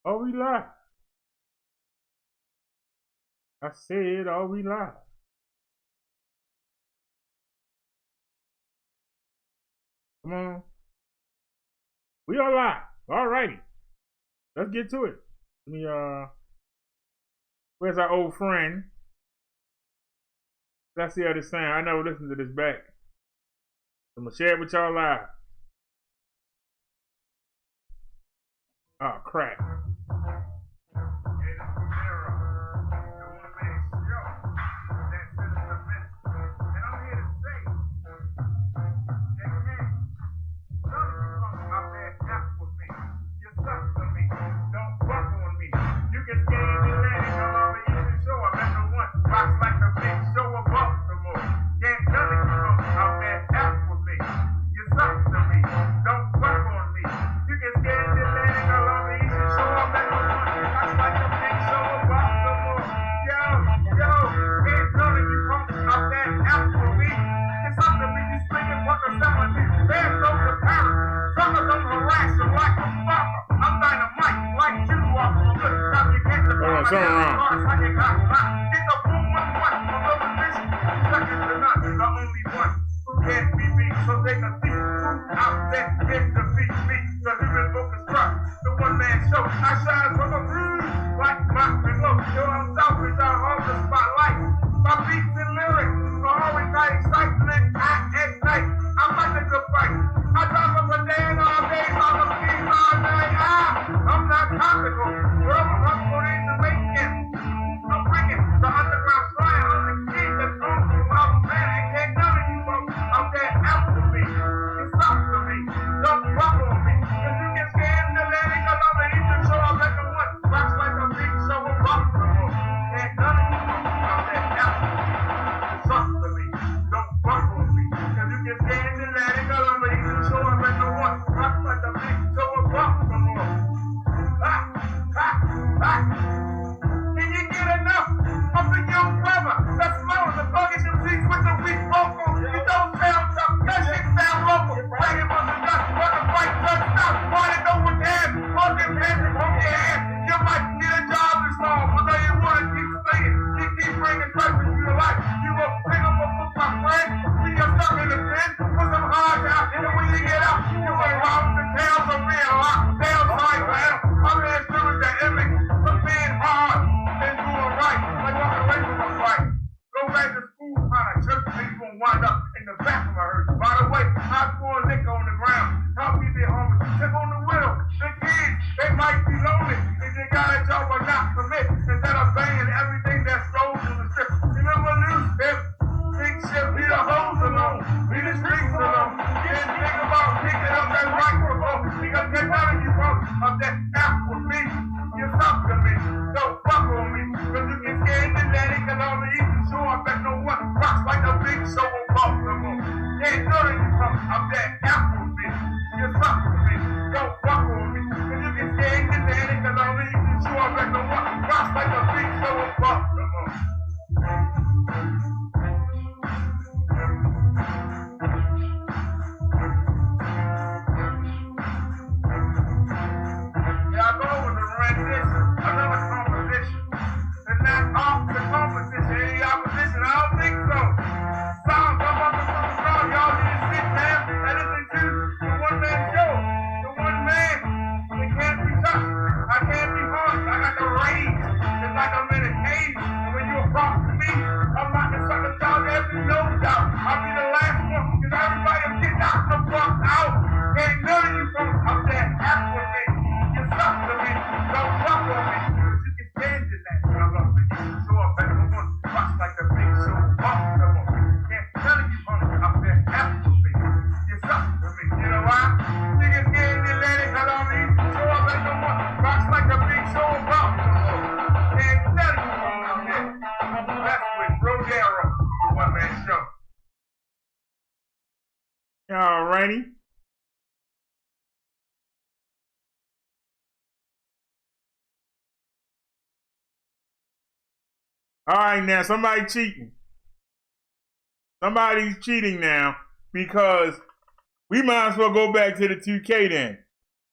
Are we live? I said, are we live? Come on. We are live. Alrighty. Let's get to it. Let me, where's our old friend? Let's see how this sound. I never listened to this back. I'm gonna share it with y'all live. Oh, crap. Alrighty. Alright, now somebody cheating. Somebody's cheating now because we might as well go back to the 2K then.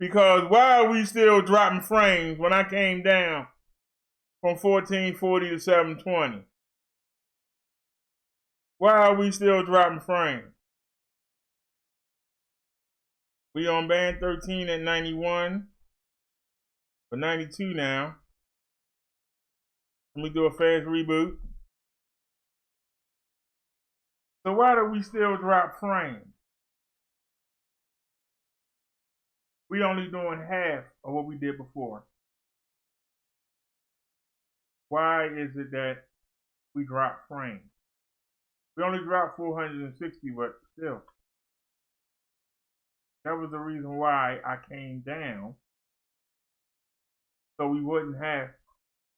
Because why are we still dropping frames when I came down from 1440 to 720? Why are we still dropping frames? We on band 13 at 91, but 92 now. Let me do a fast reboot. So why do we still drop frames? We only doing half of what we did before. Why is it that we drop frames? We only dropped 460, but still. That was the reason why I came down. So we wouldn't have.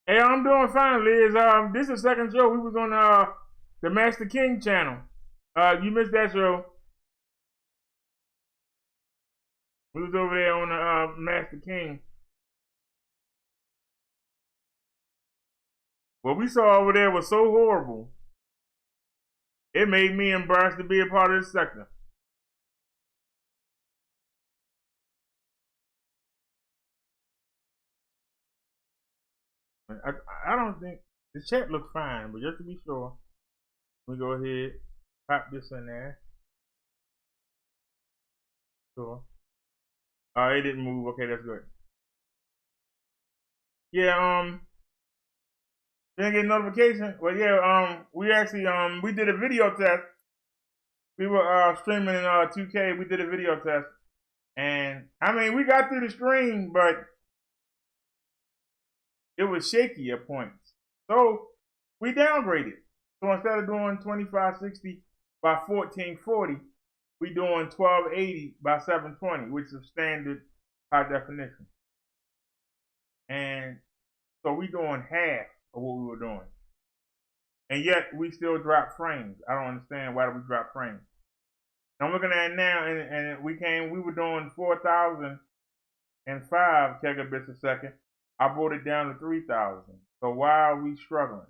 Hey, I'm doing fine, Liz. This is the second show. We was on the Master King channel. You missed that show. We was over there on the Master King. What we saw over there was so horrible. It made me embarrassed to be a part of this sector. I don't think the chat looks fine, but just to be sure, we go ahead, pop this in there. Sure. It didn't move. Okay, that's good. Yeah, didn't get a notification. Well, yeah, we actually we did a video test. We were streaming in 2K. We did a video test, and I mean we got through the stream, but it was shaky at points. So we downgraded. So instead of doing 2560 by 1440, we doing 1280 by 720, which is standard high definition. And so we doing half of what we were doing. And yet we still drop frames. I don't understand why do we drop frames. I'm looking at it now, and we were doing 4,005 gigabits a second. I brought it down to 3,000. So why are we struggling?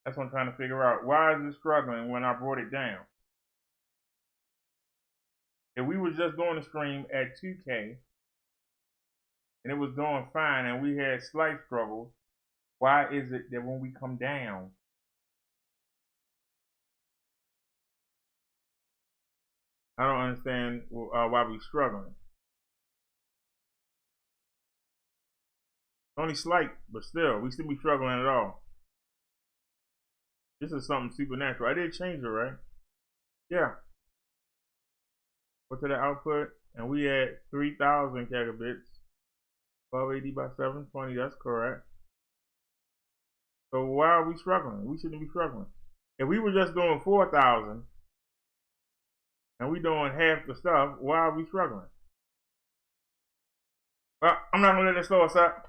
That's what I'm trying to figure out. Why is it struggling when I brought it down? If we were just doing the stream at 2K, and it was doing fine, and we had slight struggles, why is it that when we come down, I don't understand why we're struggling. Only slight, but still, we still be struggling at all. This is something supernatural. I did change it, right? Yeah. Go to the output, and we had 3,000 gigabits. 1280 by 720, that's correct. So why are we struggling? We shouldn't be struggling. If we were just doing 4,000, and we doing half the stuff, why are we struggling? Well, I'm not gonna let it slow us up.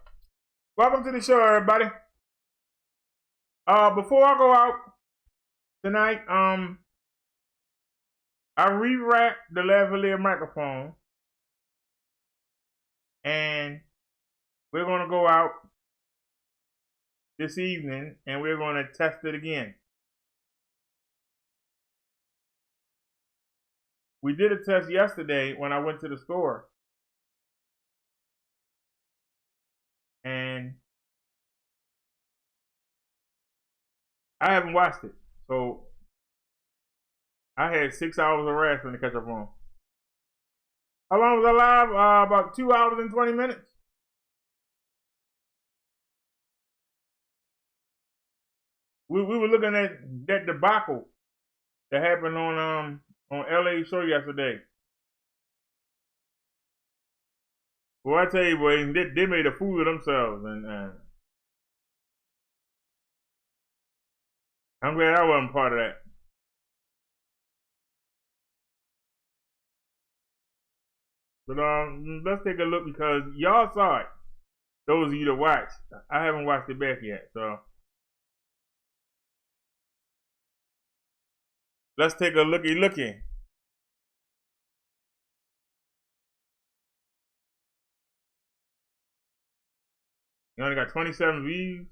Welcome to the show, everybody. Before I go out tonight, I rewrapped the lavalier microphone, and we're gonna go out this evening, and we're gonna test it again. We did a test yesterday when I went to the store, and I haven't watched it, so I had 6 hours of wrestling to catch up on. How long was I live? About 2 hours and 20 minutes. We were looking at that debacle that happened on LA show yesterday. Well, I tell you, boy, they made a fool of themselves, and I'm glad I wasn't part of that. But let's take a look because y'all saw it. Those of you that watched, I haven't watched it back yet, so let's take a looky. You only got 27 views.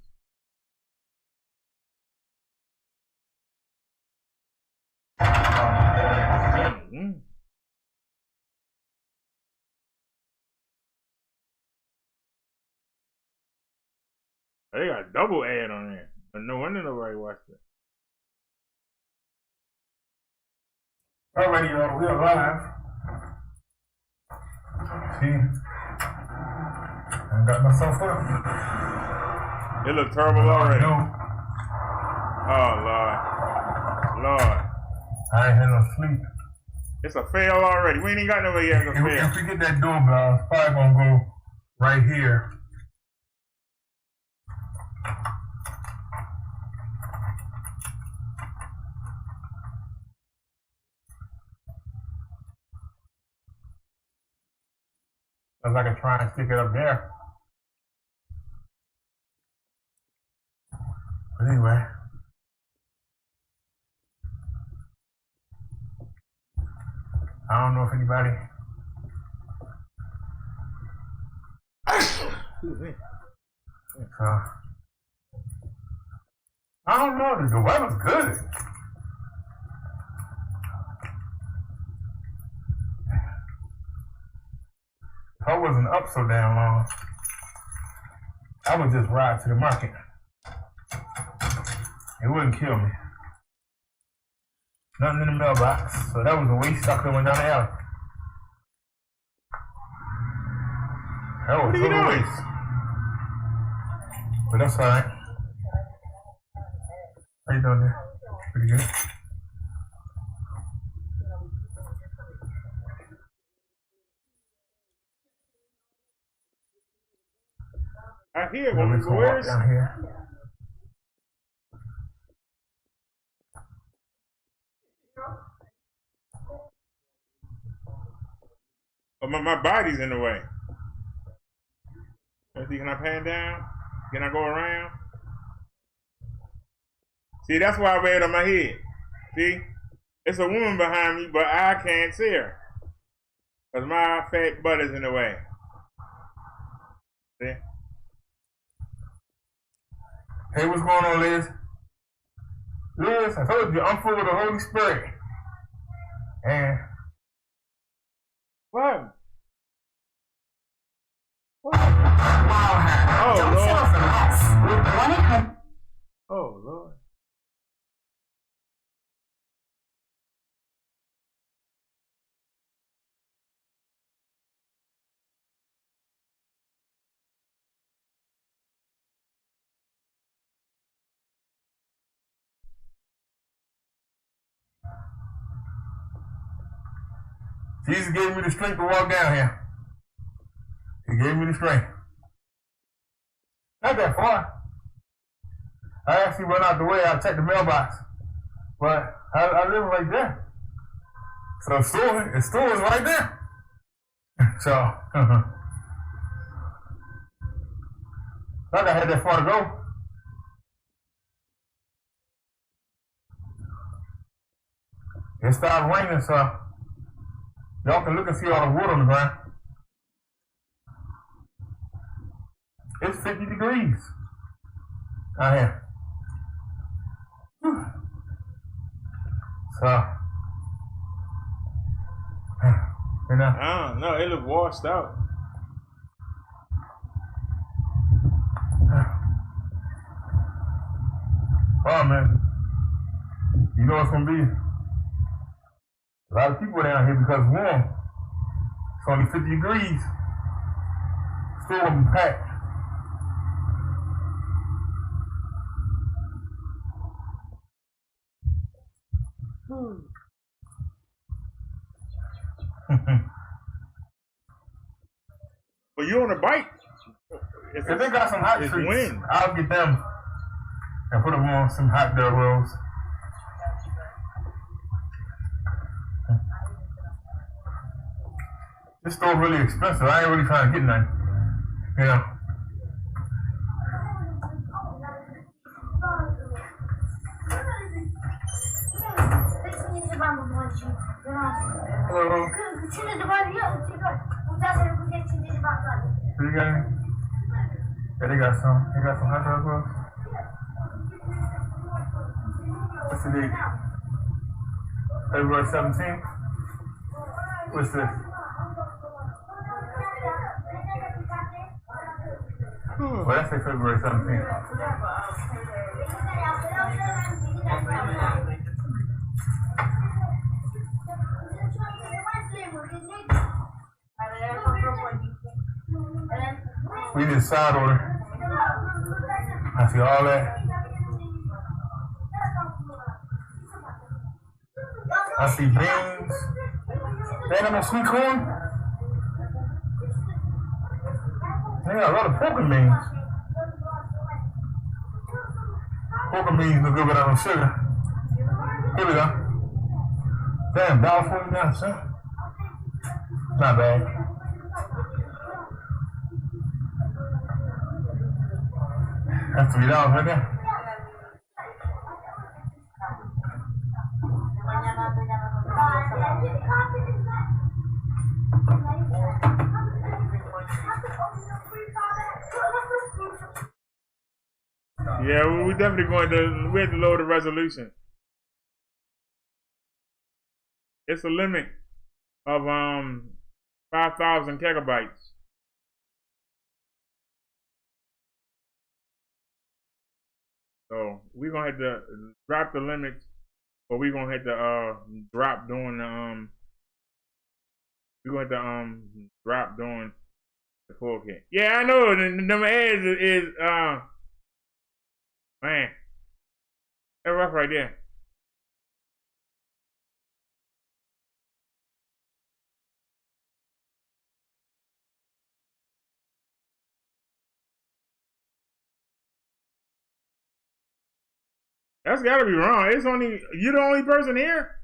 They got a double ad on there. But no wonder nobody watched it. Alrighty, y'all, we are live. See, I got myself up. It look terrible already. No. Oh, Lord. I ain't had no sleep. It's a fail already. We ain't even got nobody yet to fail. If we get that doorbell, it's probably gonna go right here. Unless I can try and stick it up there. But anyway. I don't know if anybody. I don't know. The weather's good. If I wasn't up so damn long, I would just ride to the market. It wouldn't kill me. Nothing in the mailbox, so that was a waste. I could have went down the alley. That was a total waste. But that's alright. How you doing there? Pretty good. I hear when we go where's down here. Oh, my body's in the way. Let's see, can I pan down? Can I go around? See, that's why I wear it on my head. See? It's a woman behind me, but I can't see her. Because my fat butt is in the way. See? Hey, what's going on, Liz? Liz, I told you, I'm full of the Holy Spirit. And what? wow, oh, don't Lord. settle for less. With 1-800. Oh, Lord. Jesus gave me the strength to walk down here. He gave me the strength. Not that far. I actually went out the way. I checked the mailbox. But I live right there. So the store is right there. So, not that I had that far to go. It started raining, so y'all can look and see all the wood on the ground. It's 50 degrees out here. So, you know. I don't know. It look washed out. Oh, man. You know it's going to be a lot of people down here because it's warm. It's only 50 degrees. Still going to be packed. But you on a bike. If they got some hot treats, wind. I'll get them and put them on some hot dog rolls. This store really expensive. I ain't really trying to get nothing. You know. Hello. You got any? Yeah, they got some. They got some hot dog rolls. What's the date? February 17th. What's this? Well, that's February 17th. We need a side order. I see all that. I see beans. They ain't got no sweet corn. They got a lot of pork and beans. Pork and beans look good without no sugar. Here we go. Damn, $1.49, son. Not bad. That's $3 right there. Yeah, we definitely we have to lower the resolution. It's a limit of 5,000 gigabytes. So we're gonna have to drop the limits, or we're gonna have to drop doing the drop doing the 4K. Yeah, I know. The number ads is man, that's rough right there. That's gotta be wrong. It's only you're the only person here.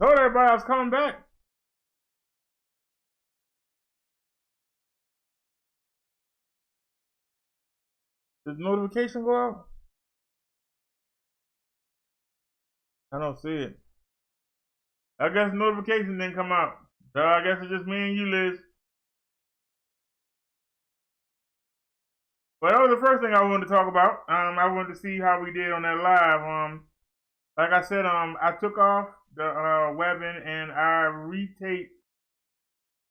Told everybody I was coming back. Does the notification go out? I don't see it. I guess the notification didn't come out. So I guess it's just me and you, Liz. But that was the first thing I wanted to talk about. I wanted to see how we did on that live. Like I said, I took off the webbing and I retaped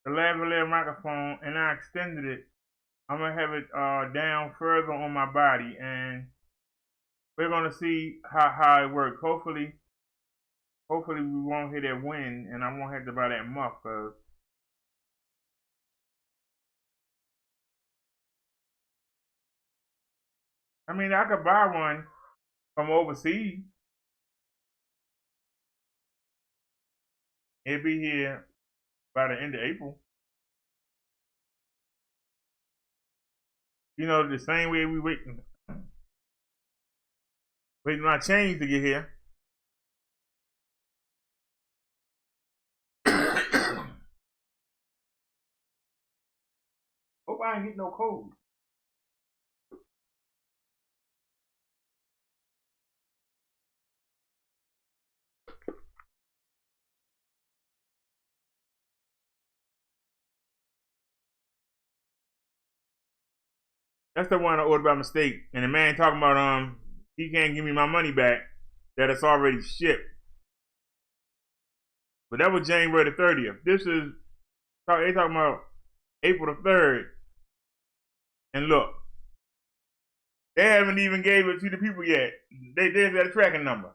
the lavalier microphone and I extended it. I'm gonna have it down further on my body, and we're gonna see how it works. Hopefully we won't hit that wind, and I won't have to buy that muff. Cause I mean, I could buy one from overseas. It'll be here by the end of April. You know, the same way we waiting my change to get here. Hope I ain't getting no cold. That's the one I ordered by mistake, and the man talking about he can't give me my money back, that it's already shipped. But that was January the 30th. This is they talking about April the 3rd. And look, they haven't even gave it to the people yet. They got a tracking number.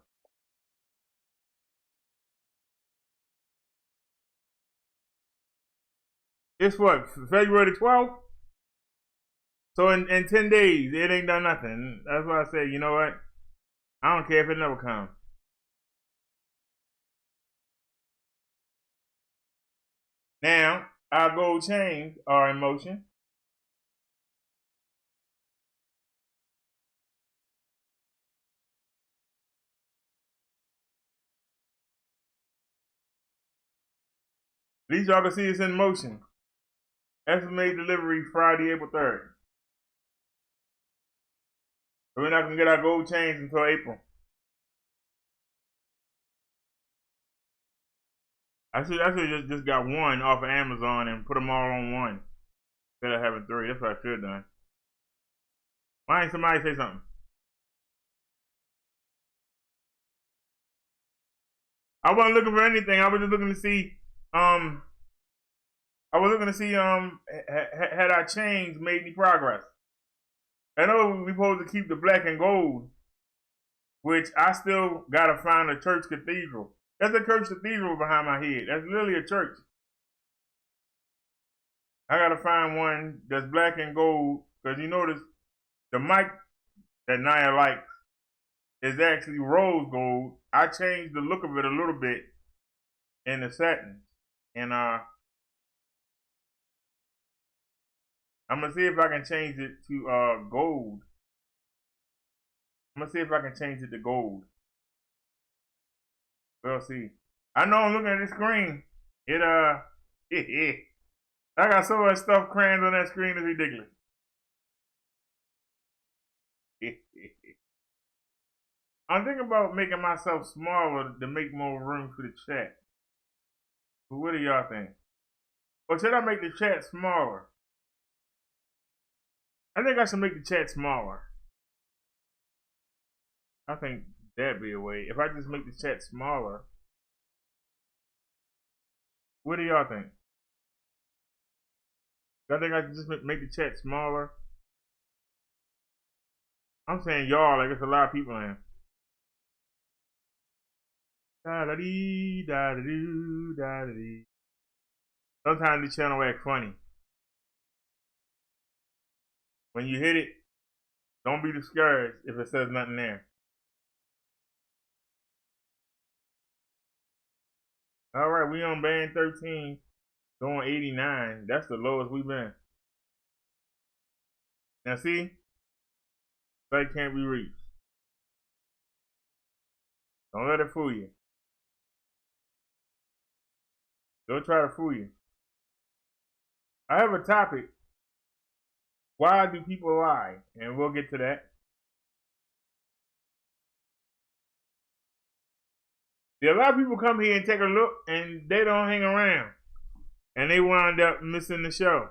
It's what, February the 12th? So in 10 days, it ain't done nothing. That's why I said, you know what? I don't care if it never comes. Now, our gold chains are in motion. At least y'all can see it's in motion. Estimated delivery Friday, April 3rd. So we're not gonna get our gold chains until April. I should just got one off of Amazon and put them all on one instead of having 3. That's what I should have done. Why ain't somebody say something? I wasn't looking for anything. I was just looking to see, had our change made any progress. I know we supposed to keep the black and gold, which I still gotta find a church cathedral. There's a church cathedral behind my head. That's literally a church. I gotta find one that's black and gold, because you notice the mic that Naya likes is actually rose gold. I changed the look of it a little bit in the settings, and I'm gonna see if I can change it to gold. I'm gonna see if I can change it to gold. We'll see. I know I'm looking at the screen. I got so much stuff crammed on that screen, it's ridiculous. I'm thinking about making myself smaller to make more room for the chat. But what do y'all think? Or should I make the chat smaller? I think I should make the chat smaller. I think that'd be a way. If I just make the chat smaller. What do y'all think? I think I should just make the chat smaller. I'm saying y'all, like it's a lot of people in. Da-da-dee, da-da-doo, da-da-dee. Sometimes the channel act funny. When you hit it, don't be discouraged if it says nothing there. Alright, we on band 13, going 89. That's the lowest we've been. Now see? Site can't be reached. Don't let it fool you. Don't try to fool you. I have a topic. Why do people lie? And we'll get to that. A lot of people come here and take a look and they don't hang around. And they wind up missing the show.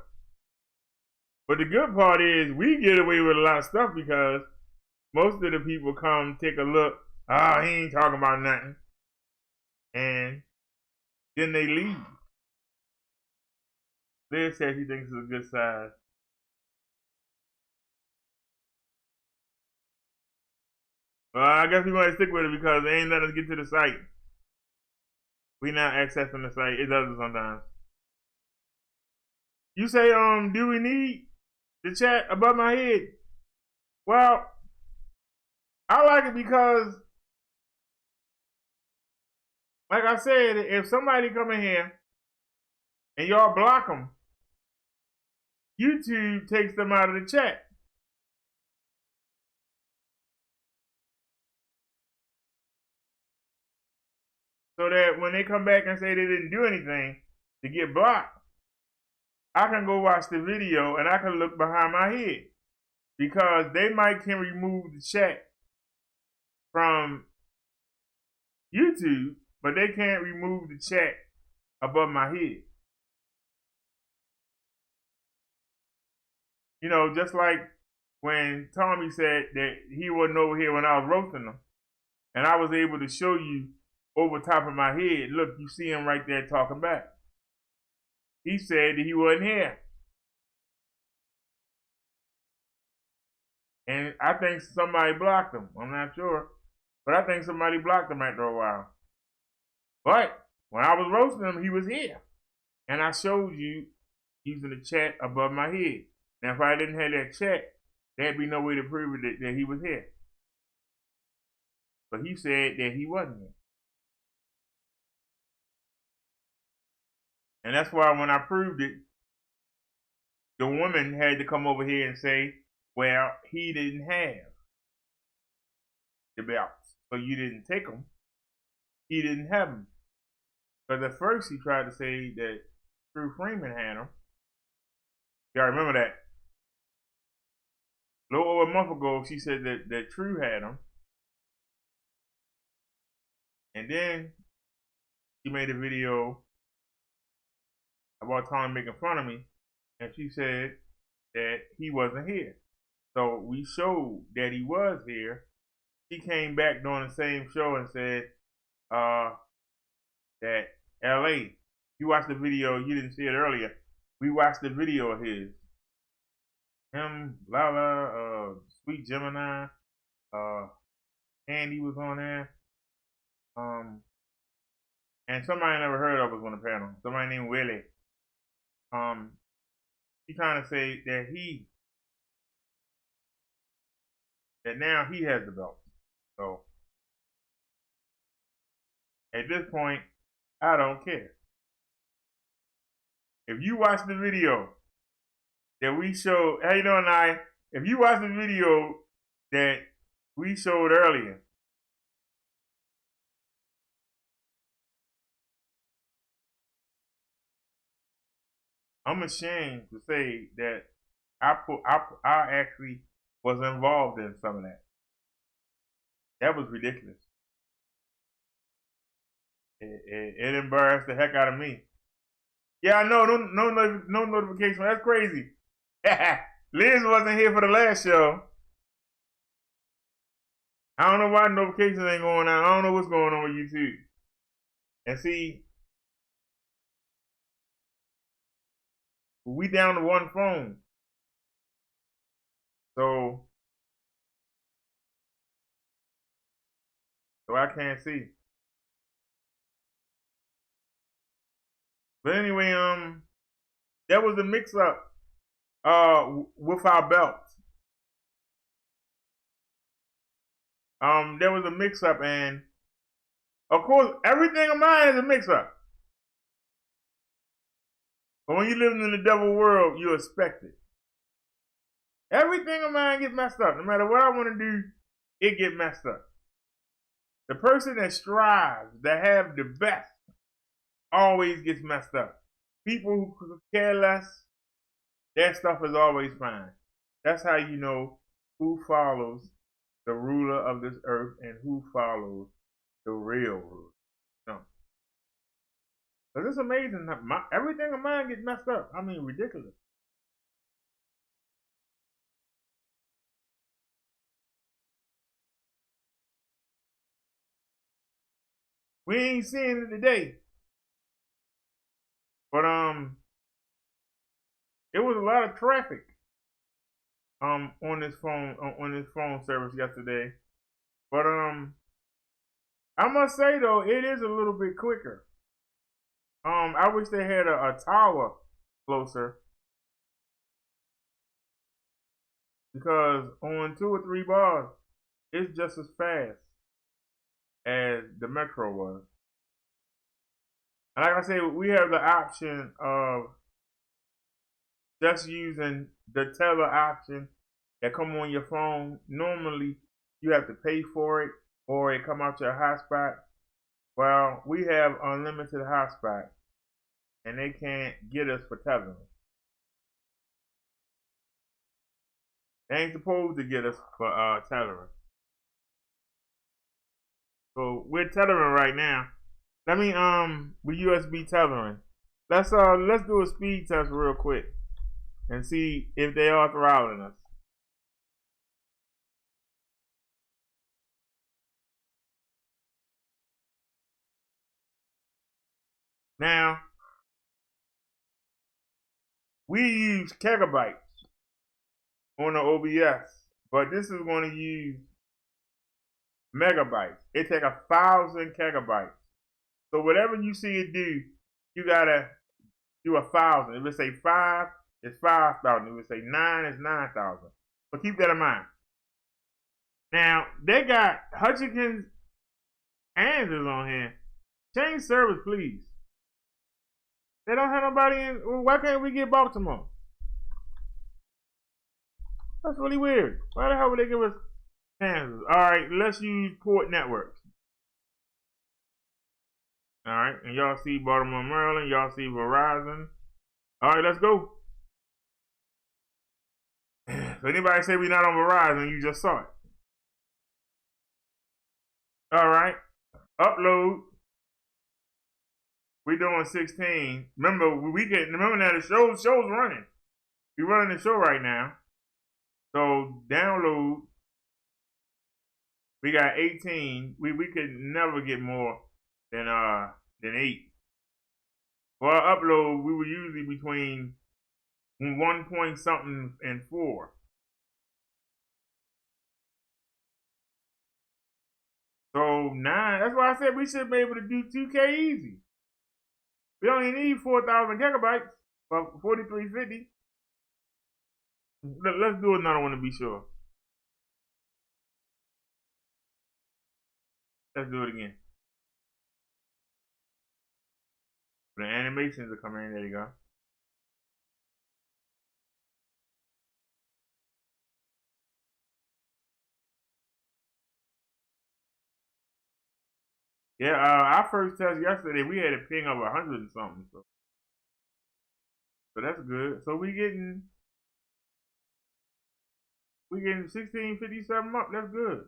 But the good part is we get away with a lot of stuff because most of the people come take a look. Oh, he ain't talking about nothing. And then they leave. Liz said she thinks it's a good size. Well, I guess we're going to stick with it because there ain't nothing to get to the site. We not accessing the site. It does it sometimes. You say, do we need the chat above my head? Well, I like it because, like I said, if somebody come in here and y'all block them, YouTube takes them out of the chat. So that when they come back and say they didn't do anything to get blocked, I can go watch the video and I can look behind my head. Because they might can remove the chat from YouTube, but they can't remove the chat above my head. You know, just like when Tommy said that he wasn't over here when I was roasting him, and I was able to show you over top of my head, look, you see him right there talking back. He said that he wasn't here. And I think somebody blocked him. I'm not sure. But I think somebody blocked him after a while. But when I was roasting him, he was here. And I showed you using the chat above my head. Now, if I didn't have that chat, there'd be no way to prove it that he was here. But he said that he wasn't here. And that's why when I proved it, the woman had to come over here and say, well, he didn't have the belts. So you didn't take them. He didn't have them. Because at first he tried to say that True Freeman had them. Y'all remember that? A little over a month ago, she said that True had them. And then she made a video about Tommy making fun of me. And she said that he wasn't here. So we showed that he was here. She came back during the same show and said, that LA, you watched the video, you didn't see it earlier. We watched the video of his. Him, Lala, Sweet Gemini, Andy was on there. And somebody I never heard of was on the panel. Somebody named Willie. He's trying to say that now he has the belt. So at this point, I don't care. If you watch the video that we showed, how you doing, I? If you watch the video that we showed earlier, I'm ashamed to say that I actually was involved in some of that. That was ridiculous. It embarrassed the heck out of me. Yeah, I know. No notification. That's crazy. Liz wasn't here for the last show. I don't know why notifications ain't going on. I don't know what's going on with YouTube. And see, we down to one phone. So I can't see. But anyway, that was the mix up with our belts. There was a mix up, and of course everything of mine is a mix up. But when you live in the devil world, you expect it. Everything of mine get messed up. No matter what I want to do, it get messed up. The person that strives to have the best always gets messed up. People who care less, their stuff is always fine. That's how you know who follows the ruler of this earth and who follows the real ruler. No. But it's amazing. Everything of mine gets messed up. I mean, ridiculous. We ain't seeing it today. But it was a lot of traffic on this phone service yesterday. But I must say though, it is a little bit quicker. I wish they had a tower closer, because on 2 or 3 bars, it's just as fast as the Metro was. And like I said, we have the option of just using the tether option that come on your phone. Normally, you have to pay for it or it come out your hotspot. Well, we have unlimited hotspot, and they can't get us for tethering. They ain't supposed to get us for tethering. So we're tethering right now. Let me with USB tethering. Let's do a speed test real quick and see if they are throttling us. Now, we use gigabytes on the OBS, but this is going to use megabytes. It takes 1,000 gigabytes. So whatever you see it do, you gotta do 1,000. If it say 5, it's 5,000. If it say 9, it's 9,000. So keep that in mind. Now, they got Hutchins Andrews on here. Change service, please. They don't have nobody in. Well, why can't we get Baltimore? That's really weird. Why the hell would they give us Kansas? Alright, let's use port networks. Alright, and y'all see Baltimore, Maryland. Y'all see Verizon. Alright, let's go. So anybody say we're not on Verizon, you just saw it. Alright, upload. We doing 16. Remember now the show's running. We running the show right now. So download. We got 18. We could never get more than than 8. For our upload, we were usually between 1 point something and 4. So 9, that's why I said we should be able to do 2K easy. We only need 4,000 gigabytes for 4350. Let's do another one to be sure. Let's do it again. The animations are coming in. There you go. Yeah, our first test yesterday, we had a ping of 100 and something. So that's good. So we getting 1657 up. That's good.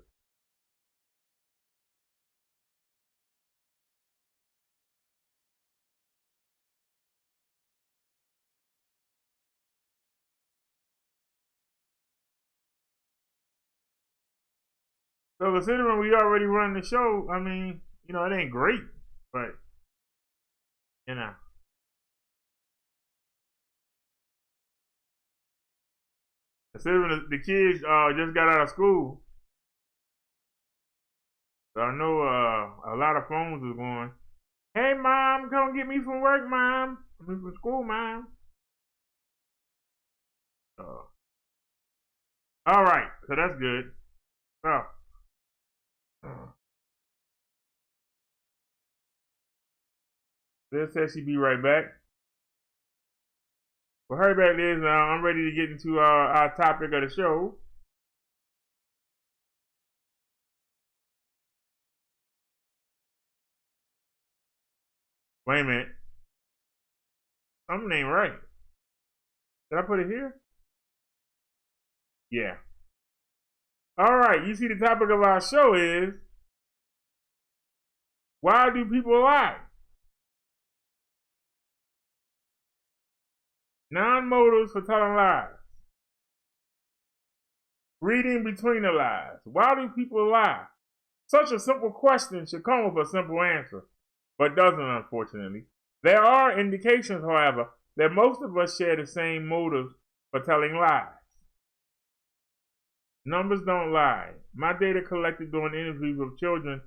So considering we already run the show, I mean, it ain't great, but considering the kids just got out of school, so I know a lot of phones was going. Hey, mom, come get me from work, mom. I mean, from school, mom. All right, so that's good. So, this says she'll be right back. Well, hurry back, Liz. I'm ready to get into our topic of the show. Wait a minute. Something ain't right. Did I put it here? Yeah. All right. You see, the topic of our show is, why do people lie? Non-motives for telling lies. Reading between the lies. Why do people lie? Such a simple question should come with a simple answer, but doesn't, unfortunately. There are indications, however, that most of us share the same motives for telling lies. Numbers don't lie. My data collected during interviews with children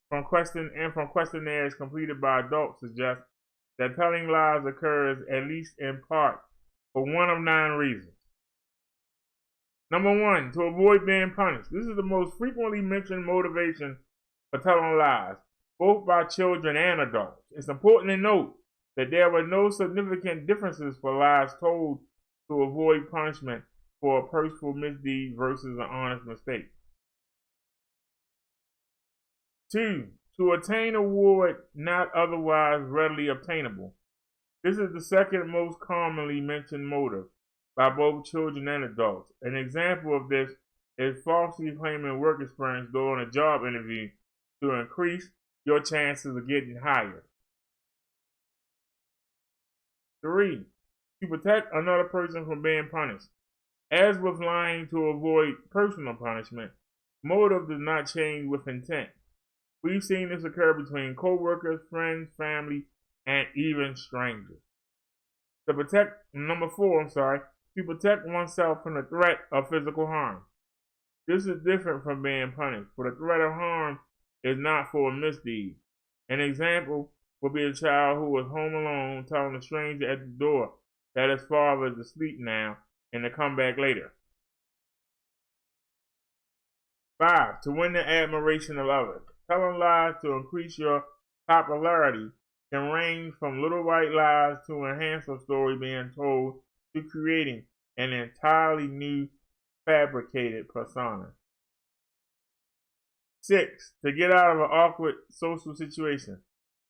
from questionnaires completed by adults suggests that telling lies occurs at least in part for one of 9 reasons. Number 1, to avoid being punished. This is the most frequently mentioned motivation for telling lies, both by children and adults. It's important to note that there were no significant differences for lies told to avoid punishment for a purposeful misdeed versus an honest mistake. 2, to attain a reward not otherwise readily obtainable. This is the second most commonly mentioned motive by both children and adults. An example of this is falsely claiming work experience during a job interview to increase your chances of getting hired. 3, to protect another person from being punished. As with lying to avoid personal punishment, motive does not change with intent. We've seen this occur between co-workers, friends, family, and even strangers. Number 4, to protect oneself from the threat of physical harm. This is different from being punished, for the threat of harm is not for a misdeed. An example would be a child who was home alone telling a stranger at the door that his father is asleep now and to come back later. 5, to win the admiration of others. Telling lies to increase your popularity can range from little white lies to enhance a story being told to creating an entirely new fabricated persona. 6, to get out of an awkward social situation.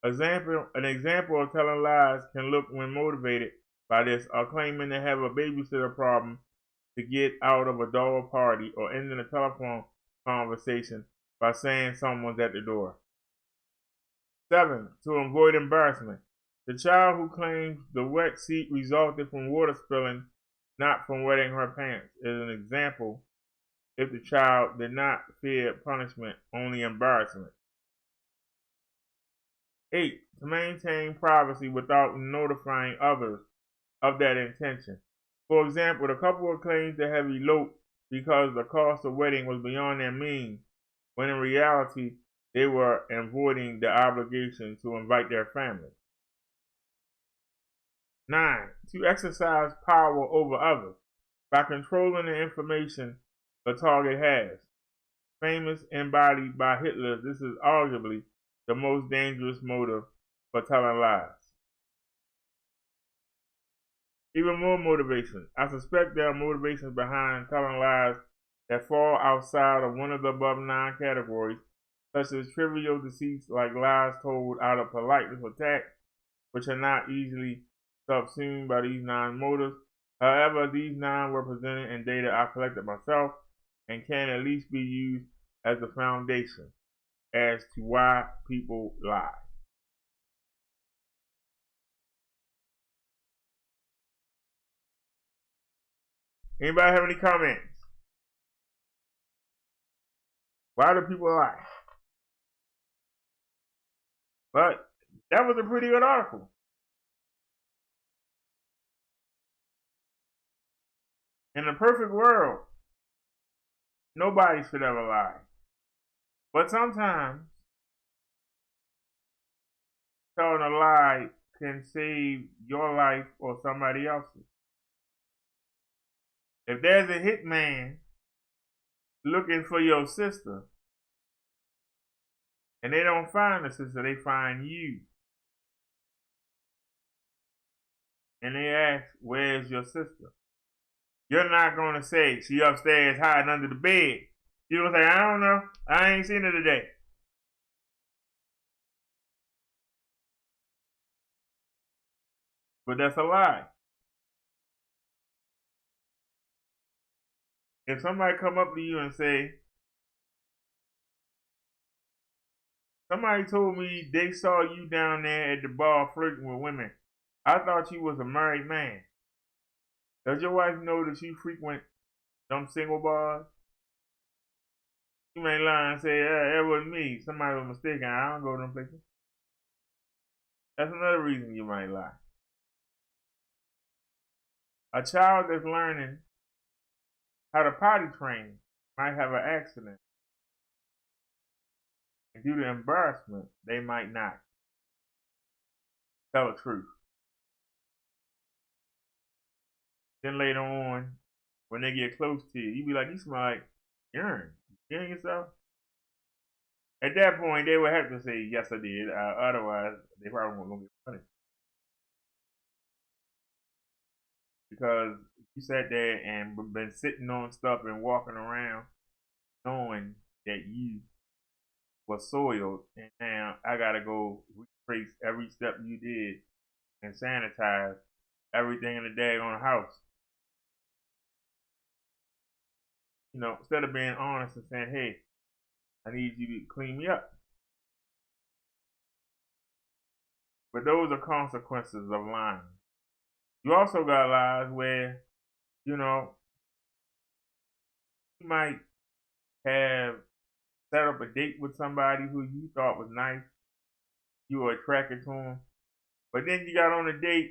An example of telling lies can look when motivated by this or claiming to have a babysitter problem to get out of a dog party or ending a telephone conversation by saying someone's at the door. 7, to avoid embarrassment. The child who claims the wet seat resulted from water spilling, not from wetting her pants, is an example if the child did not fear punishment, only embarrassment. 8. To maintain privacy without notifying others of that intention. For example, the couple claimed to have eloped because the cost of wedding was beyond their means, when in reality they were avoiding the obligation to invite their families. 9. To exercise power over others by controlling the information the target has. Famous embodied by Hitler, this is arguably the most dangerous motive for telling lies. Even more motivation. I suspect there are motivations behind telling lies that fall outside of one of the above 9 categories, such as trivial deceits like lies told out of politeness or tact, which are not easily subsumed by these 9 motives. However, these 9 were presented in data I collected myself and can at least be used as the foundation as to why people lie. Anybody have any comments? Why do people lie? But that was a pretty good article. In a perfect world, nobody should ever lie. But sometimes telling a lie can save your life or somebody else's. If there's a hitman looking for your sister and they don't find the sister, they find you. And they ask, where's your sister? You're not going to say, she upstairs hiding under the bed. You're going to say, I don't know. I ain't seen her today. But that's a lie. If somebody come up to you and say, somebody told me they saw you down there at the bar flirting with women. I thought you was a married man. Does your wife know that you frequent them single bars? You may lie and say, that wasn't me. Somebody was mistaken. I don't go to them places. That's another reason you might lie. A child that's learning how to potty train might have an accident. And due to embarrassment, they might not tell the truth. Then later on, when they get close to you, you be like, you smell like urine. You hearing yourself? At that point, they would have to say, yes, I did. Otherwise, they probably weren't going to get punished. Because you sat there and been sitting on stuff and walking around knowing that you was soiled, and now I got to go retrace every step you did and sanitize everything in the daggone house. You know, instead of being honest and saying, hey, I need you to clean me up. But those are consequences of lying. You also got lies where, you know, you might have set up a date with somebody who you thought was nice. You were attracted to them. But then you got on a date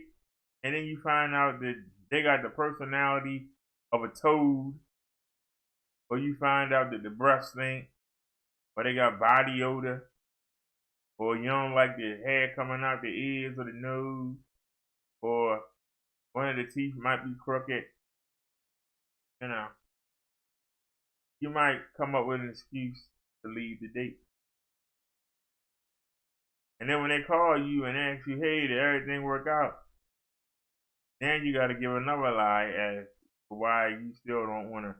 and then you find out that they got the personality of a toad. Or you find out that the breath stink. Or they got body odor. Or you don't like the hair coming out the ears or the nose. Or one of the teeth might be crooked. You know. You might come up with an excuse to leave the date. And then when they call you and ask you, hey, did everything work out? Then you got to give another lie as to why you still don't want to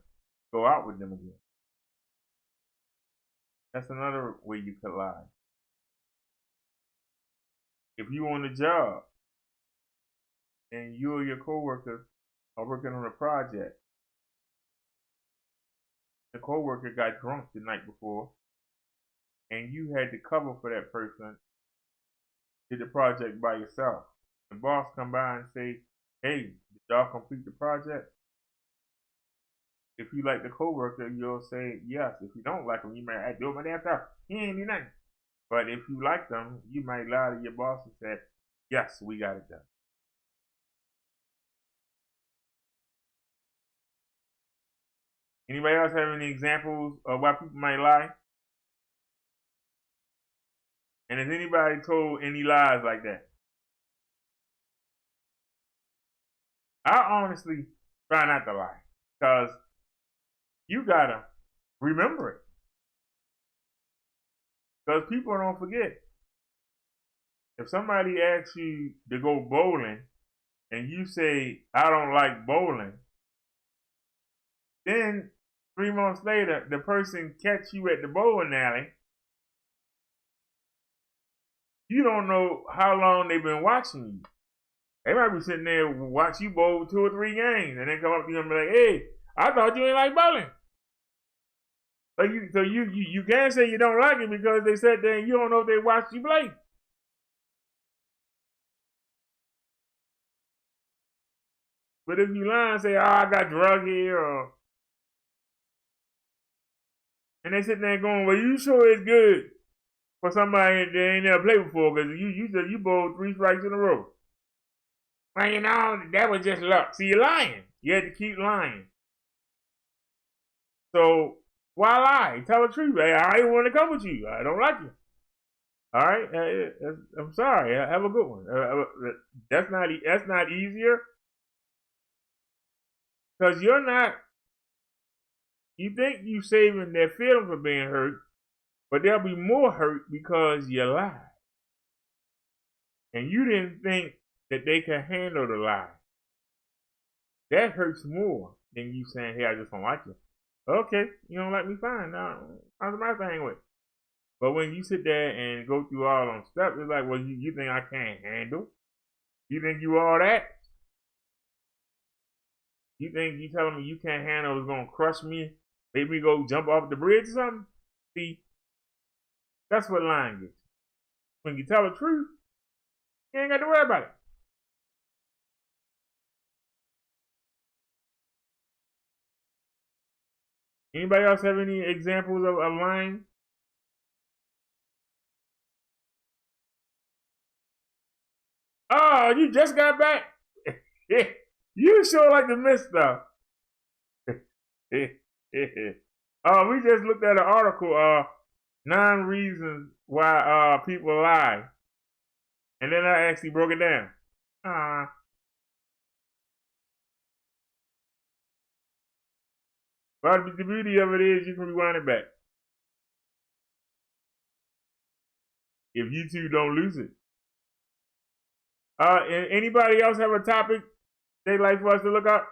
go out with them again. That's another way you could lie. If you on a job and you or your coworker are working on a project, the coworker got drunk the night before, and you had to cover for that person, did the project by yourself. The boss come by and say, hey, did y'all complete the project? If you like the coworker, you'll say yes. If you don't like him, you might do it my damn self. He ain't do nothing. But if you like them, you might lie to your boss and say, yes, we got it done. Anybody else have any examples of why people might lie? And has anybody told any lies like that? I honestly try not to lie because you gotta remember it. Because people don't forget. If somebody asks you to go bowling and you say, I don't like bowling, then 3 months later, the person catch you at the bowling alley. You don't know how long they've been watching you. They might be sitting there watch you bowl 2 or 3 games and then come up to you and be like, hey, I thought you ain't like bowling. So you can't say you don't like it because they sat there and you don't know if they watched you play. But if you lie and say, oh, I got drug here, and they sit there going, well, you sure it's good for somebody that ain't never played before because you said you bowled 3 strikes in a row. Well, you know, that was just luck. See, you're lying. You had to keep lying. So why lie? Tell the truth. Hey, I ain't want to come with you. I don't like you. All right. I'm sorry. Have a good one. That's not easier because you're not. You think you saving their feelings from being hurt, but they'll be more hurt because you lied, and you didn't think that they can handle the lie. That hurts more than you saying, "Hey, I just don't like you." Okay, you don't like me, fine. Now, how's my thing with? But when you sit there and go through all them steps, it's like, well, you think I can't handle? You think you all that? You think you telling me you can't handle is gonna crush me? Make me go jump off the bridge or something? See, that's what lying gets. When you tell the truth, you ain't got to worry about it. Anybody else have any examples of lying? Oh, you just got back? You sure like to miss stuff. We just looked at an article, 9 reasons why people lie. And then I actually broke it down. But the beauty of it is you can rewind it back. If YouTube don't lose it. Anybody else have a topic they'd like for us to look up?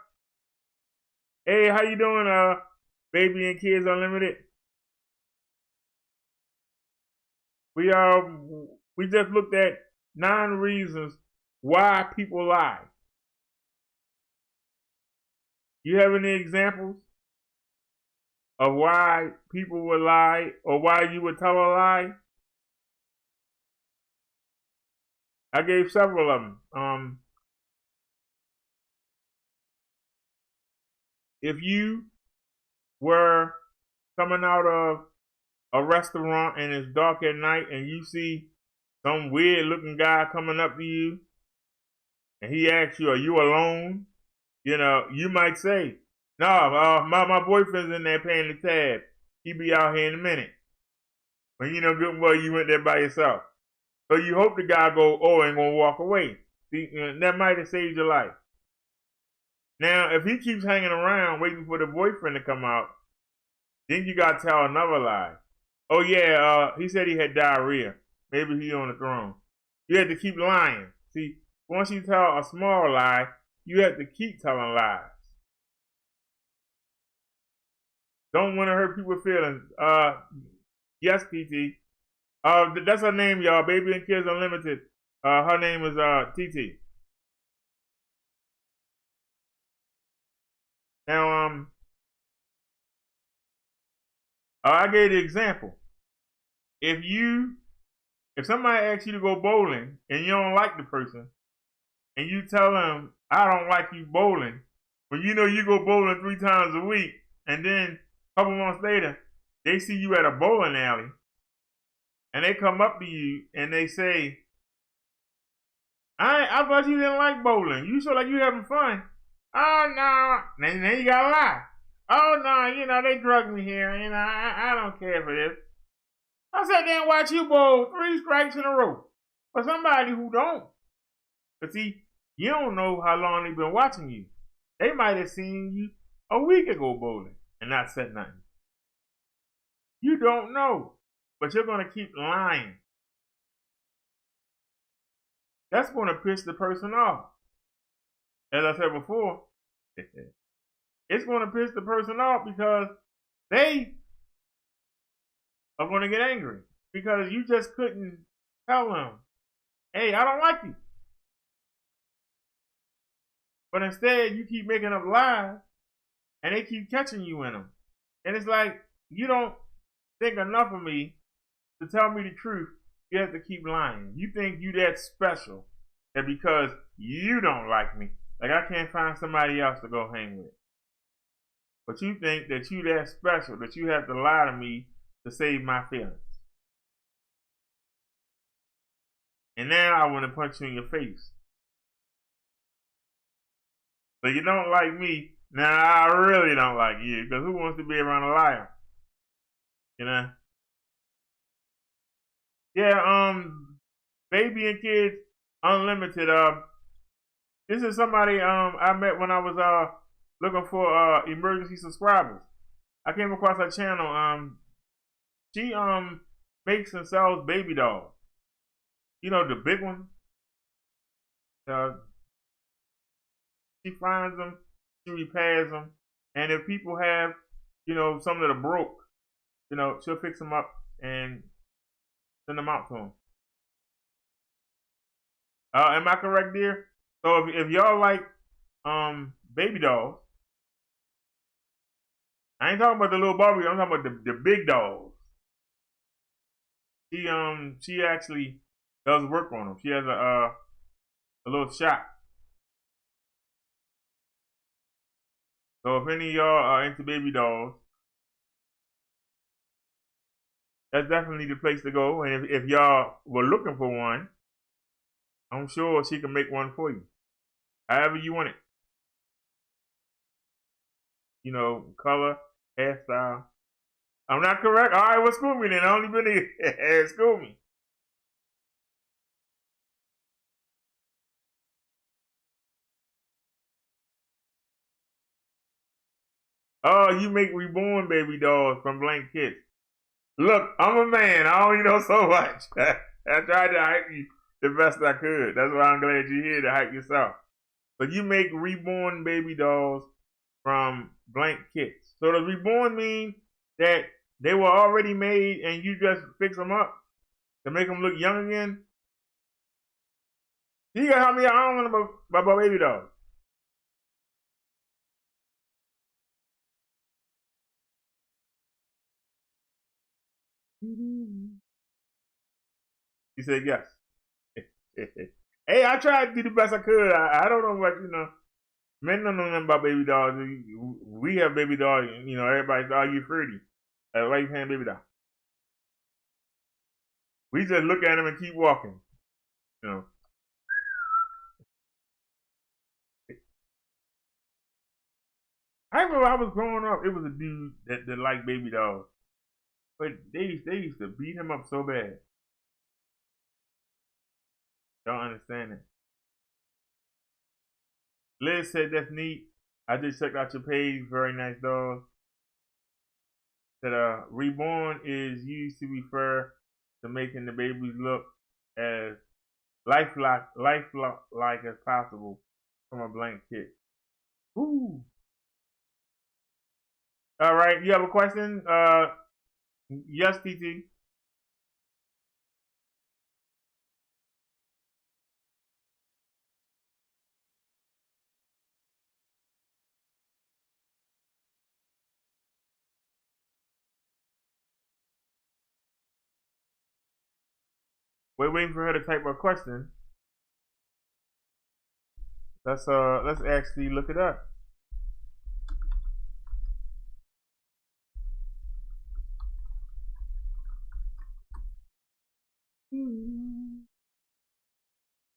Hey, how you doing, Baby and Kids Unlimited? We just looked at 9 reasons why people lie. You have any examples of why people would lie or why you would tell a lie? I gave several of them. If you were coming out of a restaurant and it's dark at night and you see some weird looking guy coming up to you and he asks you, are you alone? You know, you might say, no, my boyfriend's in there paying the tab. He'll be out here in a minute. But you know good and well you went there by yourself. So you hope the guy go, oh, and gonna walk away. See, that might have saved your life. Now, if he keeps hanging around waiting for the boyfriend to come out, then you gotta tell another lie. Oh yeah, he said he had diarrhea. Maybe he on the throne. You have to keep lying. See, once you tell a small lie, you have to keep telling lies. Don't want to hurt people's feelings. Yes, TT. That's her name, y'all. Baby and Kids Unlimited. Her name is TT. Now, I gave the example. If somebody asks you to go bowling and you don't like the person, and you tell them, I don't like you bowling, but you know you go bowling 3 times a week, and then a couple months later, they see you at a bowling alley, and they come up to you and they say, I thought you didn't like bowling. You so like you having fun. Oh no. Then you gotta lie. Oh no, you know, they drugged me here. You know, I don't care for this. I sat there and watched you bowl 3 strikes in a row. For somebody who don't. But see, you don't know how long they've been watching you. They might have seen you a week ago bowling and not said nothing. You don't know. But you're going to keep lying. That's going to piss the person off. As I said before, it's going to piss the person off because they are going to get angry. Because you just couldn't tell them, hey, I don't like you. But instead, you keep making up lies, and they keep catching you in them. And it's like, you don't think enough of me to tell me the truth. You have to keep lying. You think you that special that because you don't like me, like I can't find somebody else to go hang with. But you think that you that special that you have to lie to me to save my feelings. And now I want to punch you in your face. So you don't like me. Now I really don't like you, because who wants to be around a liar? You know? Yeah, Baby and Kids Unlimited. This is somebody I met when I was looking for emergency subscribers. I came across her channel. She makes and sells baby dolls. You know, the big ones. She finds them, she repairs them, and if people have, you know, some that are broke, you know, she'll fix them up and send them out to them. Am I correct, dear? So if y'all like baby dolls, I ain't talking about the little Barbie. I'm talking about the big dolls. She actually does work on them. She has a little shop. So if any of y'all are into baby dolls, that's definitely the place to go. And if y'all were looking for one, I'm sure she can make one for you. However you want it. You know, color, hairstyle. I'm not correct? All right, well, school me then. I only been here. School me. Oh, you make reborn baby dolls from blank kits. Look, I'm a man. I only know so much. I tried to hype you the best I could. That's why I'm glad you're here to hype yourself. But you make reborn baby dolls from blank kits. So does reborn mean that they were already made and you just fix them up to make them look young again? You gotta help me out. I don't know about baby dolls. He said yes. Hey, I tried to do the best I could. I don't know what, you know. Men don't know nothing about baby dolls. We have baby dolls, you know, everybody's all you pretty. Why you paying baby doll? We just look at them and keep walking. You know. I remember I was growing up, it was a dude that liked baby dolls. But they used to beat him up so bad. Don't understand it. Liz said that's neat. I just checked out your page. Very nice dolls. Said reborn is used to refer to making the babies look as lifelike as possible from a blank kit. Ooh. All right, you have a question? Yes, TT. We're waiting for her to type her question. Let's actually look it up.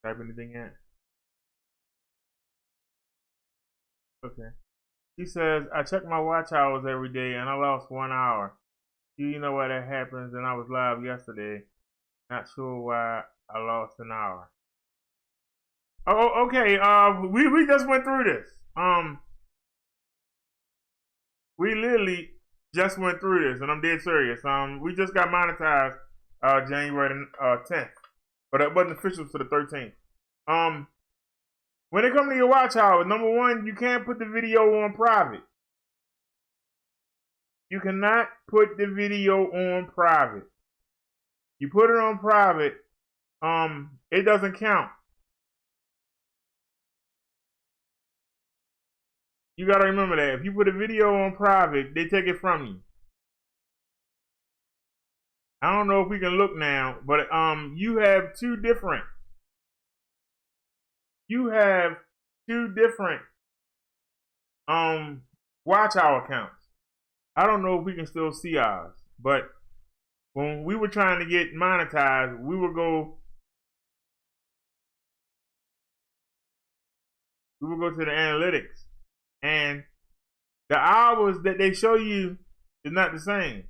Type anything in. Okay. He says, I check my watch hours every day and I lost 1 hour. Do you know why that happens? And I was live yesterday. Not sure why I lost an hour. Oh, okay. We just went through this. We literally just went through this, and I'm dead serious. We just got monetized January 10th, but it wasn't official for the 13th. When it comes to your watch hours, number one, you can't put the video on private. You cannot put the video on private. You put it on private, it doesn't count. You gotta remember that. If you put a video on private, they take it from you. I don't know if we can look now, but you have two different watch hour counts. I don't know if we can still see ours, but when we were trying to get monetized, we would go to the analytics, and the hours that they show you is not the same.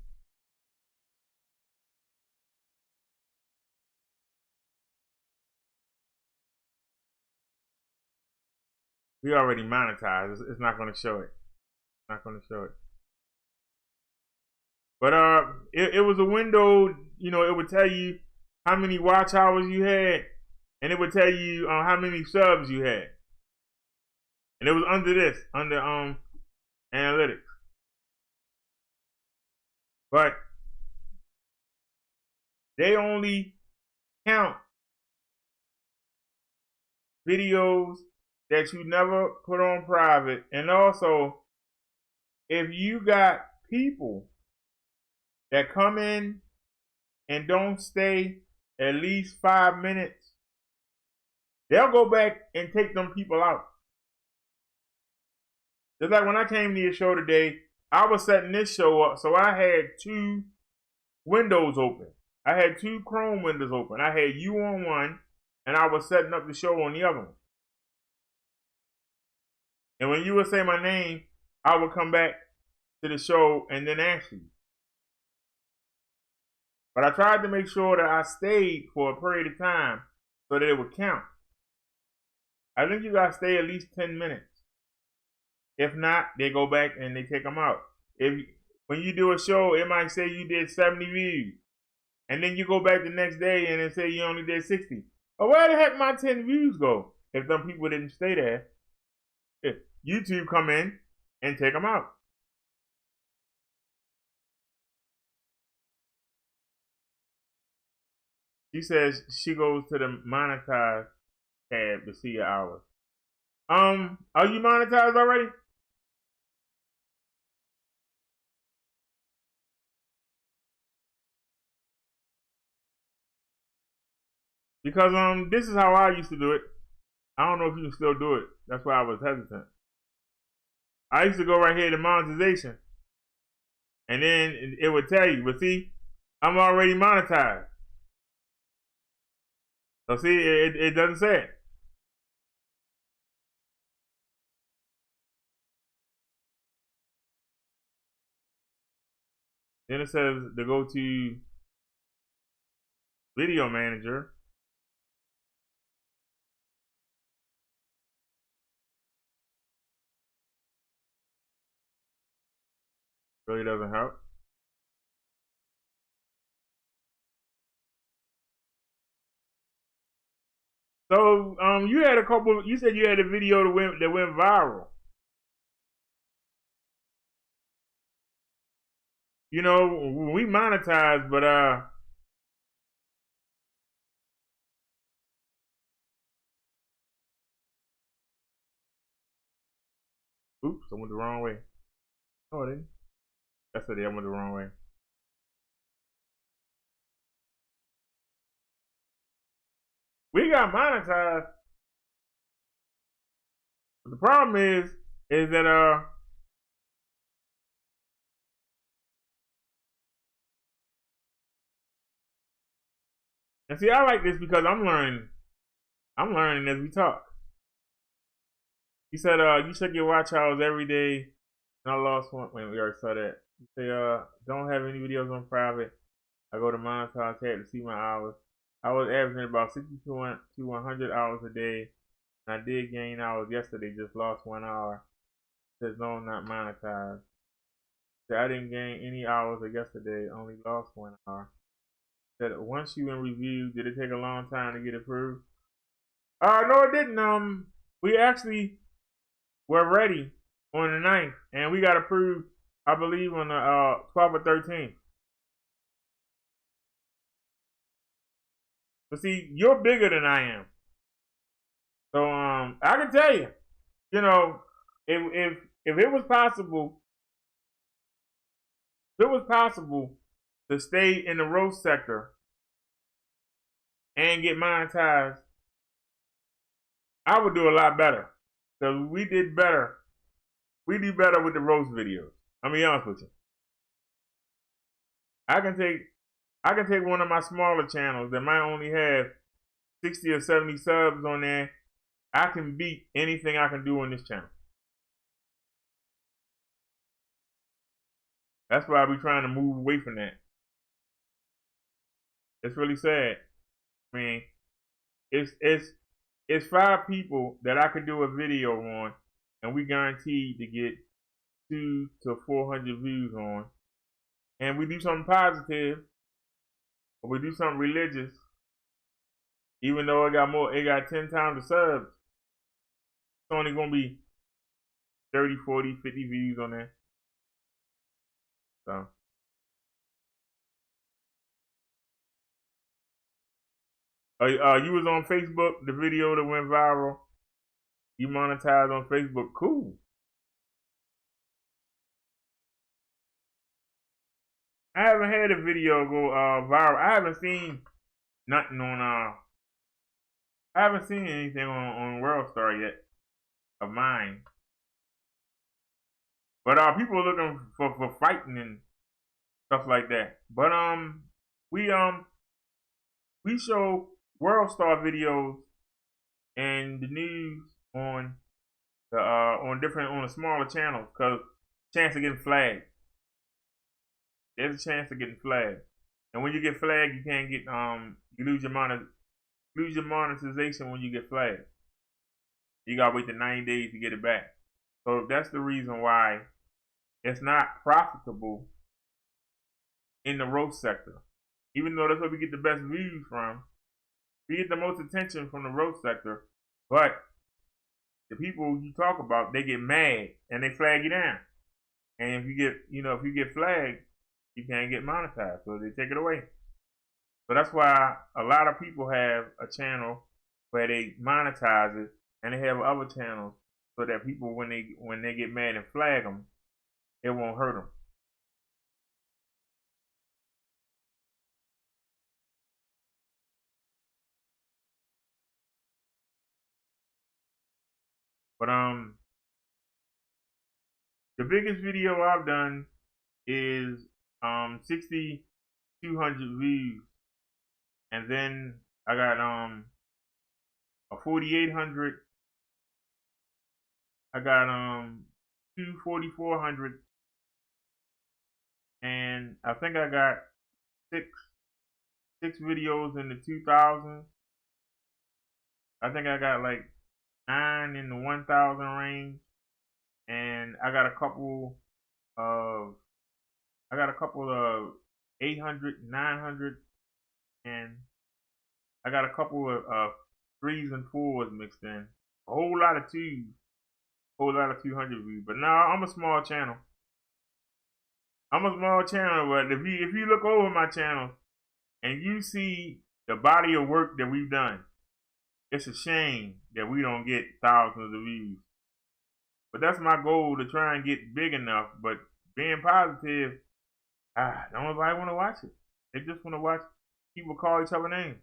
We already monetized. It's not going to show it. It's not going to show it. But it was a window. You know, it would tell you how many watch hours you had, and it would tell you how many subs you had. And it was under analytics. But they only count videos that you never put on private. And also, if you got people that come in and don't stay at least 5 minutes, they'll go back and take them people out. Just like when I came to your show today, I was setting this show up, so I had two windows open. I had two Chrome windows open. I had you on one, and I was setting up the show on the other one. And when you would say my name, I would come back to the show and then ask you. But I tried to make sure that I stayed for a period of time so that it would count. I think you gotta stay at least 10 minutes. If not, they go back and they take them out. When you do a show, it might say you did 70 views. And then you go back the next day and it say you only did 60. Oh, where the heck my 10 views go? If them people didn't stay there, if YouTube come in and take them out. She says she goes to the monetize tab to see your hours. Are you monetized already? Because this is how I used to do it. I don't know if you can still do it. That's why I was hesitant. I used to go right here to monetization, and then it would tell you, but see, I'm already monetized. So see, it doesn't say it. Then it says to go to video manager. Really doesn't help. So you had a couple. You said you had a video that went viral. You know, we monetized, but oops, I went the wrong way. Oh, I didn't. That's it. I went the wrong way. We got monetized. But the problem is that And see, I like this because I'm learning. I'm learning as we talk. He said, you check your watch hours every day. And I lost one. Wait, we already saw that. You say, don't have any videos on private. I go to monetize tab to see my hours. I was averaging about 60 to 100 hours a day. And I did gain hours yesterday, just lost 1 hour. Says no, not monetized. Said I didn't gain any hours yesterday, only lost 1 hour. Said once you in review, did it take a long time to get approved? No, it didn't. We actually were ready on the 9th, and we got approved, I believe, on the 12th or 13th. But see, you're bigger than I am. So I can tell you, you know, if it was possible, to stay in the roast sector and get monetized, I would do a lot better. Because we did better. We do better with the roast videos. I'm gonna be honest with you. I can take one of my smaller channels that might only have 60 or 70 subs on there. I can beat anything I can do on this channel. That's why we're trying to move away from that. It's really sad. I mean, it's 5 people that I could do a video on, and we guaranteed to get 200 to 400 views on. And we do something positive, or we do something religious, even though it got 10 times the subs, it's only gonna be 30, 40, 50 views on there. So you was on Facebook, the video that went viral. You monetized on Facebook. Cool. I haven't had a video go viral. I haven't seen nothing on I haven't seen anything on WorldStar yet of mine. But people are looking for fighting and stuff like that. But we show WorldStar videos and the news on the smaller channels because chance of getting flagged. There's a chance of getting flagged, and when you get flagged, you can't get you lose your monetization when you get flagged. You gotta wait the 90 days to get it back. So that's the reason why it's not profitable in the roast sector. Even though that's where we get the best views from, we get the most attention from the roast sector, but the people you talk about, they get mad and they flag you down. And if you get flagged, you can't get monetized, so they take it away. So that's why a lot of people have a channel where they monetize it, and they have other channels so that people, when they get mad and flag them, it won't hurt them. But the biggest video I've done is 6,200 views, and then I got a 4,800. I got 4,400, and I think I got six videos in the 2,000s. I think I got like 9 in the 1,000 range, and I got a couple of 800, 900, and I got a couple of 3s and 4s mixed in. A whole lot of 2s, a whole lot of 200 views. But now I'm a small channel. But if you look over my channel and you see the body of work that we've done, it's a shame that we don't get thousands of views. But that's my goal, to try and get big enough. But being positive, don't nobody want to watch it. They just want to watch people call each other names.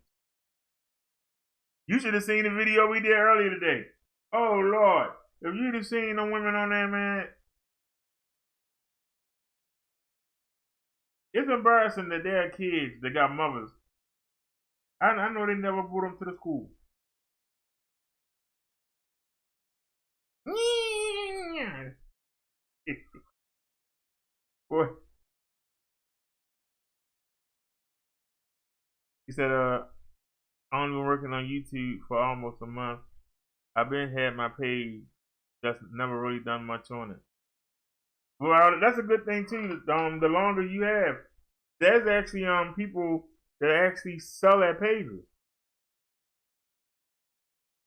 You should have seen the video we did earlier today. Oh Lord, if you'd have seen the women on there, man, it's embarrassing that there are kids that got mothers I know they never brought him to the school. Boy, he said, I've only been working on YouTube for almost a month. I've been had my page, just never really done much on it. Well, that's a good thing too. The longer you have, there's actually people that actually sell that pages.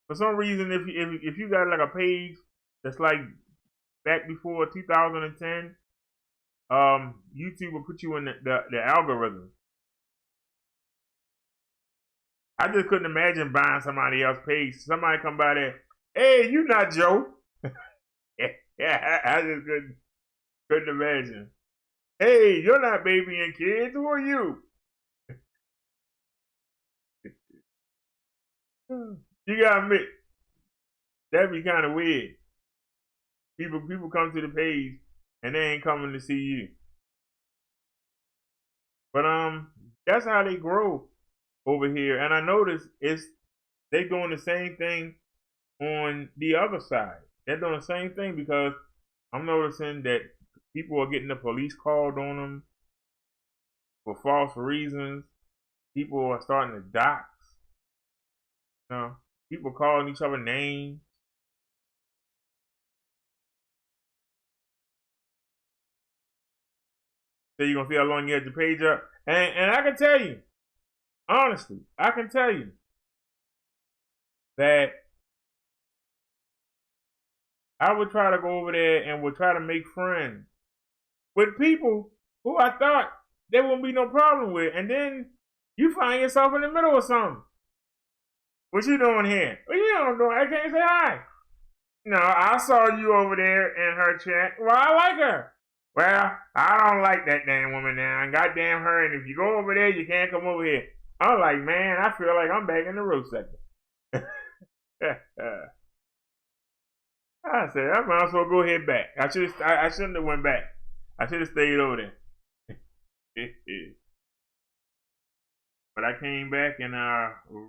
For some reason, if you got like a page that's like back before 2010, YouTube will put you in the algorithm. I just couldn't imagine buying somebody else's page. Somebody come by there, hey, you not Joe. Yeah, I just couldn't imagine. Hey, you're not Baby and Kids. Who are you? You gotta admit, that'd be kind of weird. People come to the page and they ain't coming to see you. But that's how they grow over here. And I notice they doing the same thing on the other side. They're doing the same thing because I'm noticing that people are getting the police called on them for false reasons. People are starting to dox. You know, people calling each other names. So you're gonna see how long you had your page up. And I can tell you, honestly, I can tell you that I would try to go over there and would try to make friends with people who I thought there wouldn't be no problem with. And then you find yourself in the middle of something. What you doing here? What you doing? I can't say hi. No, I saw you over there in her chat. Well, I like her. Well, I don't like that damn woman now. And goddamn her. And if you go over there, you can't come over here. I'm like, man, I feel like I'm back in the road sector. I said, I might as well go ahead back. I shouldn't have went back. I should have stayed over there. But I came back and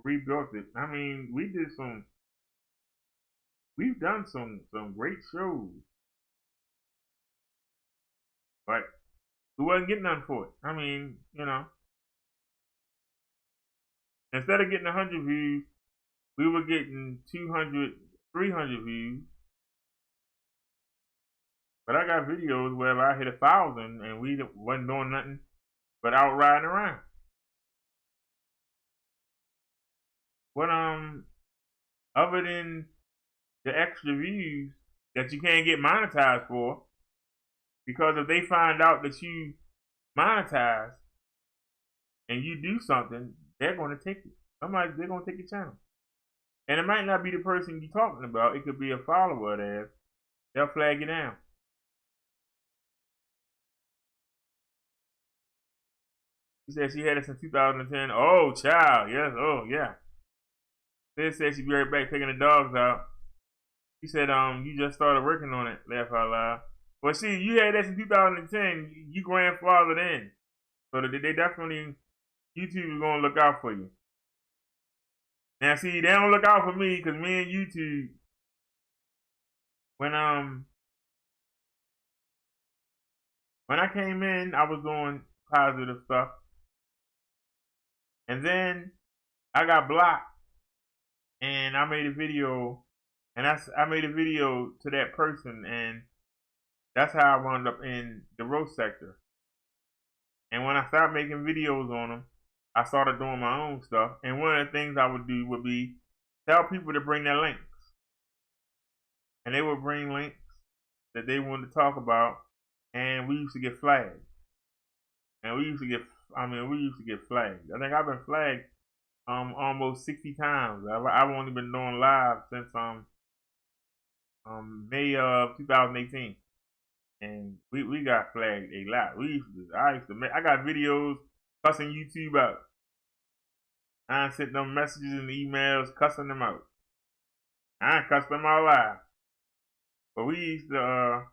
rebuilt it. I mean, we've done some great shows. But we wasn't getting nothing for it. I mean, you know, instead of getting 100 views, we were getting 200, 300 views. But I got videos where I hit 1,000 and we wasn't doing nothing but out riding around. But other than the extra views that you can't get monetized for, because if they find out that you monetize and you do something, they're going to take it. They're going to take your channel. And it might not be the person you're talking about. It could be a follower of theirs. They'll flag you down. She said she had it since 2010. Oh, child. Yes. Oh, yeah. They said she'd be right back taking the dogs out. She said, you just started working on it. Laugh out loud. Well, see, you had that in 2010. You grandfathered in. So they definitely, YouTube is going to look out for you. Now, see, they don't look out for me because me and YouTube, when I came in, I was doing positive stuff. And then I got blocked. And I made a video. And I made a video to that person. And that's how I wound up in the roast sector. And when I started making videos on them, I started doing my own stuff. And one of the things I would do would be tell people to bring their links. And they would bring links that they wanted to talk about. And we used to get flagged. And we used to get flagged. I think I've been flagged almost 60 times. I've only been doing live since May of 2018. And we got flagged a lot. I got videos cussing YouTube out. I sent them messages and emails cussing them out. I cussed them out live. But we used to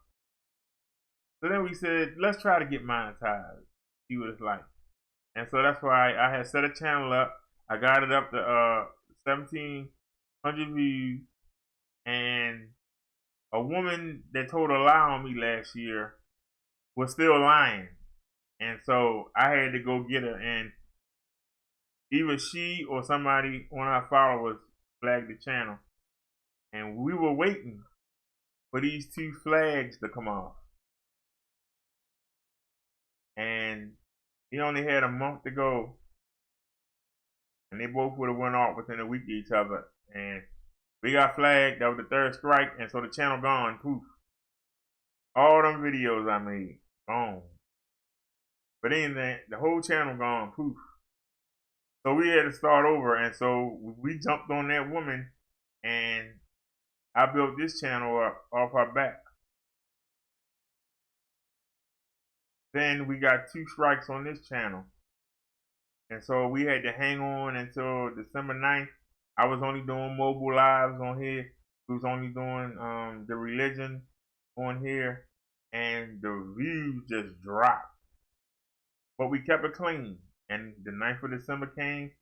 so then we said, let's try to get monetized. See what it's like. And so that's why I had set a channel up. I got it up to 1,700 views, and a woman that told a lie on me last year was still lying, and so I had to go get her, and either she or somebody, one of her followers, flagged the channel, and we were waiting for these 2 flags to come off, and he only had a month to go, and they both would have went off within a week of each other, and we got flagged. That was the 3rd strike, and so the channel gone. Poof. All them videos I made, gone. But then the whole channel gone. Poof. So we had to start over, and so we jumped on that woman, and I built this channel up off her back. Then we got 2 strikes on this channel, and so we had to hang on until December 9th. I was only doing mobile lives on here. We was only doing the religion on here, and the views just dropped. But we kept it clean, and the 9th of December came,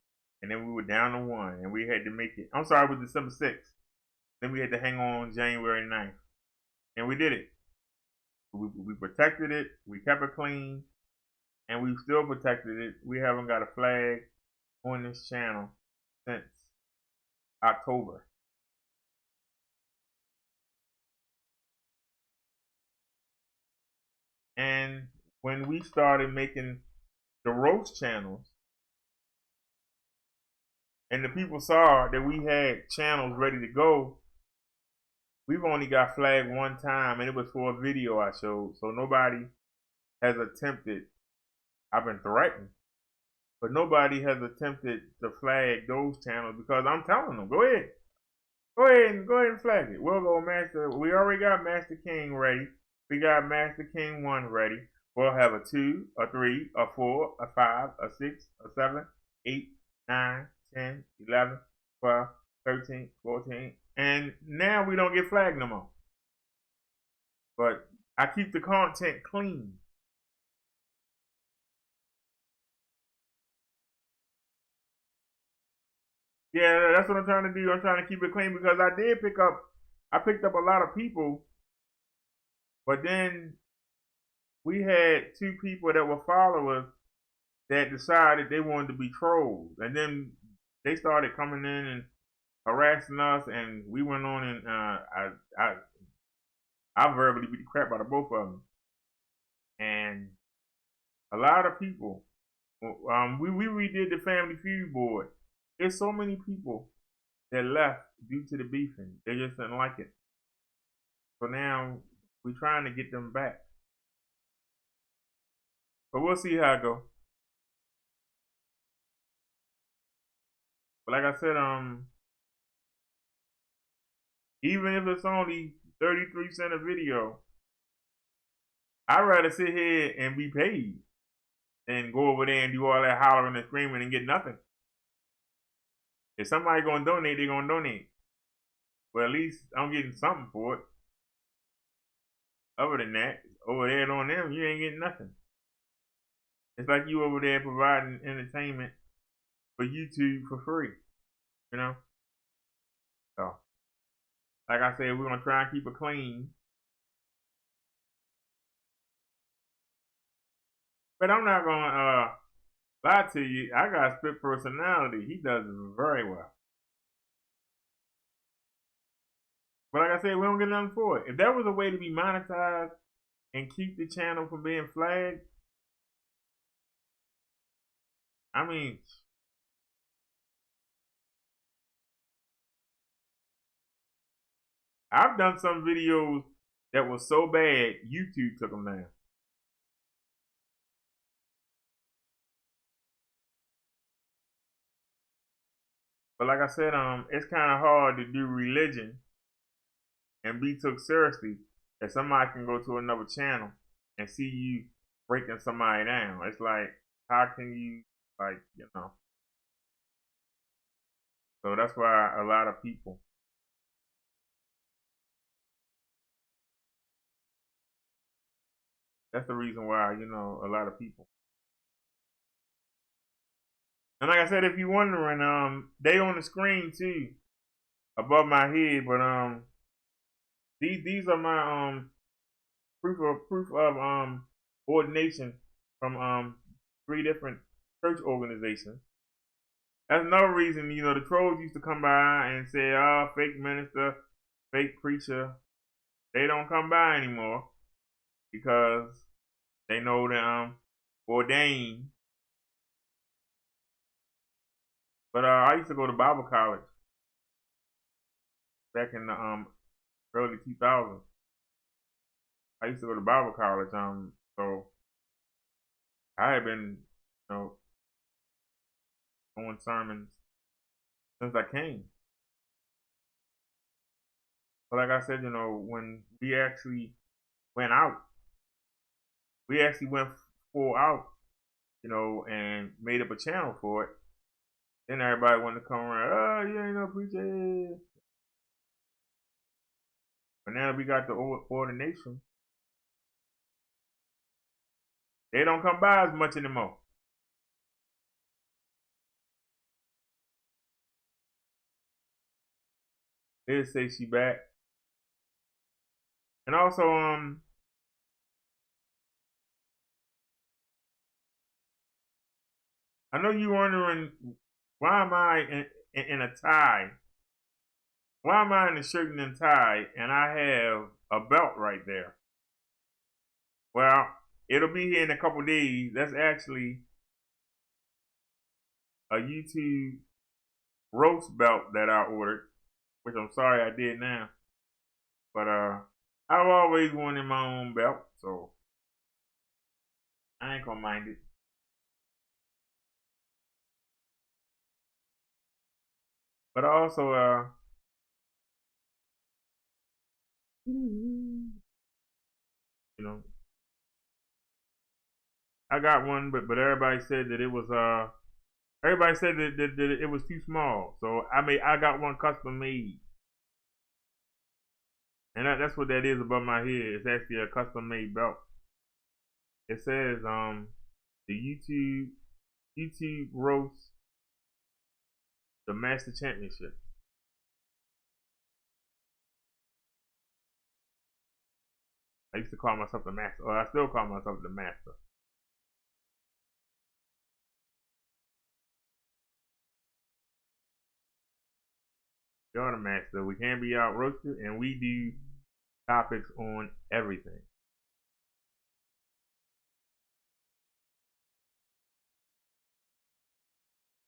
and then we were down to 1, and we had to make it. I'm sorry, it was December 6th. Then we had to hang on January 9th, and we did it. We protected it. We kept it clean, and we still protected it. We haven't got a flag on this channel since October. And when we started making the roast channels, and the people saw that we had channels ready to go, we've only got flagged 1 time, and it was for a video I showed. So nobody has attempted, I've been threatened, but nobody has attempted to flag those channels, because I'm telling them, go ahead and flag it. We'll go Master. We already got Master King ready. We got Master King 1 ready. We'll have a 2, a 3, a 4, a 5, a 6, a 7, 8, 9, 10, 11, 12, 13, 14, and now we don't get flagged no more. But I keep the content clean. Yeah, that's what I'm trying to do. I'm trying to keep it clean, because I picked up a lot of people, but then we had 2 people that were followers that decided they wanted to be trolls, and then they started coming in and harassing us, and we went on, and I verbally beat the crap out of both of them, and a lot of people. We redid the Family Feud board. There's so many people that left due to the beefing. They just didn't like it. So now we're trying to get them back. But we'll see how it goes. But like I said, even if it's only 33 cents a video, I'd rather sit here and be paid than go over there and do all that hollering and screaming and get nothing. If somebody gonna donate, they gonna donate. Well, at least I'm getting something for it. Other than that, over there on them, you ain't getting nothing. It's like you over there providing entertainment for YouTube for free, you know? So, like I said, we're gonna try and keep it clean. But I'm not gonna lie to you. I got a split personality. He does very well. But like I said, we don't get nothing for it. If there was a way to be monetized and keep the channel from being flagged, I mean, I've done some videos that were so bad, YouTube took them down. But like I said, it's kind of hard to do religion and be took seriously if somebody can go to another channel and see you breaking somebody down. It's like, how can you, like, you know? So that's why a lot of people. That's the reason why, you know, a lot of people And like I said, if you're wondering, they on the screen too, above my head. But these are my proof of ordination from 3 different church organizations. That's another reason, the trolls used to come by and say, "Oh, fake minister, fake preacher." They don't come by anymore because they know that ordained. But I used to go to Bible college back in the early 2000s. I used to go to Bible college, so I had been, doing sermons since I came. But like I said, when we actually went out, we actually went full out, and made up a channel for it. Then everybody wanted to come around. Oh, you ain't no preacher. But now we got the ordination. They don't come by as much anymore. They say she back. And also, I know you wondering, why am I in a tie? Why am I in a shirt and a tie and I have a belt right there? Well, it'll be here in a couple days. That's actually a YouTube roast belt that I ordered, which I'm sorry I did now. But I've always wanted my own belt, so I ain't gonna mind it. But also, I got one, but everybody said that it was everybody said that it was too small. So I got one custom made, and that's what that is above my head. It's actually a custom made belt. It says the YouTube roast the Master Championship. I used to call myself the Master, or I still call myself the Master. You're the Master. We can't be out roasted, and we do topics on everything.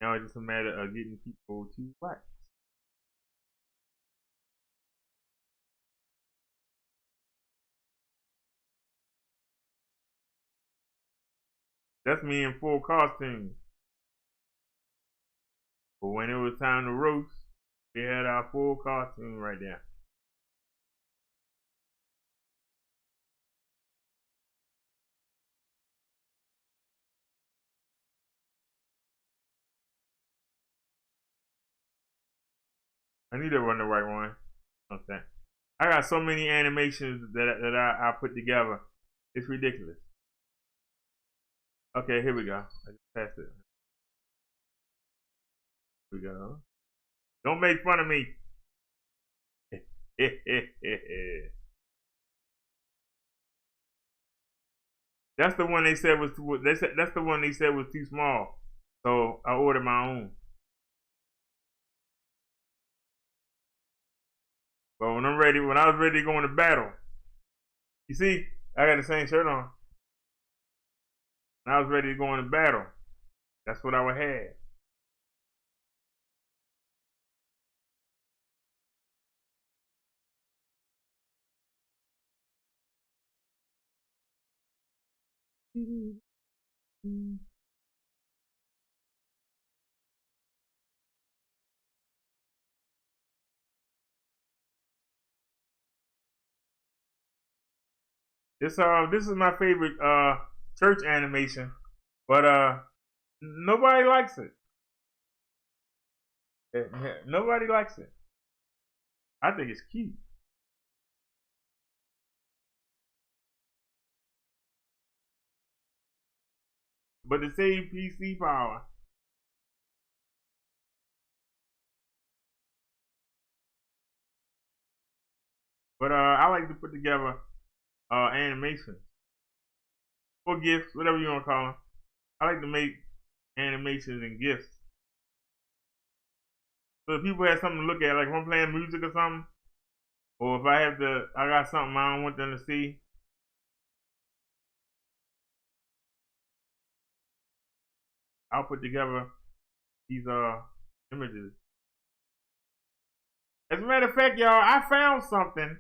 Now it's just a matter of getting people to watch. That's me in full costume. But when it was time to roast, we had our full costume right there. I knew that wasn't the right one. Okay. I got so many animations that I put together. It's ridiculous. Okay, here we go. I just passed it. Here we go. Don't make fun of me. That's the one they said was too, that's the one they said was too small. So I ordered my own. But when I was ready to go into battle, you see, I got the same shirt on. And I was ready to go into battle. That's what I would have. This is my favorite church animation, but nobody likes it. Nobody likes it. I think it's cute. But to save PC power, But I like to put together animations or gifts, whatever you want to call them. I like to make animations and gifts. So if people have something to look at, like if I'm playing music or something, or if I got something I don't want them to see, I'll put together these images. As a matter of fact, y'all, I found something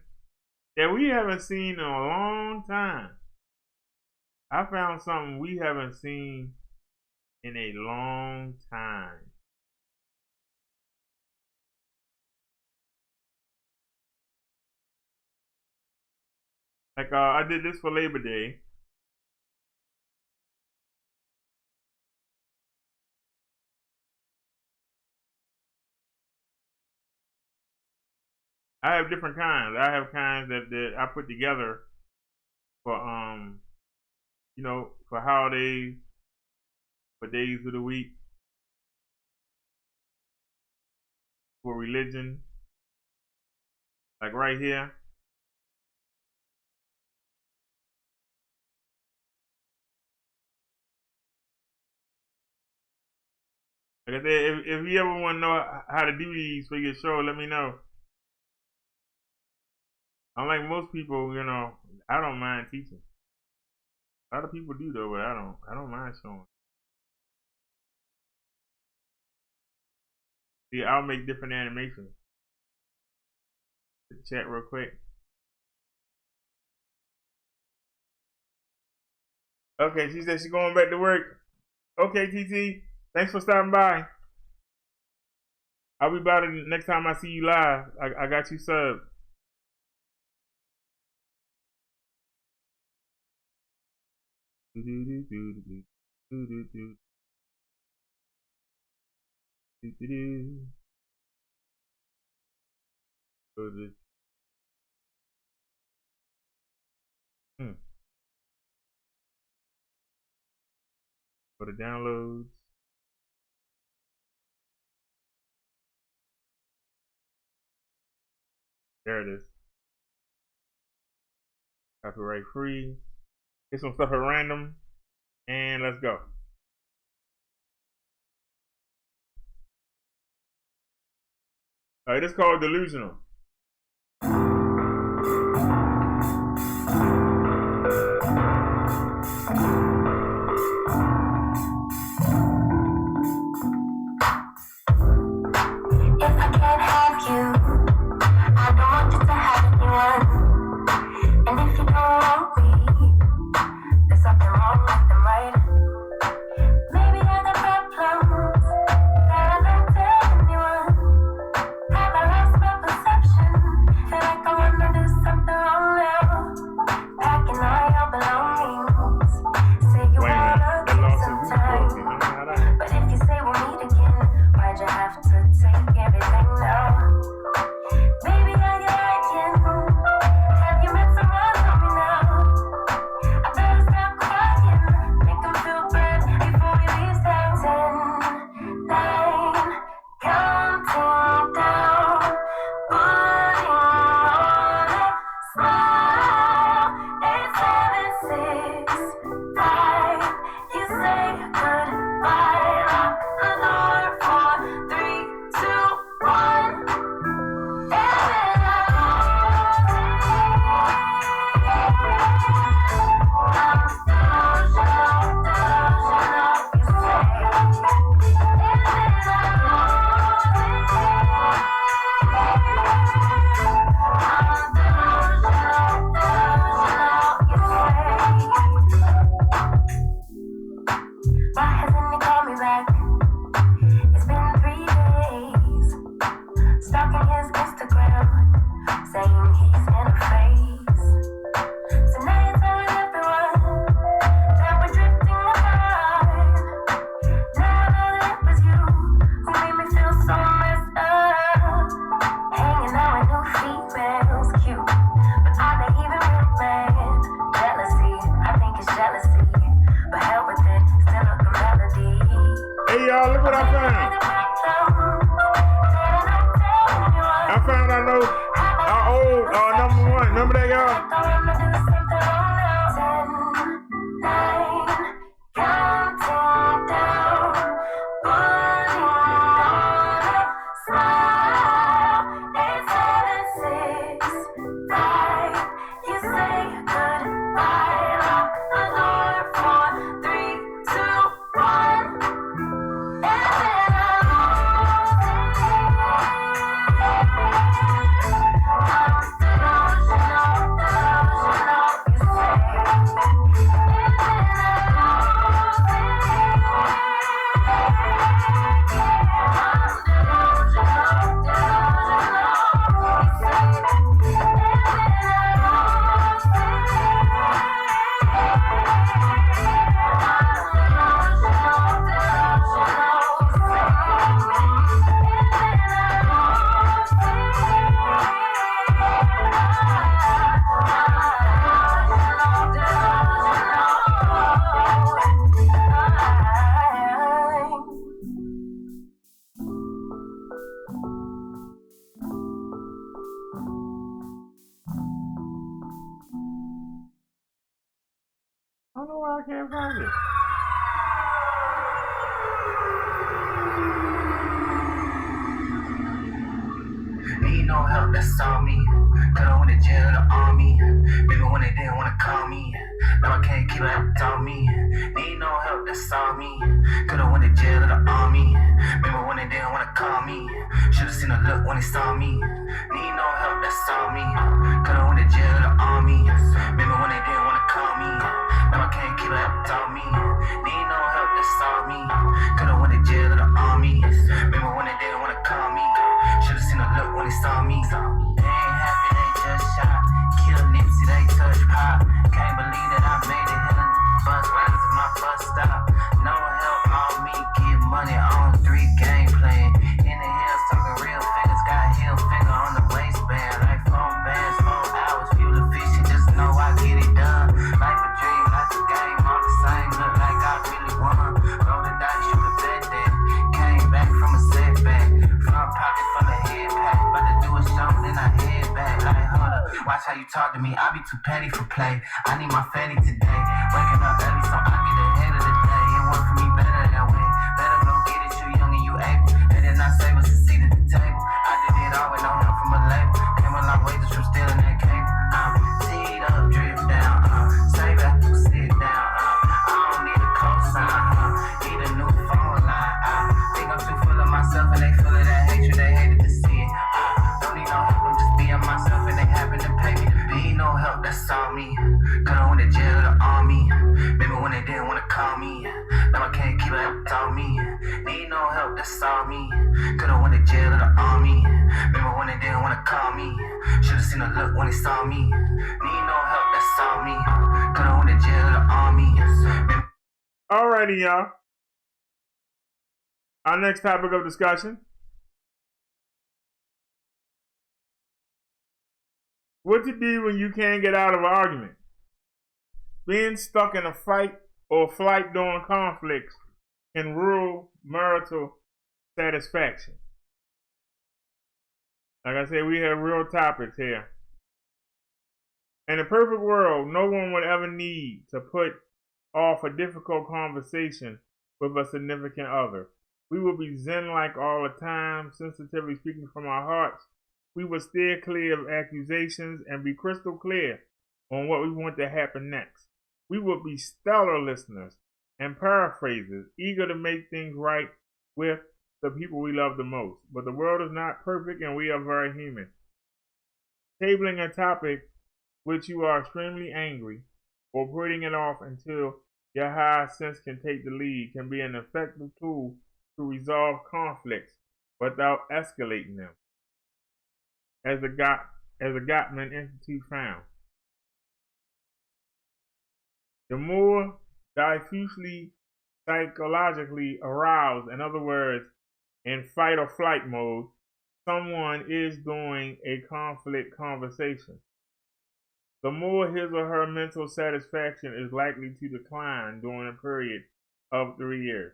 that we haven't seen in a long time. I found something we haven't seen in a long time. Like I did this for Labor Day. I have different kinds. I have kinds that I put together for you know, for holidays, for days of the week, for religion. Like right here. Like I said, if you ever want to know how to do these for your show, let me know. Unlike most people, you know, I don't mind teaching. A lot of people do though, but I don't mind showing. See, I'll make different animations. Chat real quick. Okay, she said she's going back to work. Okay, TT, thanks for stopping by. I'll be about it next time I see you live. I got you subbed. For the downloads. There it is. Copyright free. Get some stuff at random. And let's go. Alright, this is called Delusional. Have I lost my perception? I can't find it? Need no help, that's all me. Could've went to jail or the army. Maybe when they didn't wanna call me. Now I can't keep it up, it's all me. Need no help, that's all me. Could've went to jail or the army. Maybe when they didn't wanna call me. Should've seen a look when they saw me. Need no help, that's all me. Could've went to jail or the army. Maybe when they didn't wanna call me. Now I can't keep it up, it's all me. Need no help, that's all me. Could've went to jail or the army. Maybe when they didn't wanna call me. Should've seen a look when they saw me. They ain't happy, they just shot. Kill Nipsey, they touch pop. Can't believe that I made it here. Bus rides to my bus stop. No help on me, get money on 3 game plan. In the hills, talking real figures. Got heel finger on the waistband. Like 4 bands, 4 hours, fuel efficient. Just know I get it done. Life a dream, life a game, all the same. Look like I really won. Roll the dice, shoot a bet that. Came back from a setback. Front pocket for the head pack. About to do a show, then I head back. Like, hold up, watch how you talk to me. I be too petty for play. I need my fatty today. Waking up early so I get ahead of the day. It work for me better that way. Better go get it, you young and you able. And then I save us a seat at the table. I did it all with no help from a label. Came a long way just from stealing that cable. Teed up, drip down. Save that, sit down. I don't need a cosign. Need a new phone line. Think I'm too full of myself and they full of that hatred. They hated to see it. Don't need no help, I'm just being myself and they happen to pay me to be. No help, that's all me. Could've went to jail or the army. Maybe when they didn't wanna call me. Now I can't keep it up, it's all me. Need no help, that's all me. Could've went to jail or the army. Maybe when they didn't wanna call me. Should've seen a look when they saw me. Need no help, that's all me. Could've went to jail or the army. Alrighty, y'all. Our next topic of discussion. What to do when you can't get out of an argument. Being stuck in a fight or flight during conflicts can ruin marital satisfaction. Like I said, we have real topics here. In a perfect world, no one would ever need to put off a difficult conversation with a significant other. We will be zen-like all the time, sensitively speaking from our hearts. We will steer clear of accusations and be crystal clear on what we want to happen next. We will be stellar listeners and paraphrasers, eager to make things right with the people we love the most. But the world is not perfect and we are very human. Tabling a topic which you are extremely angry or putting it off until your higher sense can take the lead can be an effective tool to resolve conflicts without escalating them, as the Gottman Institute found. The more diffusely psychologically aroused, in other words, in fight or flight mode, someone is during a conflict conversation, the more his or her mental satisfaction is likely to decline during a period of 3 years.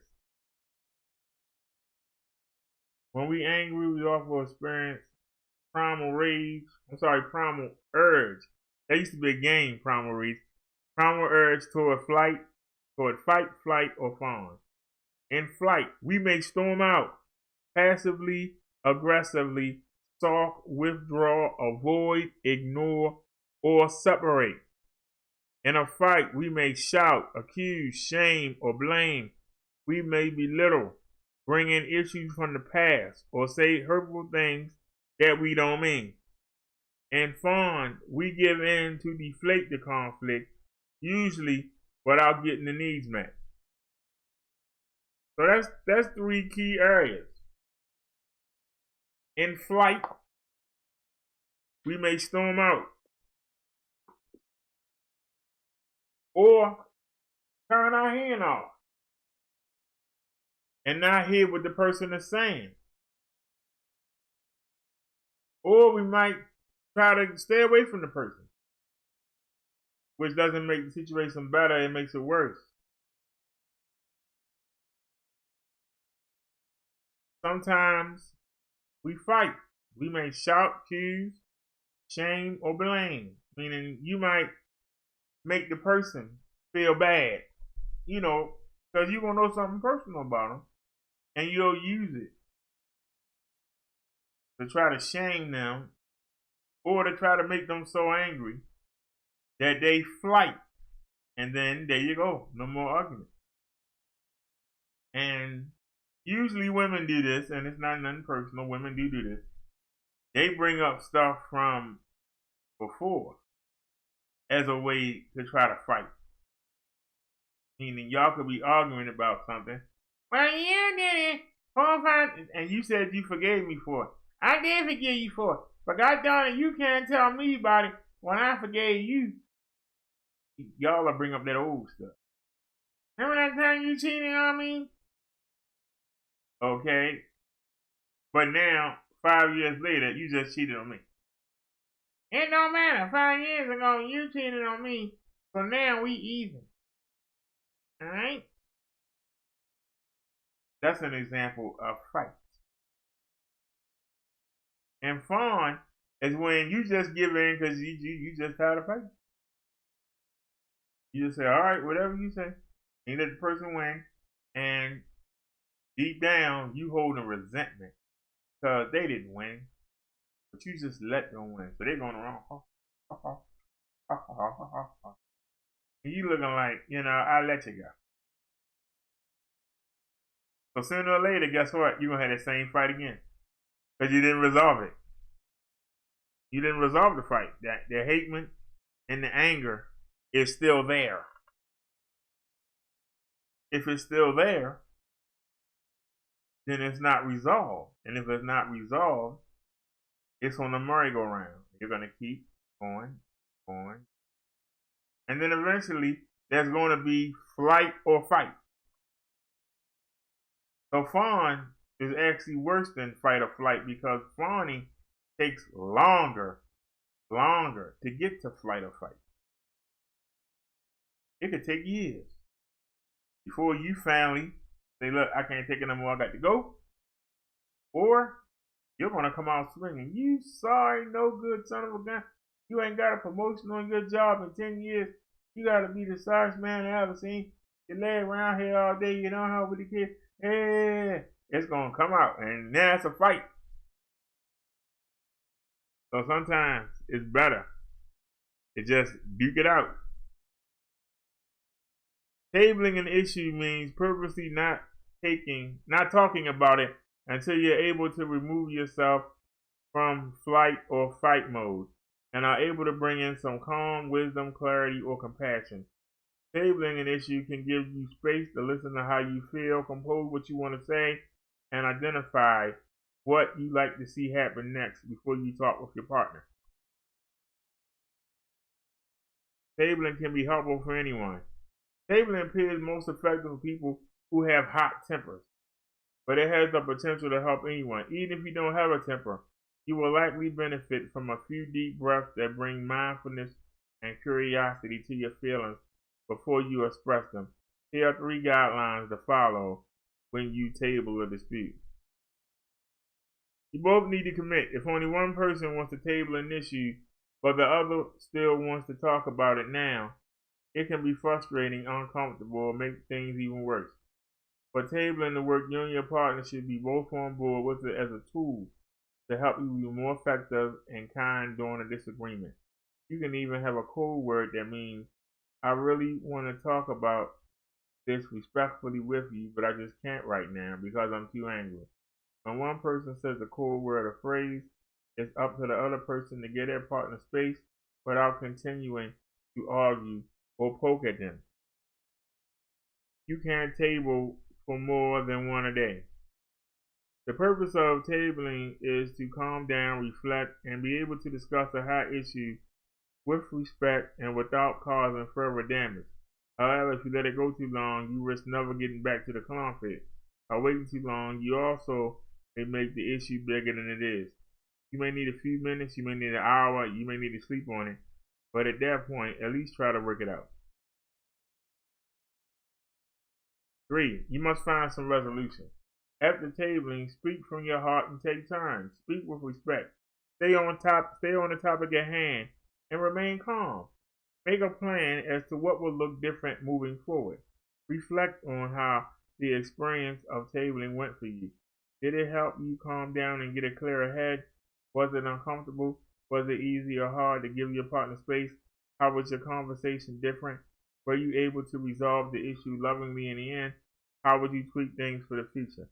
When we angry, we often experience primal urge. That used to be a game, primal rage. Primal urge toward fight, flight, or fawn. In flight, we may storm out, passively, aggressively, stalk, withdraw, avoid, ignore, or separate. In a fight, we may shout, accuse, shame, or blame. We may belittle, bring in issues from the past, or say hurtful things that we don't mean. In fawn, we give in to deflate the conflict, usually without getting the needs met. So that's 3 key areas. In flight, we may storm out or turn our hand off and not hear what the person is saying. Or we might try to stay away from the person, which doesn't make the situation better, it makes it worse. Sometimes we fight. We may shout, accuse, shame, or blame, meaning you might make the person feel bad you know, because you're going to know something personal about them, and you'll use it to try to shame them or to try to make them so angry that they flight. And then there you go, no more argument. And usually women do this, and it's not nothing personal. Women do this. They bring up stuff from before as a way to try to fight. Meaning y'all could be arguing about something. Well, you did it 4 or 5, and you said you forgave me for it. I did forgive you for it. But God darn it, you can't tell me about it when I forgave you. Y'all will bring up that old stuff. Remember that time you cheated on me? Okay. But now, 5 years later, you just cheated on me. It don't matter. 5 years ago, you cheated on me. So now we even. Alright? That's an example of fight. And fawn is when you just give in because you just tired of fighting. You just say, all right, whatever you say. And you let the person win. And deep down, you holding resentment because they didn't win. But you just let them win. So they're going around. And you looking like, I let you go. So sooner or later, guess what? You're going to have that same fight again. Because you didn't resolve it. You didn't resolve the fight. The hatred and the anger is still there. If it's still there, then it's not resolved. And if it's not resolved, it's on the merry-go-round. You're going to keep going. And then eventually, there's going to be flight or fight. So fawn is actually worse than fight or flight because fawning takes longer to get to flight or fight. It could take years before you finally say, look, I can't take it no more, I got to go. Or you're going to come out swinging. You sorry, no good son of a gun. You ain't got a promotion on your job in 10 years. You got to be the sorriest man I ever seen. You lay around here all day, you don't help with the kids. Hey, it's going to come out. And now it's a fight. So sometimes it's better to just duke it out. Tabling an issue means purposely not talking about it until you're able to remove yourself from flight or fight mode and are able to bring in some calm, wisdom, clarity, or compassion. Tabling an issue can give you space to listen to how you feel, compose what you want to say, and identify what you like to see happen next before you talk with your partner. Tabling can be helpful for anyone. Tabling appears most effective for people who have hot tempers, but it has the potential to help anyone. Even if you don't have a temper, you will likely benefit from a few deep breaths that bring mindfulness and curiosity to your feelings before you express them. Here are 3 guidelines to follow when you table a dispute. You both need to commit. If only one person wants to table an issue, but the other still wants to talk about it now, it can be frustrating, uncomfortable, or make things even worse. For tabling the work, you and your partner should be both on board with it as a tool to help you be more effective and kind during a disagreement. You can even have a code word that means, I really want to talk about this respectfully with you, but I just can't right now because I'm too angry. When one person says a code word or phrase, it's up to the other person to give their partner space without continuing to argue or poke at them. You can't table for more than one a day. The purpose of tabling is to calm down, reflect, and be able to discuss a hot issue with respect and without causing further damage. However, if you let it go too long, you risk never getting back to the conflict. By waiting too long, you also may make the issue bigger than it is. You may need a few minutes, you may need an hour, you may need to sleep on it, but at that point, at least try to work it out. 3. You must find some resolution. After tabling, speak from your heart and take turns. Speak with respect. Stay on the topic at hand and remain calm. Make a plan as to what will look different moving forward. Reflect on how the experience of tabling went for you. Did it help you calm down and get a clearer head? Was it uncomfortable? Was it easy or hard to give your partner space? How was your conversation different? Were you able to resolve the issue lovingly in the end? How would you tweak things for the future?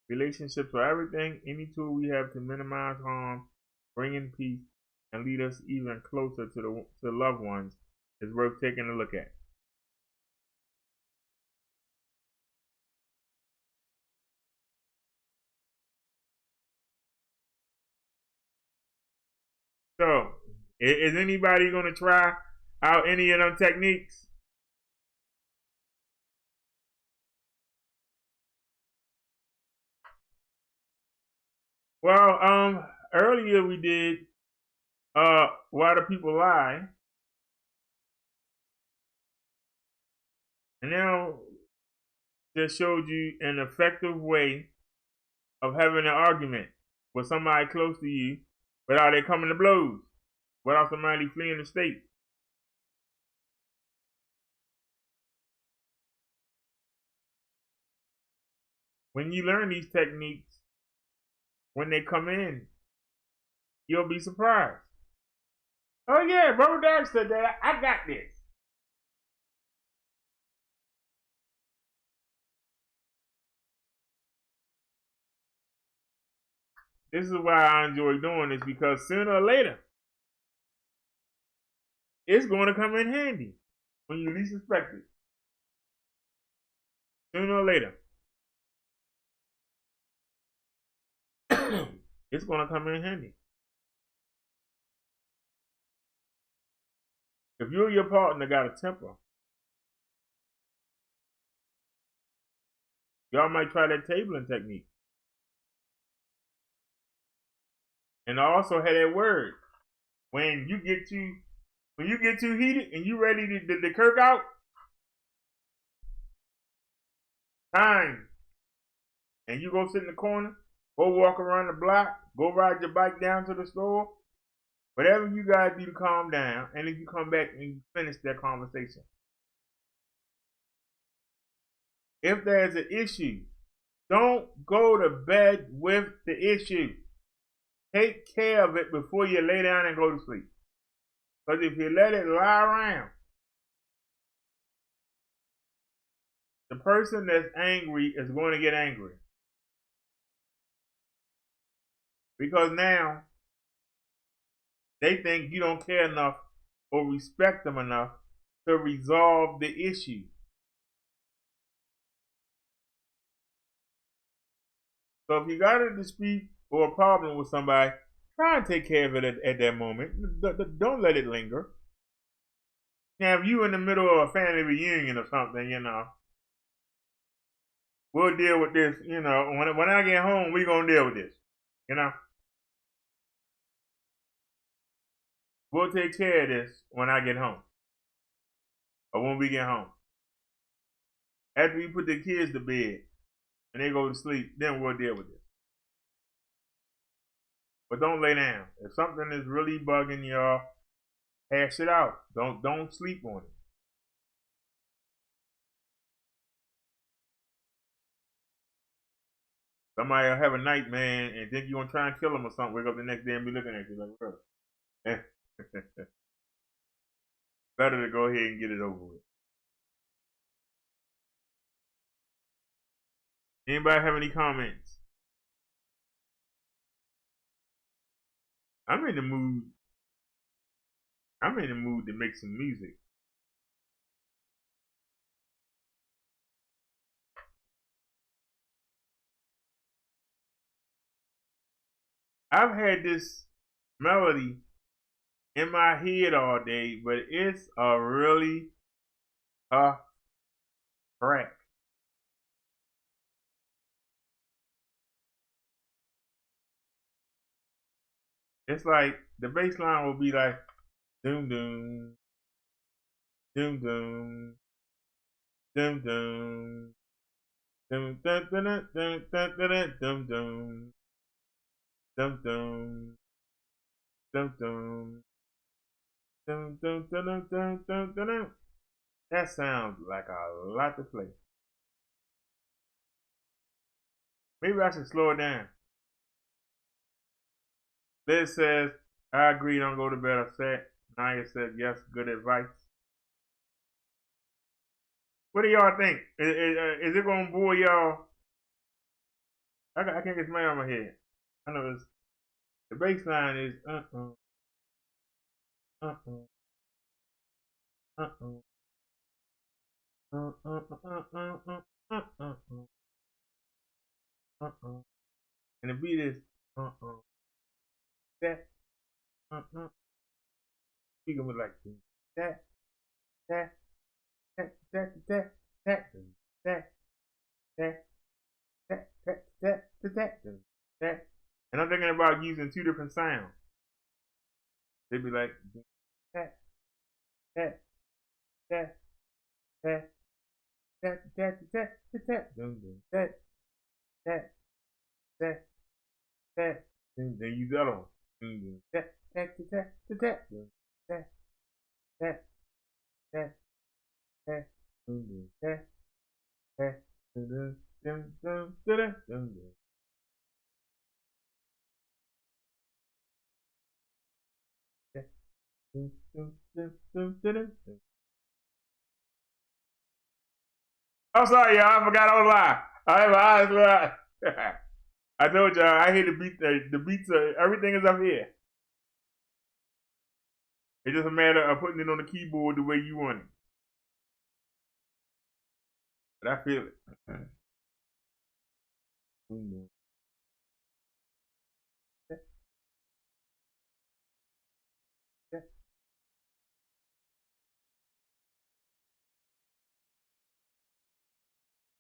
Relationships are everything. Any tool we have to minimize harm, bring in peace, and lead us even closer to loved ones is worth taking a look at. So, is anybody going to try out any of them techniques? Well, earlier we did Why Do People Lie? And now just showed you an effective way of having an argument with somebody close to you without it coming to blows, without somebody fleeing the state. When you learn these techniques, when they come in, you'll be surprised. Oh yeah, Brother Derrick said that. I got this. This is why I enjoy doing this, because sooner or later, it's going to come in handy when you least expect it. Sooner or later, it's going to come in handy. If you or your partner got a temper, y'all might try that tabling technique. And I also had that word. When you get too heated and you ready to kirk out, time. And you go sit in the corner, go walk around the block, go ride your bike down to the store. Whatever you guys do to calm down, and then you come back and you finish that conversation. If there's an issue, don't go to bed with the issue. Take care of it before you lay down and go to sleep. Because if you let it lie around, the person that's angry is going to get angry. Because now they think you don't care enough or respect them enough to resolve the issue. So if you got a dispute or a problem with somebody, try and take care of it at that moment. Don't let it linger. Now, if you in the middle of a family reunion or something, we'll deal with this. When I get home, we're going to deal with this. We'll take care of this when I get home. Or when we get home. After we put the kids to bed and they go to sleep, then we'll deal with this. But don't lay down. If something is really bugging y'all, hash it out. Don't sleep on it. Somebody will have a nightmare and think you're gonna try and kill him or something. Wake up the next day and be looking at you like, bro. Better to go ahead and get it over with. Anybody have any comments? I'm in the mood to make some music. I've had this melody in my head all day, but it's a really tough track. It's like the bass line will be like doom doom doom doom doom doom doom dum dum dum dum dum dum dum dum dum dum dum dum dum dum dum dum dum. That sounds like a lot to play. Maybe I should slow it down. Liz says, I agree, don't go to bed upset. Naya said, yes, good advice. What do y'all think? Is it going to bore y'all? I can't get my out of my head. I know it's, the bass line is uh-uh, uh-uh, uh-uh, uh-uh, uh-uh, uh-uh, uh-uh. And the beat is uh-uh, that, uh-uh. Speaking with like that, that, that, that, that, that, that, that, that. And I'm thinking about using two different sounds. They'd be like that, that, that, that, that, that, that, that, that, that, that, that. Then use the other one. That, that, that, that, that, that, that, that, that, that, that. I'm sorry, y'all. I forgot I was live. I have my eyes live. I told y'all I hear the beat. The beats. Everything is up here. It's just a matter of putting it on the keyboard the way you want it. But I feel it.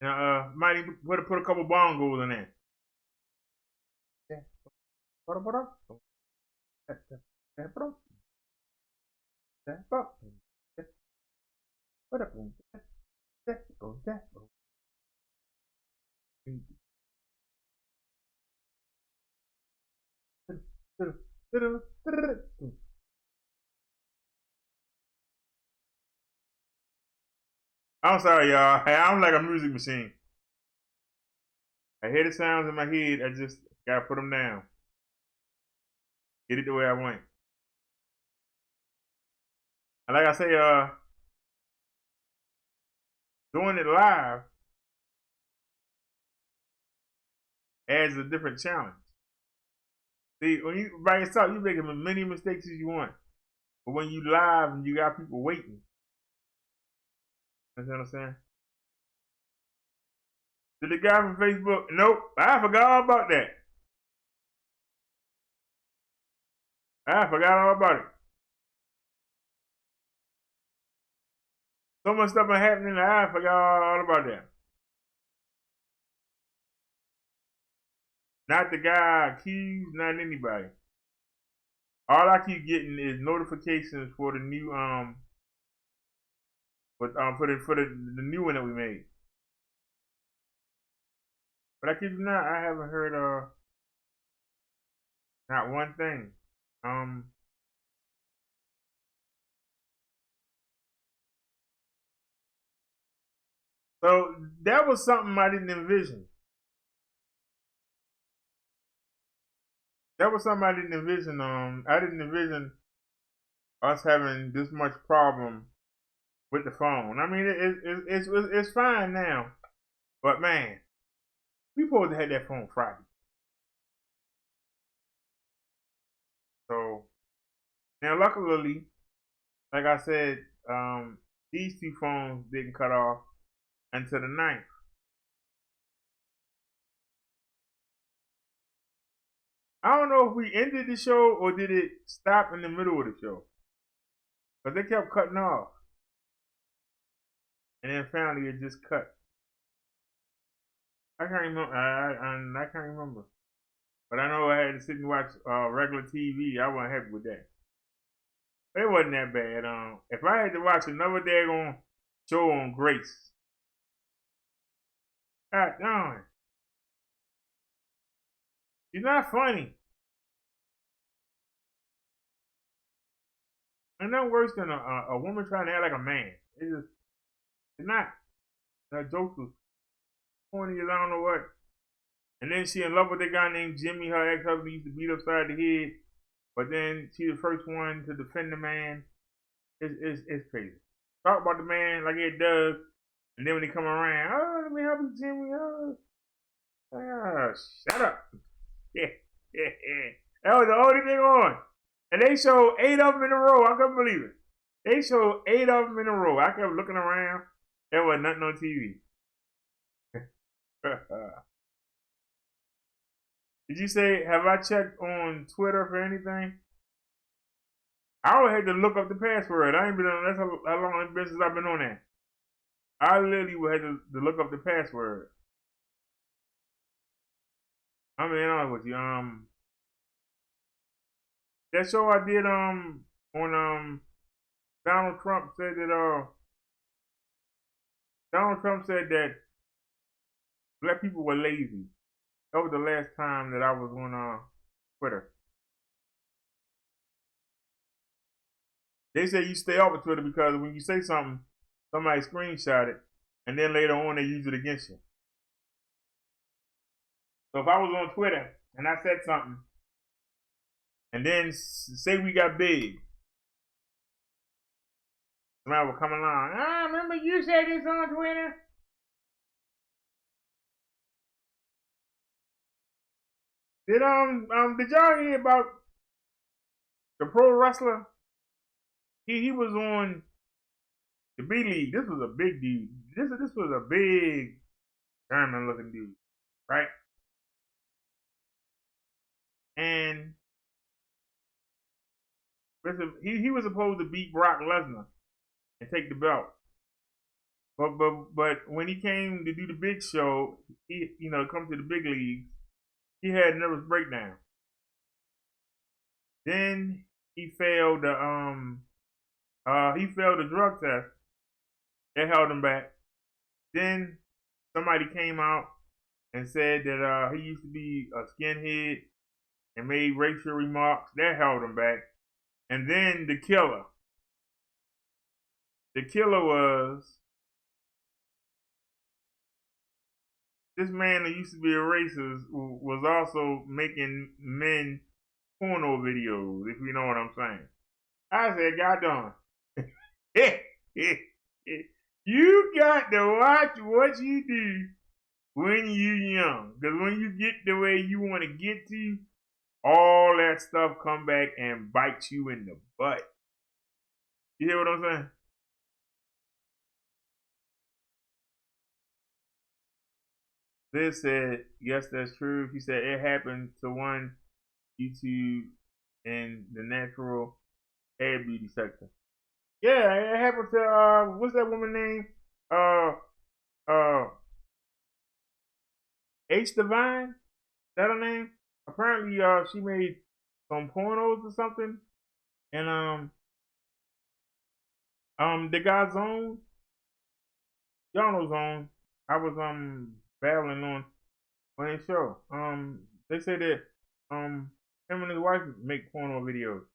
Now, might put a couple bongos in there. I'm sorry, y'all. I'm like a music machine. I hear the sounds in my head. I just gotta put them down. Get it the way I want it. And like I say, doing it live adds a different challenge. See, when you by yourself, you make as many mistakes as you want. But when you live and you got people waiting, you know what I'm saying? Did the guy from Facebook? Nope, I forgot all about that. I forgot all about it. So much stuff been happening, I forgot all about that. Not the guy accused, not anybody. All I keep getting is notifications for the new for the new one that we made. But I kid you not, I haven't heard not one thing. So that was something I didn't envision. That was something I didn't envision. I didn't envision us having this much problem with the phone. I mean, it's fine now, but man, we supposed to have that phone Friday. So now, luckily, like I said, these two phones didn't cut off until the 9th. I don't know if we ended the show or did it stop in the middle of the show, but they kept cutting off, and then finally it just cut. I can't remember. I can't remember, but I know I had to sit and watch regular TV. I wasn't happy with that. It wasn't that bad. If I had to watch another daggone show on Grace, God darn, she's not funny. And nothing worse than a woman trying to act like a man. It's just It's not. That jokes was corny as I don't know what. And then she in love with a guy named Jimmy. Her ex-husband used to beat upside the head. But then she's the first one to defend the man. It's crazy. Talk about the man like it does. And then when he come around, oh, let me help you, Jimmy. Oh, shut up. Yeah. That was the only thing on. And they showed 8 of them in a row. I couldn't believe it. They showed 8 of them in a row. I kept looking around. There was nothing on TV. Did you say, have I checked on Twitter for anything? I would have to look up the password. I ain't been on, that's how long it's been since I've been on that. I literally would have to look up the password. I'm being honest with you. That show I did on Donald Trump said that black people were lazy. That was the last time that I was on Twitter. They say you stay off of Twitter because when you say something, somebody screenshot it, and then later on they use it against you. So if I was on Twitter and I said something, and then say we got big, somebody would come along. Remember you said this on Twitter? Did y'all hear about the pro wrestler? He was on the B League. This was a big dude. This was a big German looking dude, right? And he was supposed to beat Brock Lesnar and take the belt. But when he came to do the big show, he come to the big leagues, he had a nervous breakdown. Then he failed the drug test. That held him back. Then somebody came out and said that he used to be a skinhead and made racial remarks. That held him back. And then the killer. The killer was this man that used to be a racist was also making men porno videos, if you know what I'm saying. I said, God darn. You got to watch what you do when you young. Because when you get the way you want to get to, all that stuff come back and bite you in the butt. You hear what I'm saying? Liz said, yes, that's true. He said it happened to one YouTube in the natural hair beauty sector. Yeah, it happened to what's that woman name? H Divine? Is that her name? Apparently she made some pornos or something. And the guy Zone, y'all know Zone. I was battling on his show. They say that him and his wife make porno videos.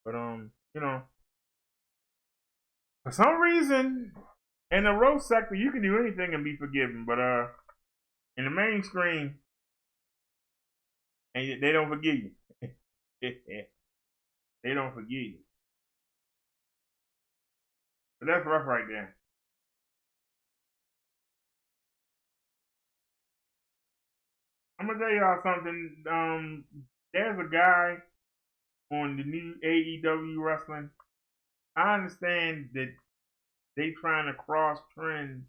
But for some reason, in the roast sector, you can do anything and be forgiven. But in the mainstream, and they don't forgive you. They don't forgive you. But that's rough right there. I'm gonna tell y'all something. There's a guy on the new AEW wrestling. I understand that they trying to cross trend,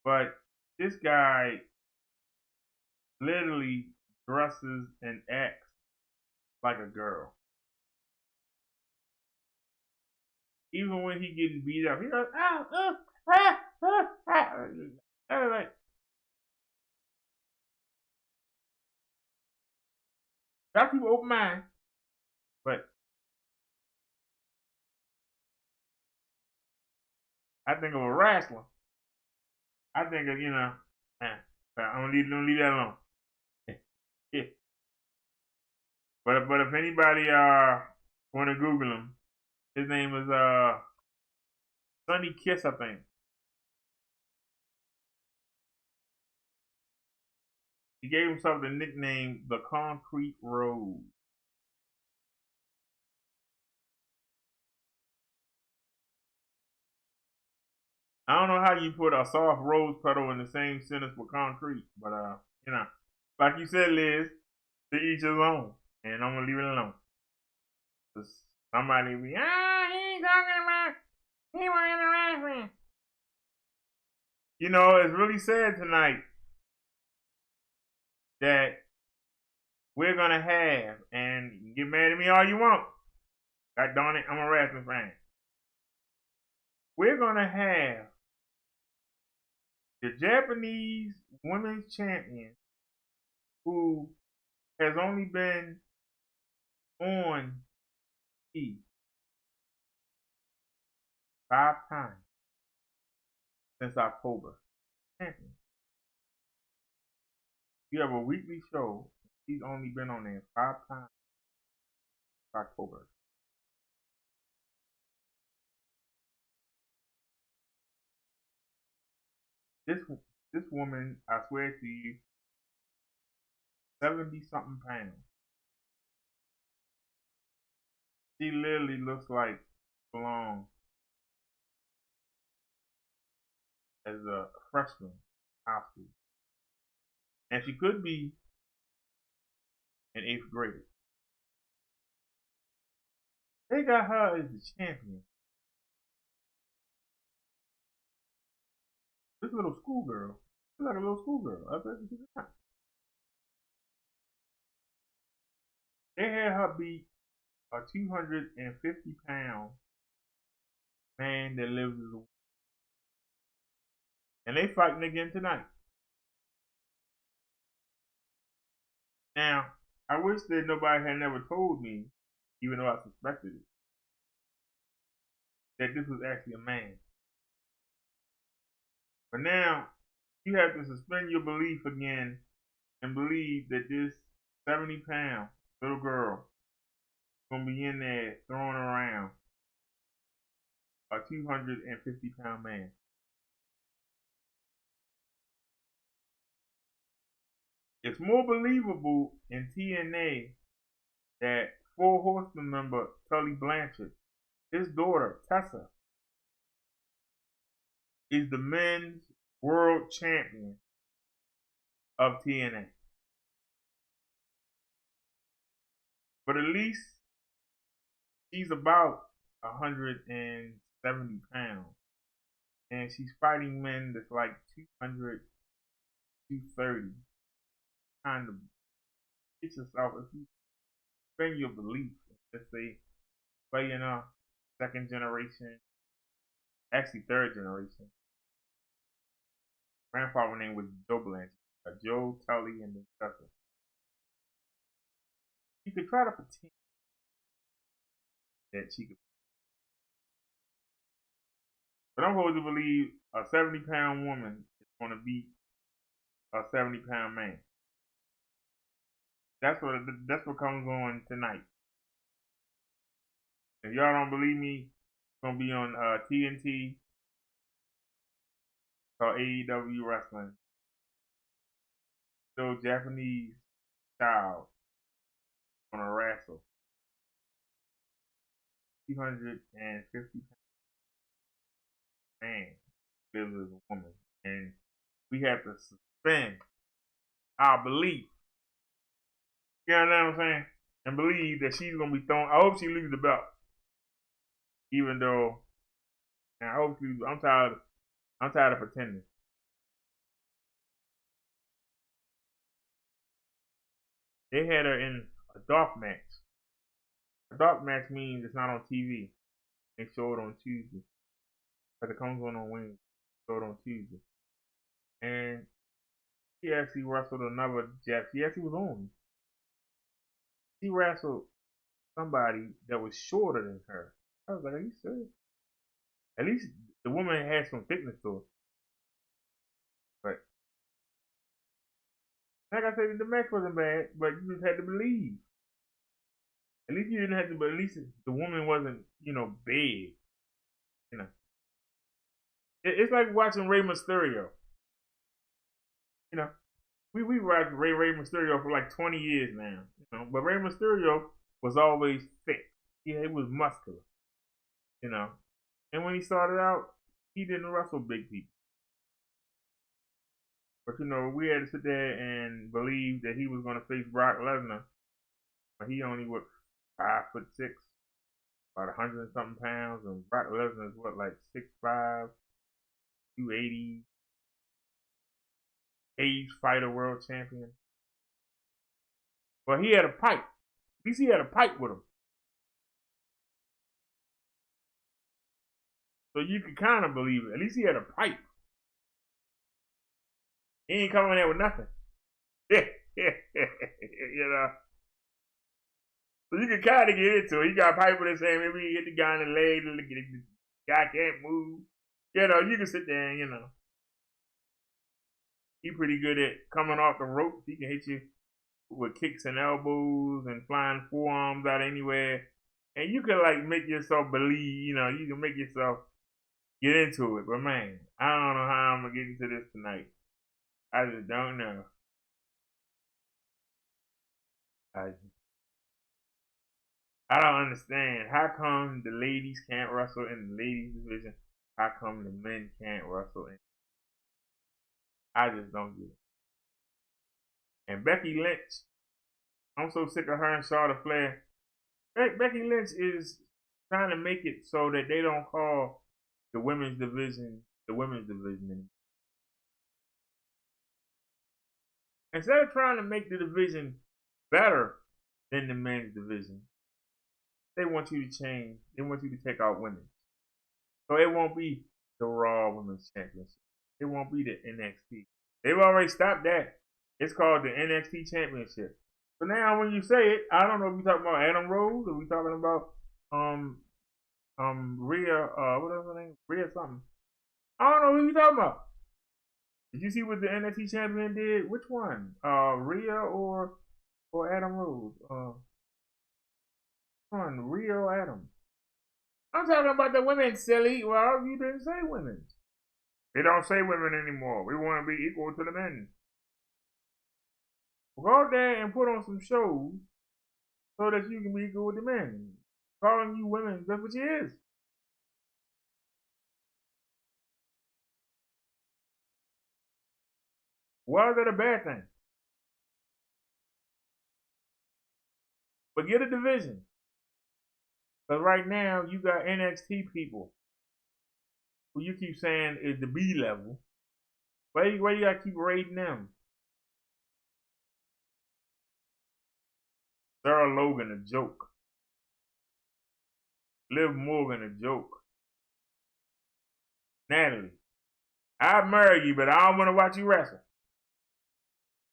but this guy literally dresses and acts like a girl. Even when he getting beat up, he goes, like, got people open mind, but I think of a wrestler. I think of, I'm gonna leave that alone. But if anybody Want to Google him? His name is Sonny Kiss, I think. He gave himself the nickname the Concrete Rose. I don't know how you put a soft rose petal in the same sentence with concrete, but you know, like you said, Liz, to each his own, and I'm gonna leave it alone. Somebody be, he ain't talking about, he wanted to harass me. You know, it's really sad tonight that we're gonna have, and you can get mad at me all you want. God darn it, I'm a wrestling fan. We're gonna have the Japanese women's champion who has only been on TV 5 times since October. Champion. You have a weekly show. He's only been on there 5 times since October. This woman, I swear to you, 70-something pounds. She literally looks like she belongs as a freshman in high school. And she could be an 8th grader. They got her as the champion. This little schoolgirl. She's like a little schoolgirl. I bet she's not. They had her beat a 250-pound man that lives in the world. And they fighting again tonight. Now, I wish that nobody had never told me, even though I suspected it, that this was actually a man. But now, you have to suspend your belief again and believe that this 70-pound little girl is going to be in there throwing around a 250-pound man. It's more believable in TNA that 4 Horsemen member Tully Blanchard, his daughter Tessa, is the men's world champion of TNA. But at least she's about 170 pounds. And she's fighting men that's like 200, 230. Kind of get yourself, if you spend your belief, let's say, playing a 2nd generation, actually 3rd generation. Grandfather name was Joe Blanchard. Joe, Tully, and then Tessa. You could try to pretend that she could. But I'm supposed to believe a 70-pound woman is going to beat a 70-pound man. That's what comes on tonight. If y'all don't believe me, it's going to be on TNT called AEW Wrestling. So Japanese child on a wrestle. 250 man lives as a woman. And we have to suspend our belief. You know what I'm saying? And believe that she's going to be thrown. I hope she loses the belt. Even though, and I hope she, I'm tired of pretending. They had her in a dark match. A dark match means it's not on TV. They show it on Tuesday. Because it comes on Wednesday. Show it on Tuesday. And she actually wrestled another Jap. She actually was on. She wrestled somebody that was shorter than her. I was like, are you serious? At least the woman had some thickness to her. But like I said, the match wasn't bad, but you just had to believe. At least you didn't have to, but at least the woman wasn't, big. You know, it's like watching Rey Mysterio. You know, we watched Rey Mysterio for like 20 years now. But Rey Mysterio was always thick. Yeah, he was muscular. And when he started out, he didn't wrestle big people. But we had to sit there and believe that he was going to face Brock Lesnar. But he only was 5'6", about 100 and something pounds, and Brock Lesnar is what, like 6'5", 280, cage fighter world champion. Well, he had a pipe. At least he had a pipe with him. So you could kind of believe it. At least he had a pipe. He ain't coming there with nothing. So you can kind of get into it. He got a pipe with his hand. Maybe he hit the guy in the leg. The guy can't move. You can sit there and, he pretty good at coming off the ropes. He can hit you with kicks and elbows and flying forearms out anywhere. And you can, like, make yourself believe, you can make yourself get into it. But, man, I don't know how I'm going to get into this tonight. I just don't know. I don't understand. How come the ladies can't wrestle in the ladies division? How come the men can't wrestle in? I just don't get it. And Becky Lynch, I'm so sick of her and Charlotte Flair. Becky Lynch is trying to make it so that they don't call the women's division the women's division anymore. Instead of trying to make the division better than the men's division, they want you to change. They want you to take out women. So it won't be the Raw Women's Championship. It won't be the NXT. They've already stopped that. It's called the NXT Championship. So now when you say it, I don't know if we're talking about Adam Rose or we talking about Rhea, what was her name? Rhea something. I don't know who you talking about. Did you see what the NXT champion did? Which one? Rhea or Adam Rose? Rhea or Adam? I'm talking about the women, silly. Well, you didn't say women. They don't say women anymore. We want to be equal to the men. Go out there and put on some shows so that you can be equal with the men. Calling you women, that's what she is. Why is that a bad thing? But get a division. Because right now, you got NXT people who you keep saying is the B level. Why you got to keep rating them? Sarah Logan, a joke. Liv Morgan, a joke. Natalie, I'd marry you, but I don't want to watch you wrestle.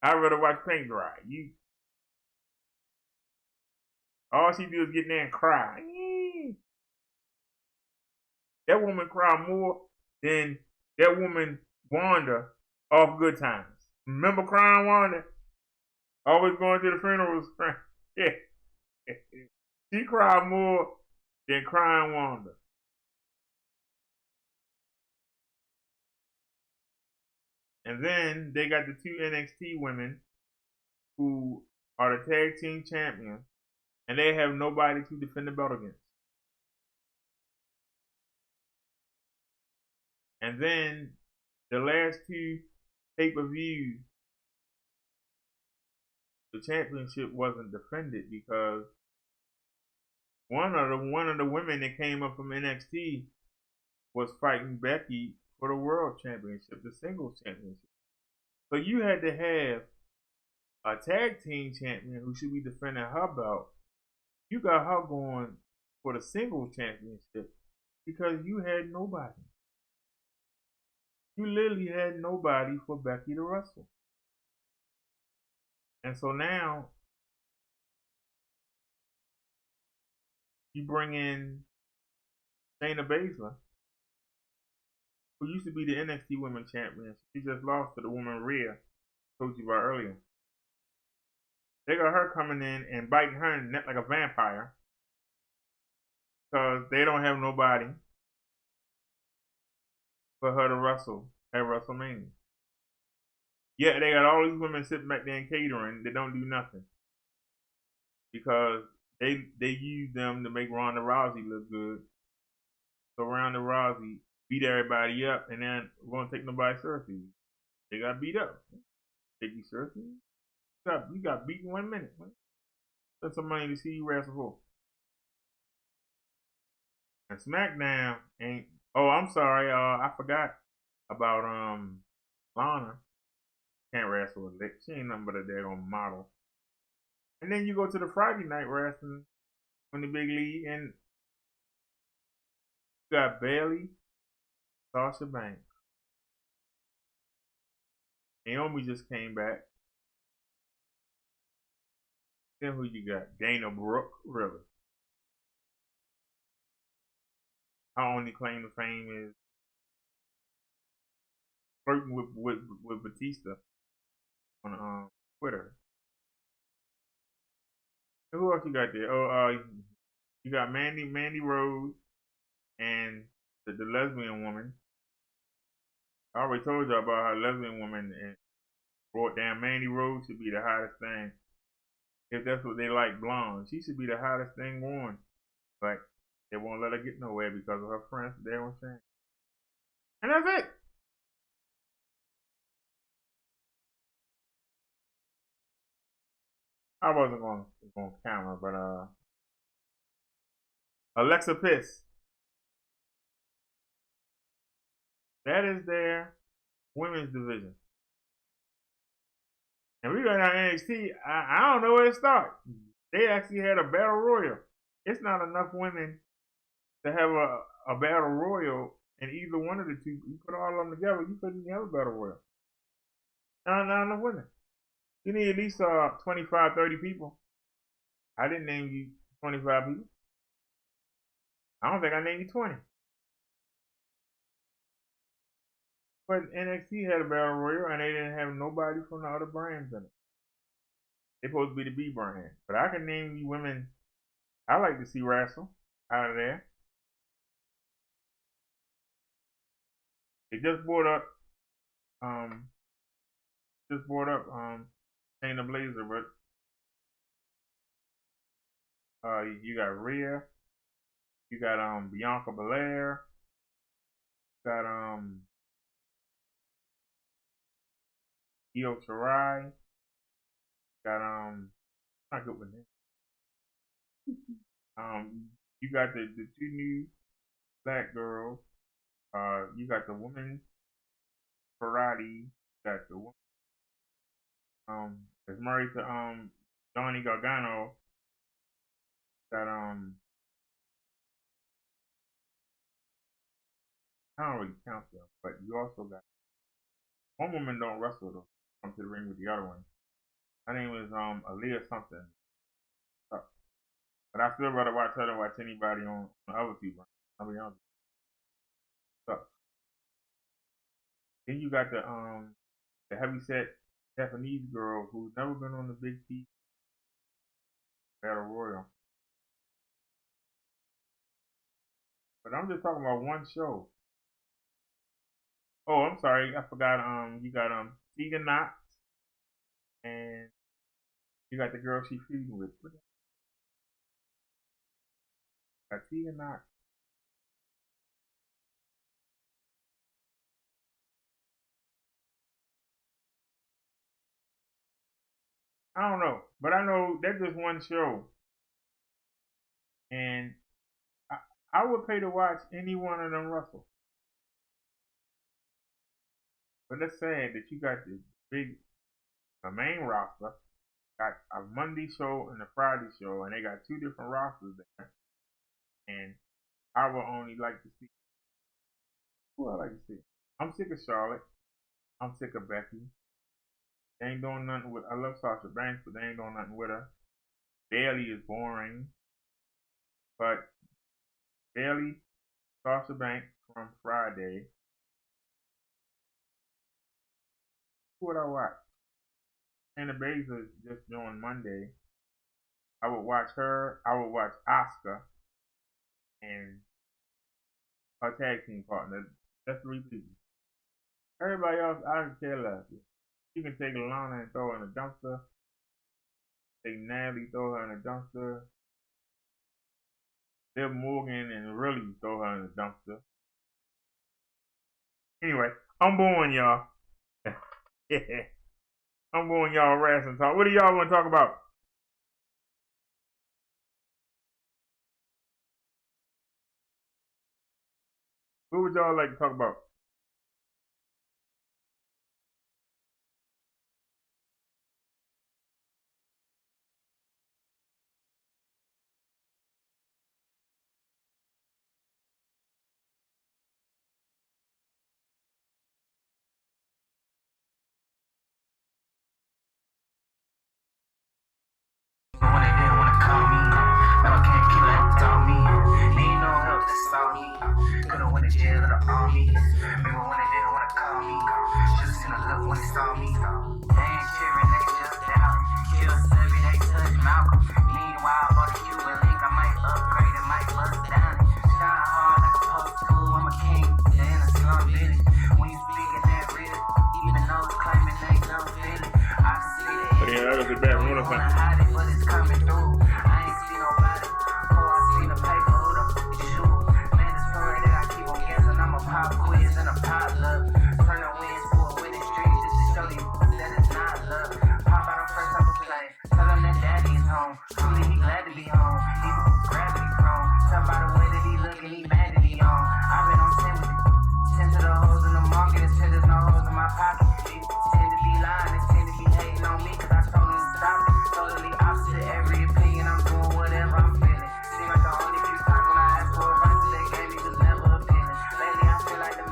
I'd rather watch paint dry. All she do is get in there and cry. That woman cried more than that woman Wanda off Good Times. Remember crying Wanda? Always going to the funerals. Yeah. She cried more than crying Wanda. And then they got the two NXT women who are the tag team champions, and they have nobody to defend the belt against. And then the last two pay-per-views, the championship wasn't defended because one of the women that came up from NXT was fighting Becky for the world championship, the singles championship. So you had to have a tag team champion who should be defending her belt. You got her going for the singles championship because you had nobody. You literally had nobody for Becky to wrestle. And so now you bring in Shayna Baszler, who used to be the NXT Women's Champion. She just lost to the woman Rhea, told you about earlier. They got her coming in and biting her in the neck like a vampire because they don't have nobody for her to wrestle at WrestleMania. Yeah, they got all these women sitting back there in catering that don't do nothing because they use them to make Ronda Rousey look good. So Ronda Rousey beat everybody up and then won't take nobody seriously. They got beat up. Take you seriously? You got beat in 1 minute. That's some money to see you wrestle for. And SmackDown ain't. Oh, I'm sorry. I forgot about Lana. Can't wrestle with lick. She ain't nothing but a daggone model. And then you go to the Friday night wrestling on the big league, and you got Bayley, Sasha Banks. Naomi just came back. Then who you got? Dana Brooke, really? Her only claim to fame is flirting with Batista on Twitter. And who else you got there? Oh, you got Mandy Rose and the lesbian woman. I already told you about her lesbian woman and brought down Mandy Rose should be the hottest thing. If that's what they like, blonde. She should be the hottest thing going. But they won't let her get nowhere because of her friends. They won't say. And that's it. I wasn't going camera, but Alexa Bliss. That is their women's division. And we got on NXT. I don't know where to start. They actually had a battle royal. It's not enough women to have a battle royal, and either one of the two, you put all of them together, you couldn't have a battle royal. Not enough women. You need at least 25, 30 people. I didn't name you 25 people. I don't think I named you 20. But NXT had a battle royal, and they didn't have nobody from the other brands in it. They're supposed to be the B brand. But I can name you women I like to see wrestle out of there. They just brought up Shayna Blazer, but you got Rhea, you got Bianca Belair, you got Io Shirai, you got not good with names. You got the two new black girls. You got the woman karate. You got the woman that's married to Johnny Gargano. Got I don't really count them, but you also got one woman don't wrestle though. Come to the ring with the other one. Her name is Aaliyah something. But I still rather watch her than watch anybody on other people. I'll be honest. So then you got the heavyset Japanese girl who's never been on the big T Battle Royal. But I'm just talking about one show. Oh, I'm sorry, I forgot. You got Tegan Knox, and you got the girl she's feuding with. Got Tegan Knox. I don't know, but I know that's just one show, and I would pay to watch any one of them wrestle. But that's sad that you got the main roster, got a Monday show and a Friday show, and they got two different rosters there. And I would only like to see who I like to see. I'm sick of Charlotte. I'm sick of Becky. They ain't doing nothing with. I love Sasha Banks, but they ain't doing nothing with her. Bayley is boring, but Bayley, Sasha Banks from Friday. Who would I watch? Anna Baser just joined Monday. I would watch her. I would watch Asuka and her tag team partner. That's 3 people. Everybody else, I don't care less. You can take Lana and throw her in a dumpster. Take Natalie, throw her in a dumpster. Liv Morgan and really throw her in a dumpster. Anyway, I'm boring y'all. I'm boring y'all wrestling talk. What do y'all want to talk about? What would y'all like to talk about? When they didn't wanna call me, now I can't keep it on me. Need no help, that's all me. Could've went to jail or the army. Remember when they didn't wanna call me? Should've seen a look when they saw me. They ain't cheering, they just doubt. Kill Sebi, they touch Malcolm. Meanwhile, for the Cuban link, I might upgrade it, might bust down it. Shine hard like a post school, I'm a king. They're in a slum village. When you speaking that real, even those claiming they don't feel it. I can see it. But yeah, that was a bad one. But it's coming through. I ain't see nobody. Oh, I seen the paper. Who the f*** shoot? Man, it's funny that I keep on guessing. I'm a pop quiz and a pop love. Turn the wins for a winning streak just to show you that it's not love. Pop out on first time play. Tell him that daddy is home. Truly, he glad to be home. Even with gravity prone. Tell by the way that he looking, he mad that he on. I've been on 10 with it. 10 to the hoes in the market until there's no hoes in my pocket. They tend to be lying. They tend to be hating on me because I told them to stop it. Totally opposite every opinion, I'm doing whatever I'm feeling. Seem like the only few times when I asked for advice they gave me was never appealing. Lately I feel like the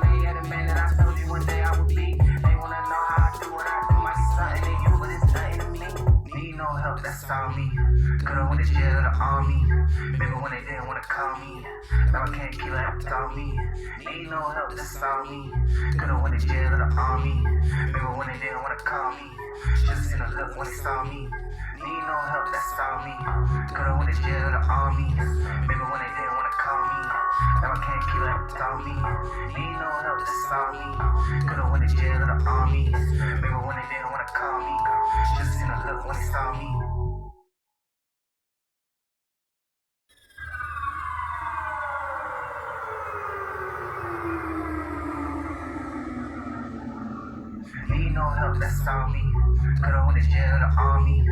man that I told you one day I would be. They wanna know how I do what I do, might be something to you, but it's nothing to me. Need no help, that's all me. Could've went to jail or the army. Remember when they didn't wanna call me? Now I can't keep it on me. Need no help, that's all me. Could've went to jail or the army. Remember when they didn't wanna call me? Should've seen a look when they saw me. Need no help, that's all me. Could've went to jail or the army. Remember when they didn't wanna call me? Now I can't keep it on me. Need no help, that's all me. Could've went to jail or the army. Remember when they didn't wanna call me? Should've seen a look when they saw me. Need no help, that's all me. Could've went to jail or the army.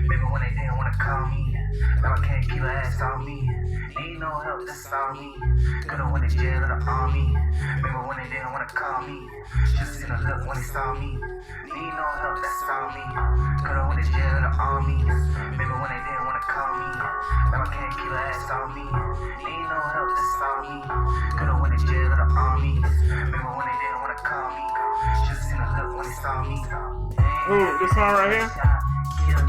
Maybe when they didn't wanna call me. Now I can't keep her ass on me. Need no help, that's all me. Could've went to jail or the army. Maybe when they didn't wanna call me. Should've seen a look when they saw me. Need no help, that's all me. Could've went to jail or the army. Maybe when they didn't wanna call me. Now I can't keep her ass on me. Need no help, that's all me. Could've went to jail or the army. Maybe when they didn't wanna call me. Should've seen a look when they saw me. Ooh, this song right here? Can't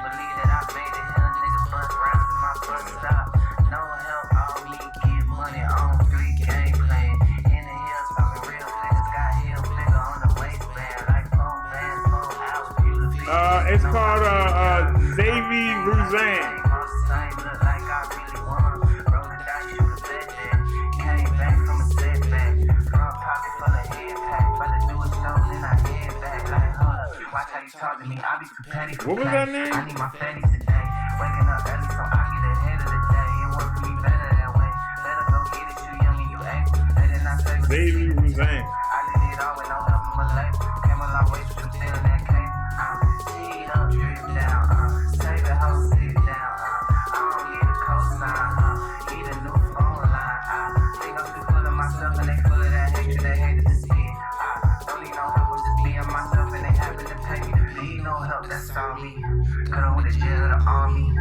believe that I made it. Hell, nigga, bust rounds in my bus stop. No help, all me, get money on 3 game plan. In the hills, talking real niggas, got heel nigga on the waistband. Like 4 bands, 4 hours, it's called, Davy Rouzan. Look like I really won. Roll the dice, shoot a bet there. Came back from a setback. Front pocket full of head pack. But the newest stone, then I head back. Like, watch how you talk to me, I be too petty for What was that name? I need my fatty today. Waking up early so I get ahead of the day. It work for me better that way. Better go get it, you young and you ain't. Better not say what's Davy Rouzan. I did it all with no help from a label. Came a long way from stealing that cake. Cheat up, drip down. Save it, hoe, sit down. I don't need a cosign. Need a new phone line. Think I'm too full of myself and they full of that hatred. They hated to see it. Don't need no help, I'm just being myself and they happen to pay me. Need no help, that's all me. Could've went to jail or the army.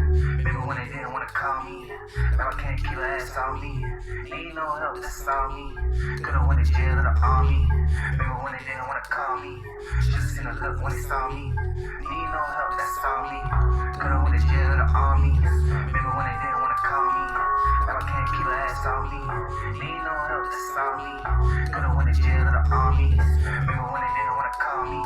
Maybe when they didn't wanna call me. Now I can't keep her ass on me. Need no help, that's all me. Could've went to jail or the army. Maybe when they didn't wanna call me. Should've seen a look when they saw me. Need no help, that's all me. Could've went to jail or the army. Maybe when they didn't wanna call me. Now I can't keep her ass on me. Need no help, that's all me. Could've went to jail or the army. Maybe when they didn't wanna call me.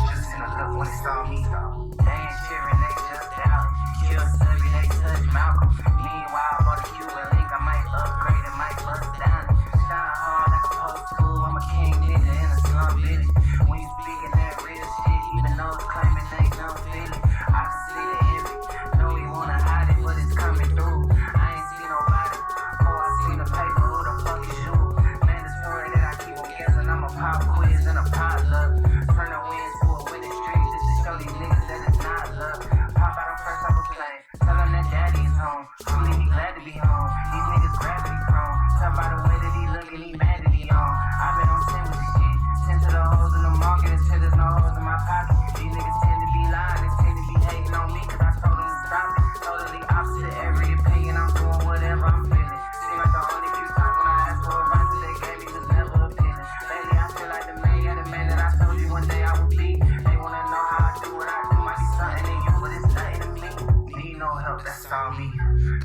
Should've seen a look when they saw me. They ain't cheering, they just down. Kill Subby, they touch Malcolm. Meanwhile, for the Cuban link, I might upgrade and might bust down. Shine hard like a post school, I'm a king nigga in a slum bitch. When you speaking that real shit, even though it's claiming they don't feel it. I can see the envy, know he wanna hide it, but it's coming through. I ain't seen nobody, oh I seen the paper, who the fuck is you? Mandatory that I keep on guessing, I'm a pop quiz and a pot love. Turn the wins to a winning streak, just to show these niggas that it's not love. Pop out on first off a plane, tell them that daddy is home. Truly he glad to be home, these niggas gravity prone. Tell by the way that he looking, he mad that he on. I've been on 10 with this shit, 10 to the hoes in the market until there's no hoes in my pocket. These niggas tend to be lying, they tend to be hating on me, cause I told them to stop it. Totally opposite every opinion, I'm doing whatever I'm feeling. Seem like the only few times when I asked for advice that they gave me was never appealing. Lately I feel like the man that I told you one day I would be. They wanna know how I do what I do, might be something to you, but it's nothing to me. Need no help, that's all me.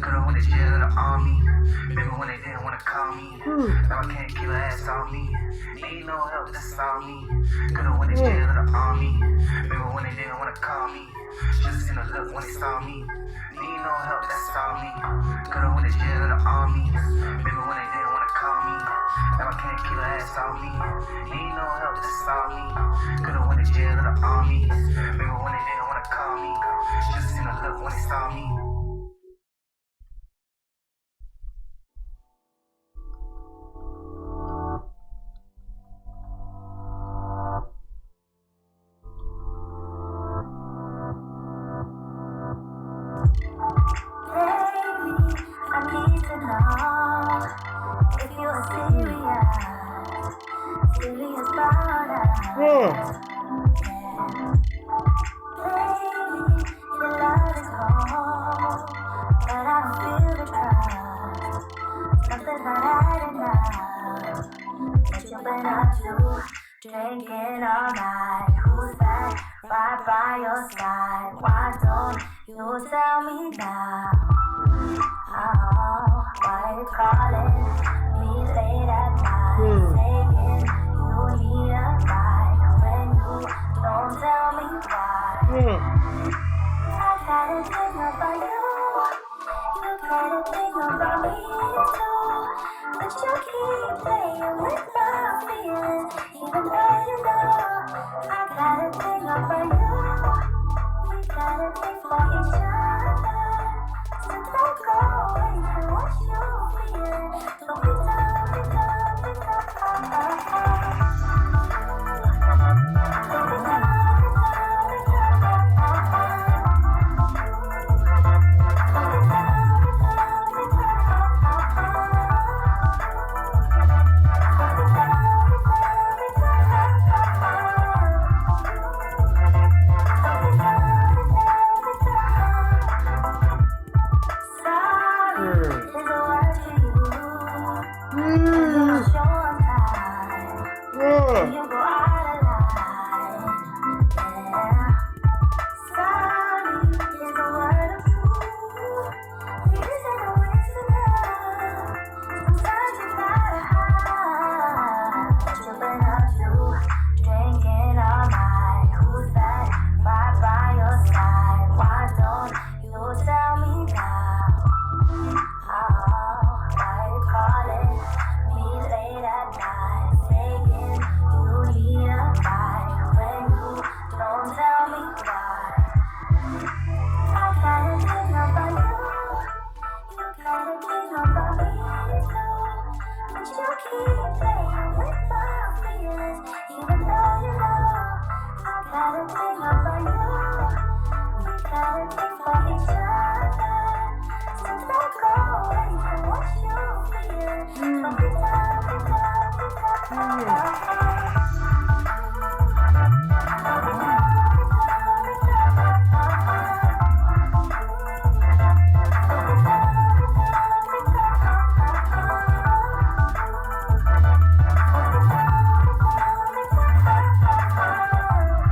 Could've went to jail or the army. Maybe when they didn't wanna call me. Now I can't keep her ass on me. Need no help, that's all me. Could've went to jail or the army. Maybe when they didn't wanna call me. Should've seen a look when they saw me. Need no help, that's all me. Could've went to jail or the army. Maybe when they didn't wanna call me. Now I can't keep her ass on me. Need no help, that's all me. Could've went to jail or the army. Maybe when they didn't wanna call me. Should've seen a look when they saw me. Drinking all night, who's that right by your side? Why don't you tell me now? Oh, why you calling me late at night, saying you need a ride when you don't tell me why? I gotta think about you, you gotta think about me too, but you keep playing with my feelings. Even though you know I gotta think about you, we gotta think for each other. So don't go away from what you feel. Don't be done, be done, be done. Don't be done, be done, be done. Don't be done, be done, be done.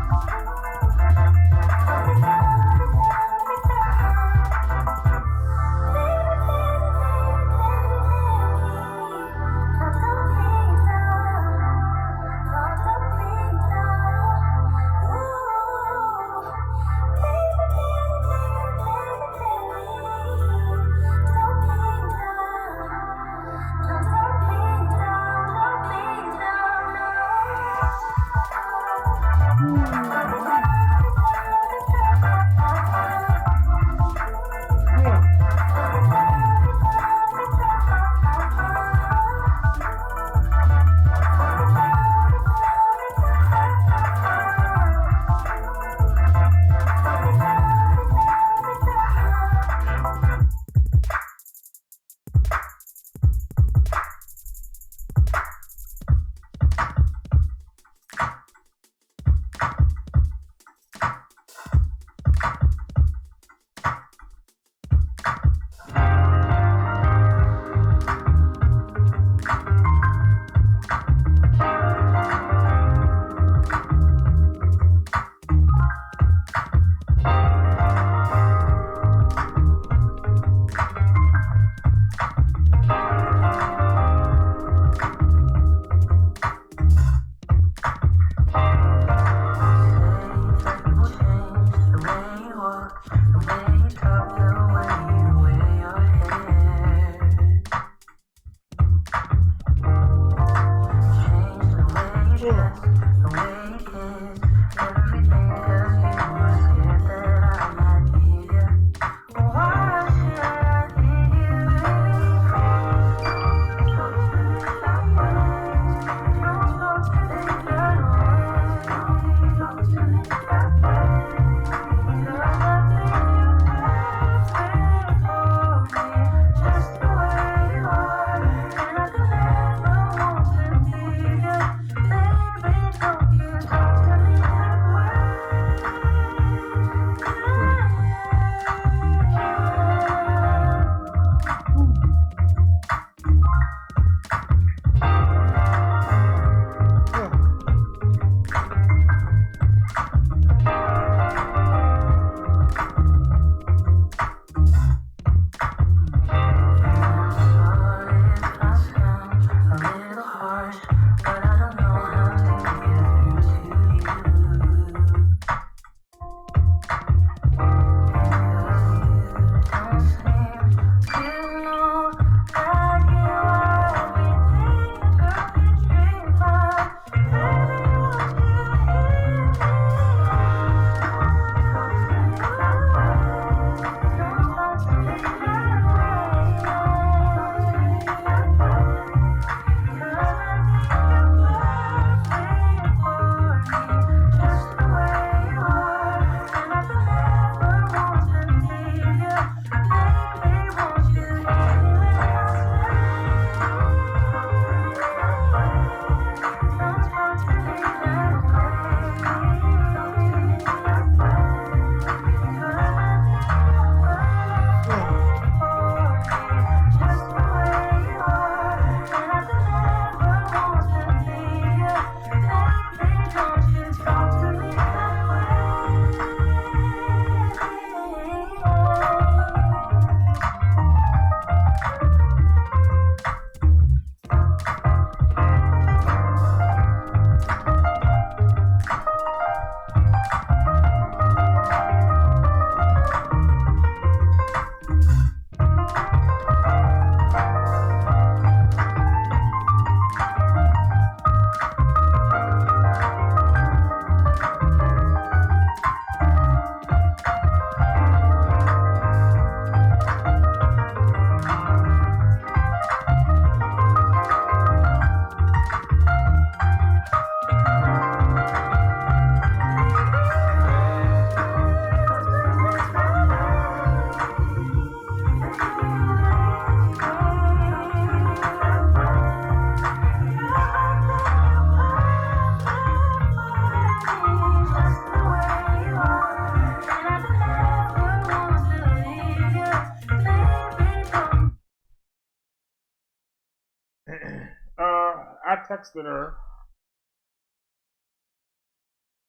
texted her.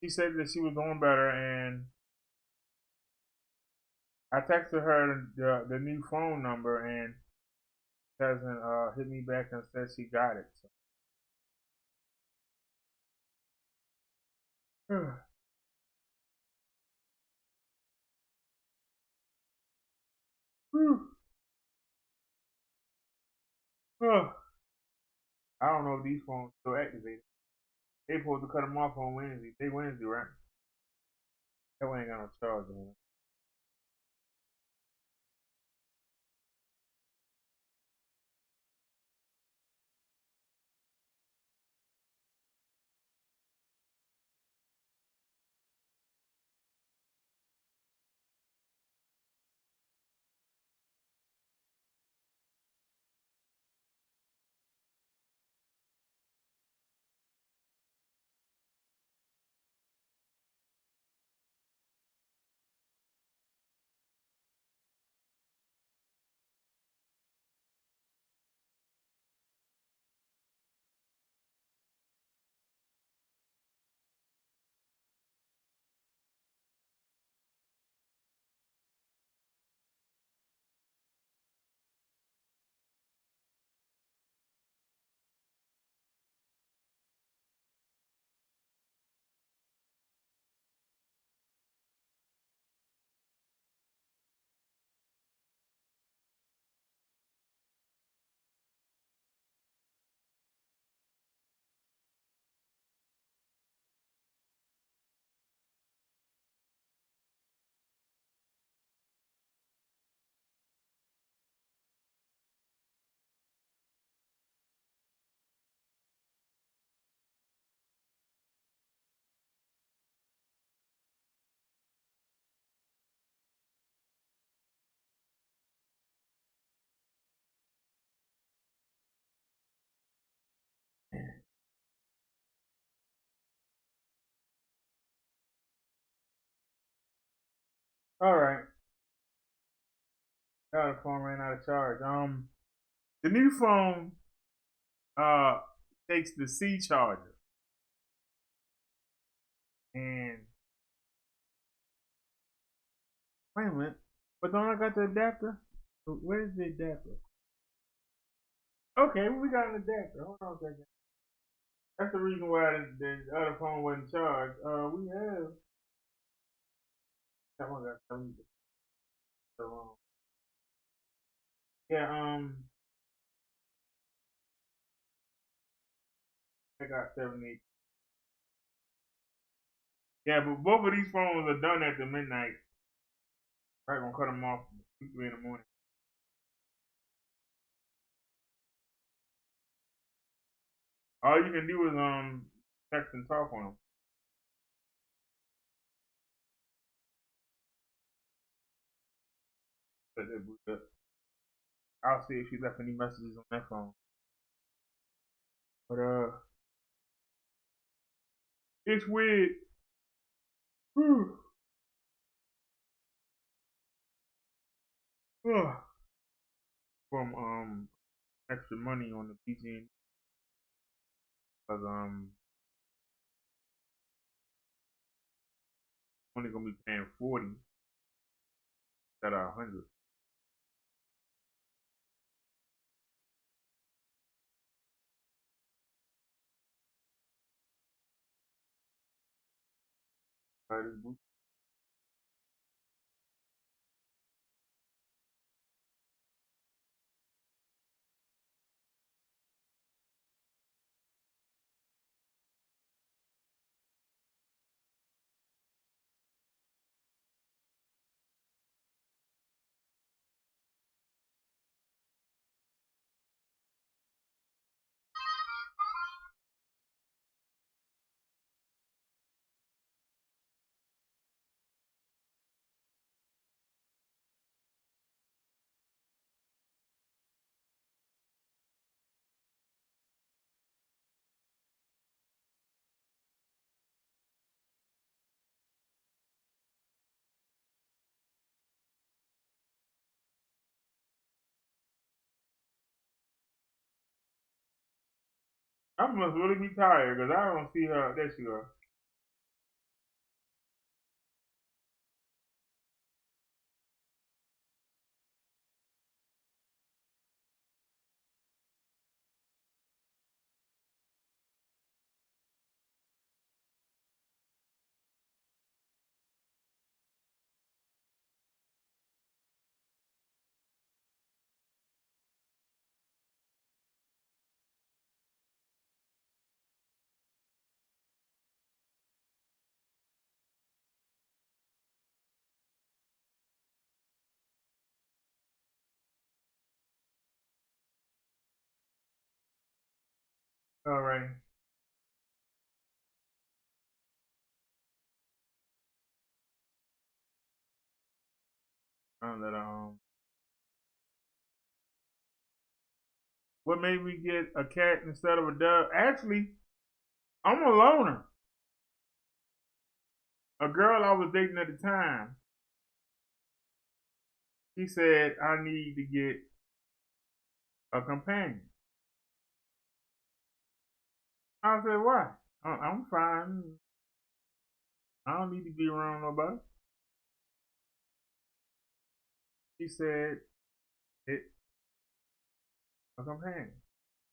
She said that she was doing better, and I texted her the new phone number, and she hasn't hit me back and said she got it. So. I don't know if these phones still activated. They supposed to cut them off on Wednesday. They Wednesday, right? That way ain't got no charge on it. All right. Now the phone ran out of charge. The new phone uh takes the C charger, and wait a minute, but don't I got the adapter? Where's the adapter? Okay, we got an adapter. Hold on a second. That's the reason why the other phone wasn't charged. We have that one got 70. So, yeah, I got 70. Yeah, but both of these phones are done at the midnight. Right, gonna cut them off 2, 3 in the morning. All you can do is text and talk on them. I'll see if she left any messages on that phone. But it's weird. Whew. From extra money on the PG because only gonna be paying 40 instead of 100. I must really be tired because I don't see her. There she goes. All right. That what made me get a cat instead of a dog? Actually, I'm a loner. A girl I was dating at the time, she said I need to get a companion. I said, why? I'm fine. I don't need to be around nobody. She said, it a companion.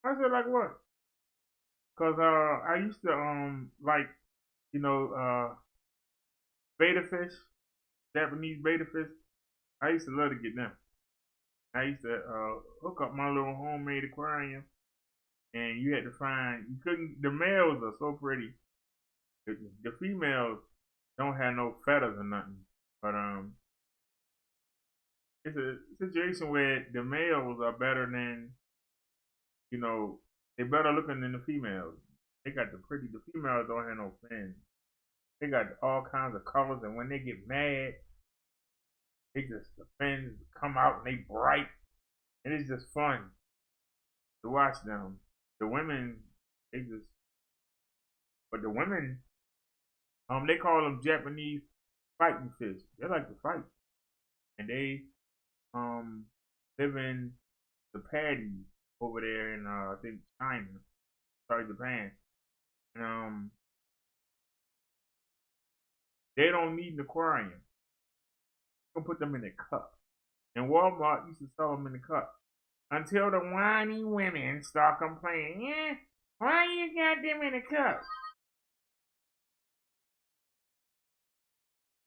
I said, like what? Cause I used to like you know beta fish, Japanese beta fish. I used to love to get them. I used to hook up my little homemade aquarium, and you had to find you couldn't. The males are so pretty. The females don't have no feathers or nothing. But it's a situation where the males are better than you know they're better looking than the females. They got the pretty. The females don't have no fins. They got all kinds of colors, and when they get mad, they just the fins come out and they bright, and it's just fun to watch them. The women, they just, but the women, they call them Japanese fighting fish. They like to fight, and they um live in the paddies over there in I think China, sorry Japan, and they don't need an aquarium. You can put them in a cup. And Walmart used to sell them in the cup. Until the whiny women start complaining, yeah, why you got them in a cup?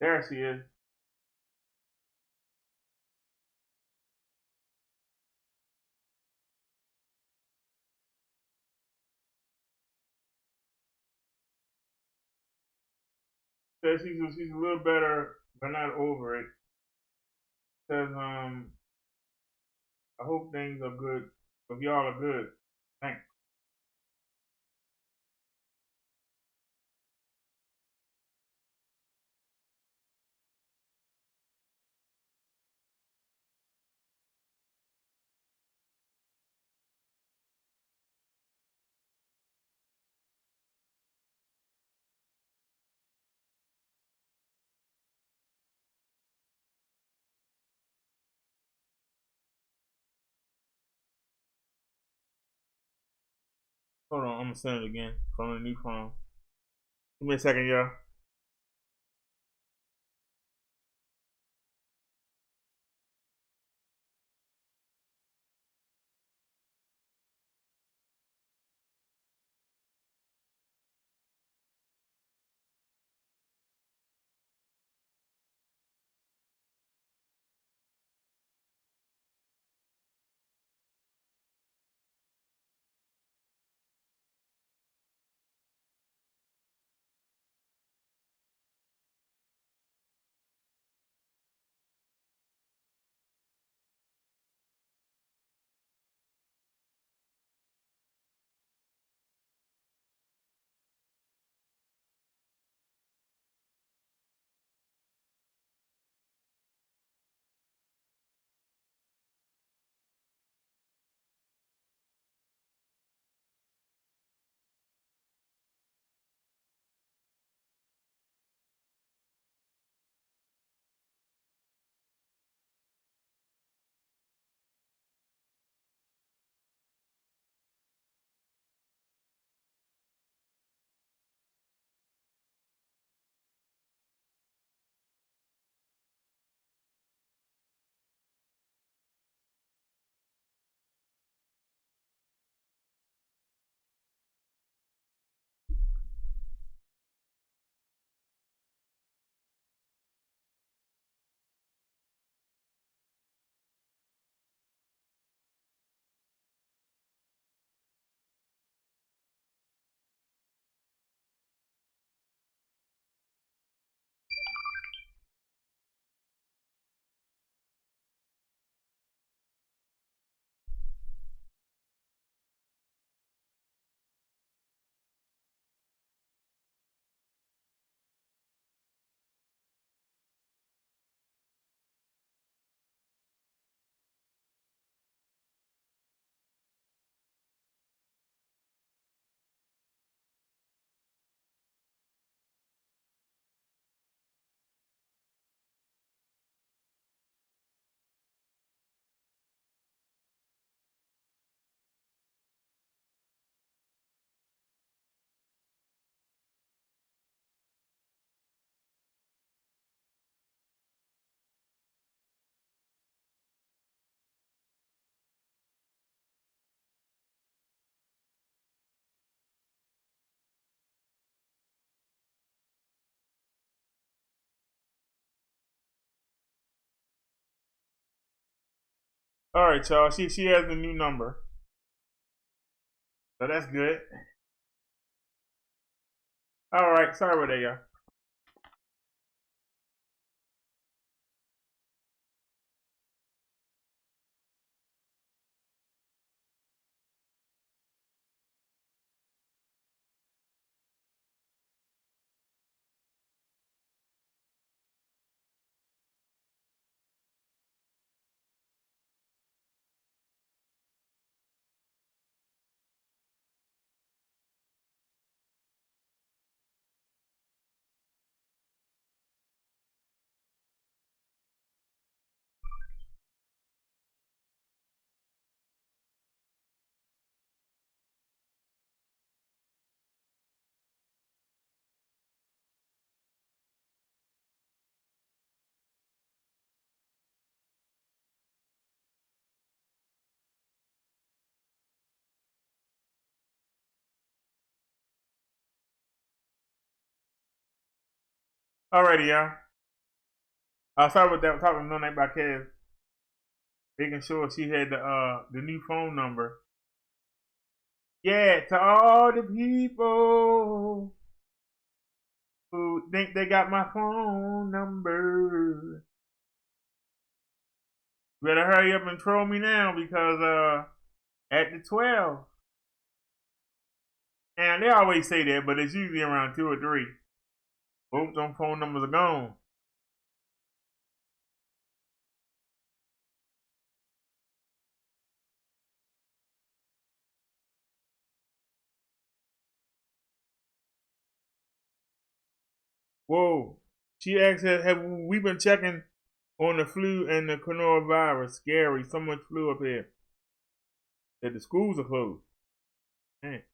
There she is. Says she's a little better, but not over it. Says I hope things are good. If y'all are good, thanks. Hold on, I'm gonna send it again from a new phone. Give me a second, y'all. All right, y'all. She has the new number, so that's good. All right, sorry about that, y'all. Alrighty, y'all. Sorry about that. I'm talking no night by Kev. Making sure she had the new phone number. Yeah, to all the people who think they got my phone number, better hurry up and troll me now because at the 12. And they always say that, but it's usually around 2 or 3. Both them phone numbers are gone. Whoa. She asked, have we been checking on the flu and the coronavirus? Scary. So much flu up here that the schools are closed. Man.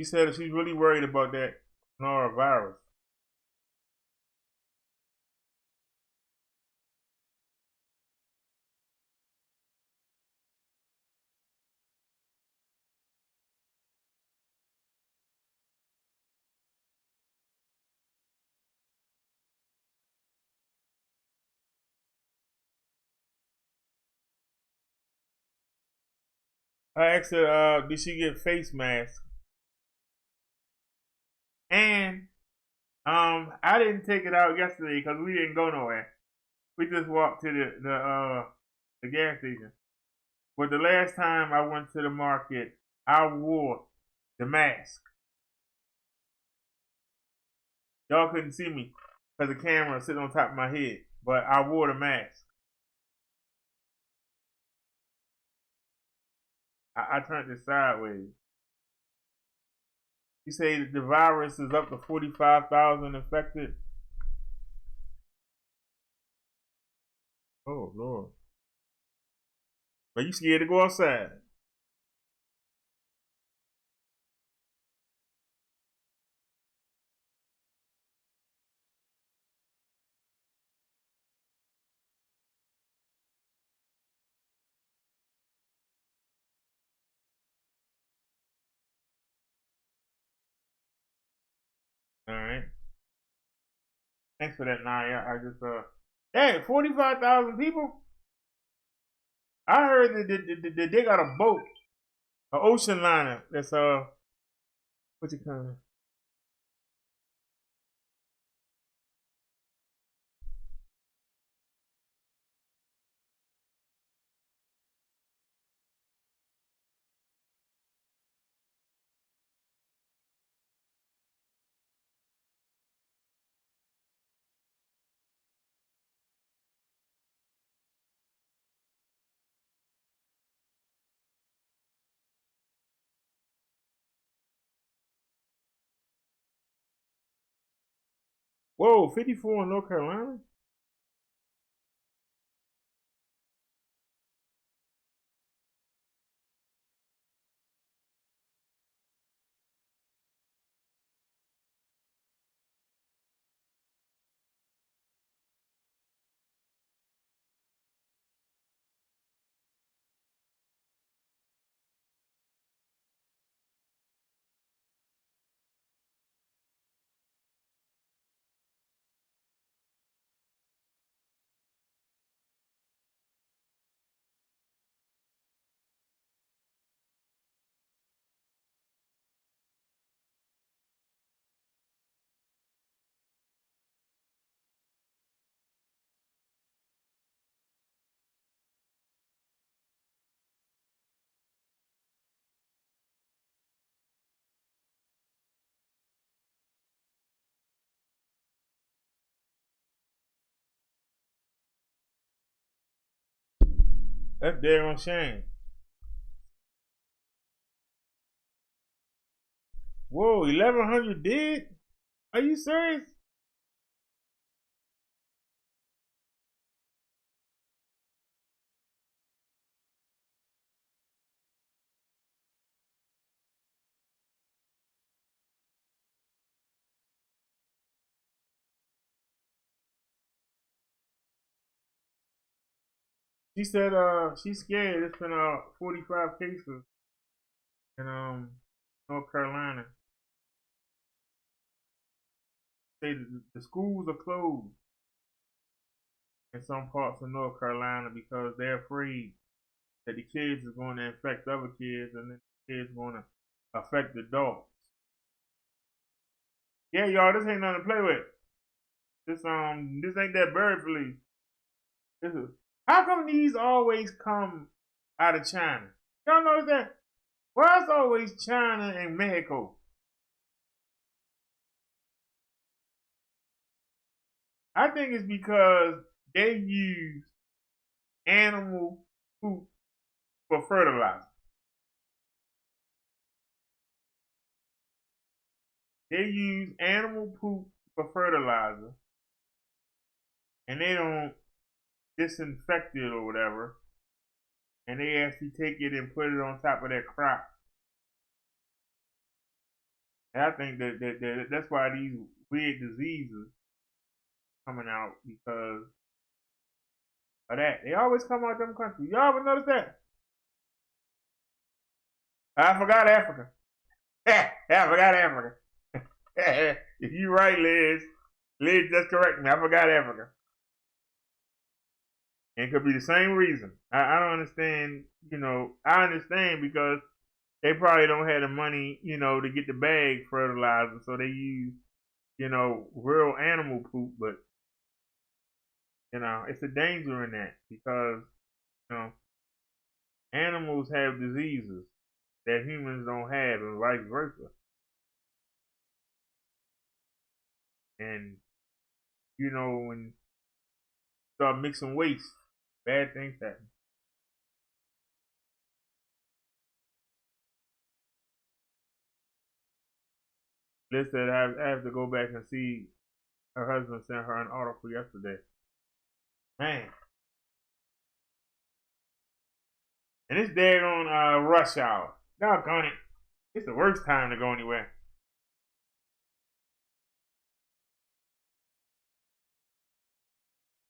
She said she's really worried about that coronavirus. I asked her, did she get face masks? And I didn't take it out yesterday because we didn't go nowhere. We just walked to the gas station. But the last time I went to the market, I wore the mask. Y'all couldn't see me because the camera was sitting on top of my head, but I wore the mask. I turned it sideways. You say the virus is up to 45,000 infected. Oh, Lord. But you scared to go outside. All right. Thanks for that, Naya. I just, hey, 45,000 people? I heard that they got a boat, an ocean liner that's, what you call it? Whoa, 54 in North Carolina? That's daggone shame. Whoa, 1,100 dead? Are you serious? She said she's scared. It's been 45 cases in North Carolina. Say the schools are closed in some parts of North Carolina because they're afraid that the kids is going to infect other kids and then the kids going to affect the adults. Yeah, y'all, this ain't nothing to play with. This ain't that bird flu. This is, how come these always come out of China? Y'all notice that? Why it's always China and Mexico? I think it's because they use animal poop for fertilizer. They use animal poop for fertilizer, and they don't disinfect it or whatever, and they actually take it and put it on top of their crop. And I think that's why these weird diseases coming out because of that. They always come out of them countries. Y'all ever notice that? I forgot Africa. I forgot Africa. If you right, Liz, just correct me. I forgot Africa. And it could be the same reason. I don't understand, I understand because they probably don't have the money, to get the bag fertilizer, so they use, real animal poop, but it's a danger in that because, animals have diseases that humans don't have and vice versa. And, when you start mixing waste, bad things happen. Liz said I have to go back and see her husband sent her an article yesterday. Man. And it's dead on rush hour. Doggone it. It's the worst time to go anywhere.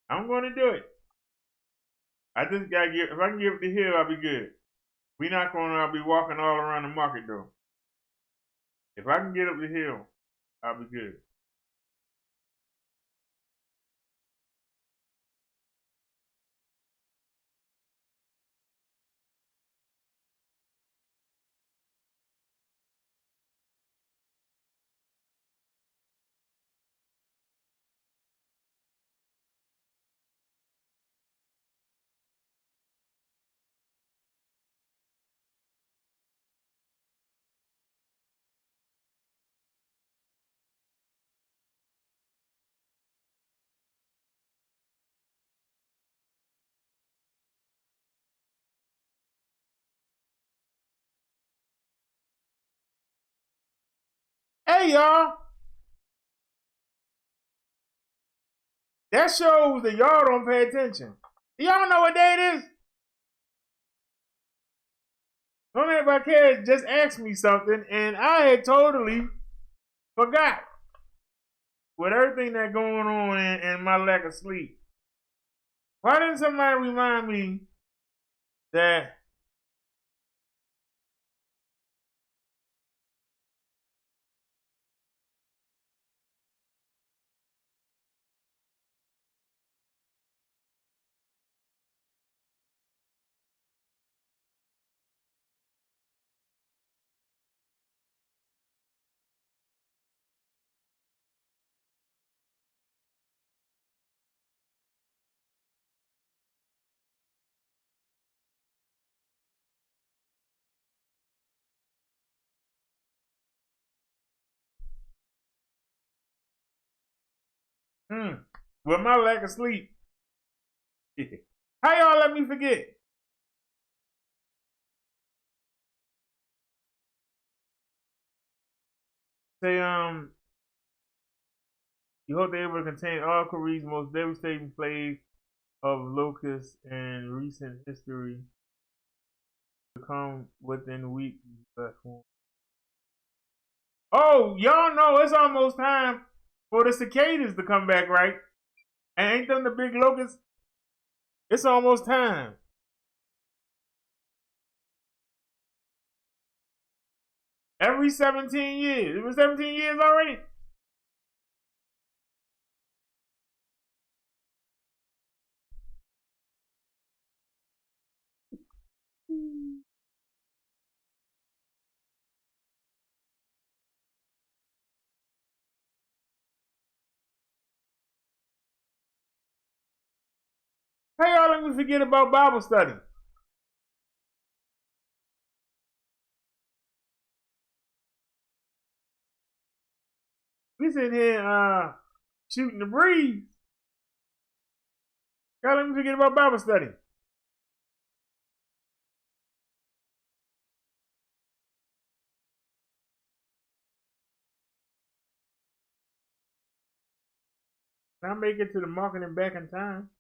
I'm going to do it. I just got to get, if I can get up the hill, I'll be good. We're not going to be walking all around the market though. If I can get up the hill, I'll be good. Hey y'all. That shows that y'all don't pay attention. Y'all know what day it is? Don't everybody care, just ask me something, and I had totally forgot. With everything that's going on and my lack of sleep. Why didn't somebody remind me that with my lack of sleep, how y'all let me forget? Say, you hope they're able to contain all Korea's most devastating plague of locusts in recent history to come within weeks. Oh, y'all know it's almost time for the cicadas to come back, right? And ain't them the big locusts? It's almost time. Every 17 years. It was 17 years already? How y'all let me forget about Bible study? We sitting here shooting the breeze. Y'all let me forget about Bible study. Can I make it to the market and back in time?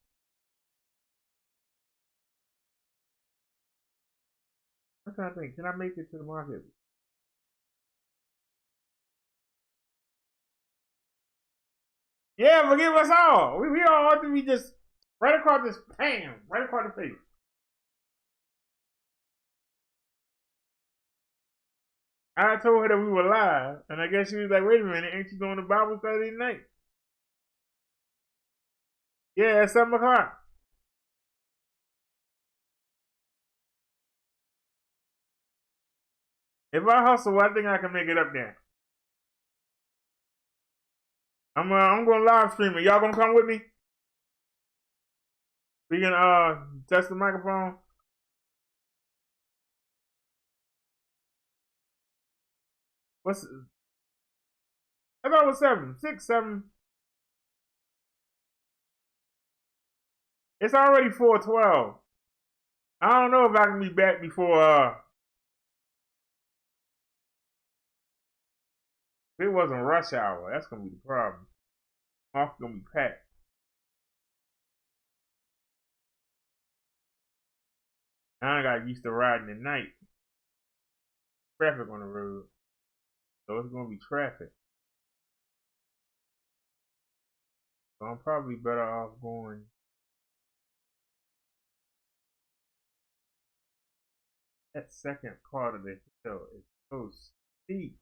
I'm trying to think. Can I make it to the market? Yeah, forgive us all. We all ought to be just right across this right across the face. I told her that we were live, and I guess she was like, wait a minute, ain't you doing the Bible study tonight? Yeah, at 7 o'clock. If I hustle, I think I can make it up there. I'm going to live stream it. Y'all gonna come with me? We can test the microphone. What's I thought it was 7, 6, 7. It's already 4:12. I don't know if I can be back before if it wasn't rush hour. That's gonna be the problem. Off gonna be packed. I got used to riding at night. Traffic on the road. So it's gonna be traffic. So I'm probably better off going. That second part of the hill is so steep.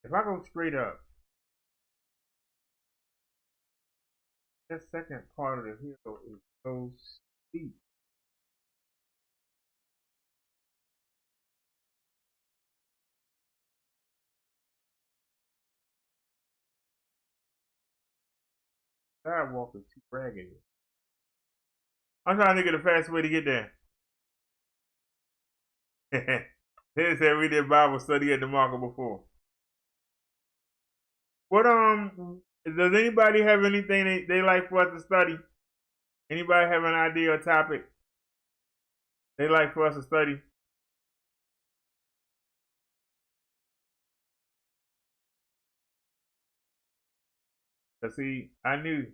If I go straight up, that second part of the hill is so steep. Sidewalk is too raggedy. I'm trying to think of the fast way to get there. They said we did Bible study at the market before. What does anybody have anything they like for us to study? Anybody have an idea or topic they like for us to study? Cause see, I knew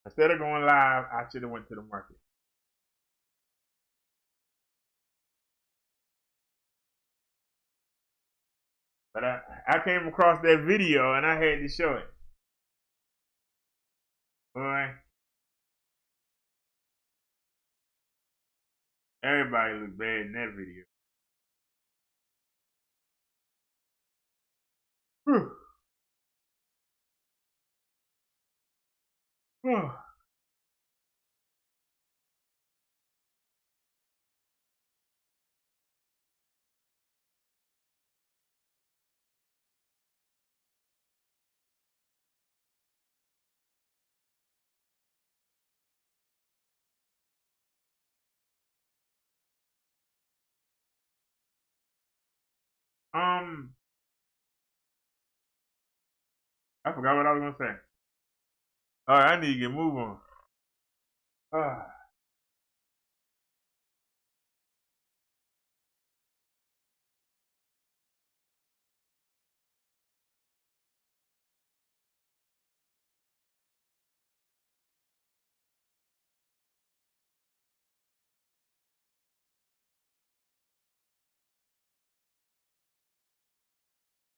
instead of going live, I should have went to the market. But I came across that video and I had to show it. Boy, everybody looked bad in that video. Whew. Whew. I forgot what I was gonna say. All right, I need to get move on. Ah.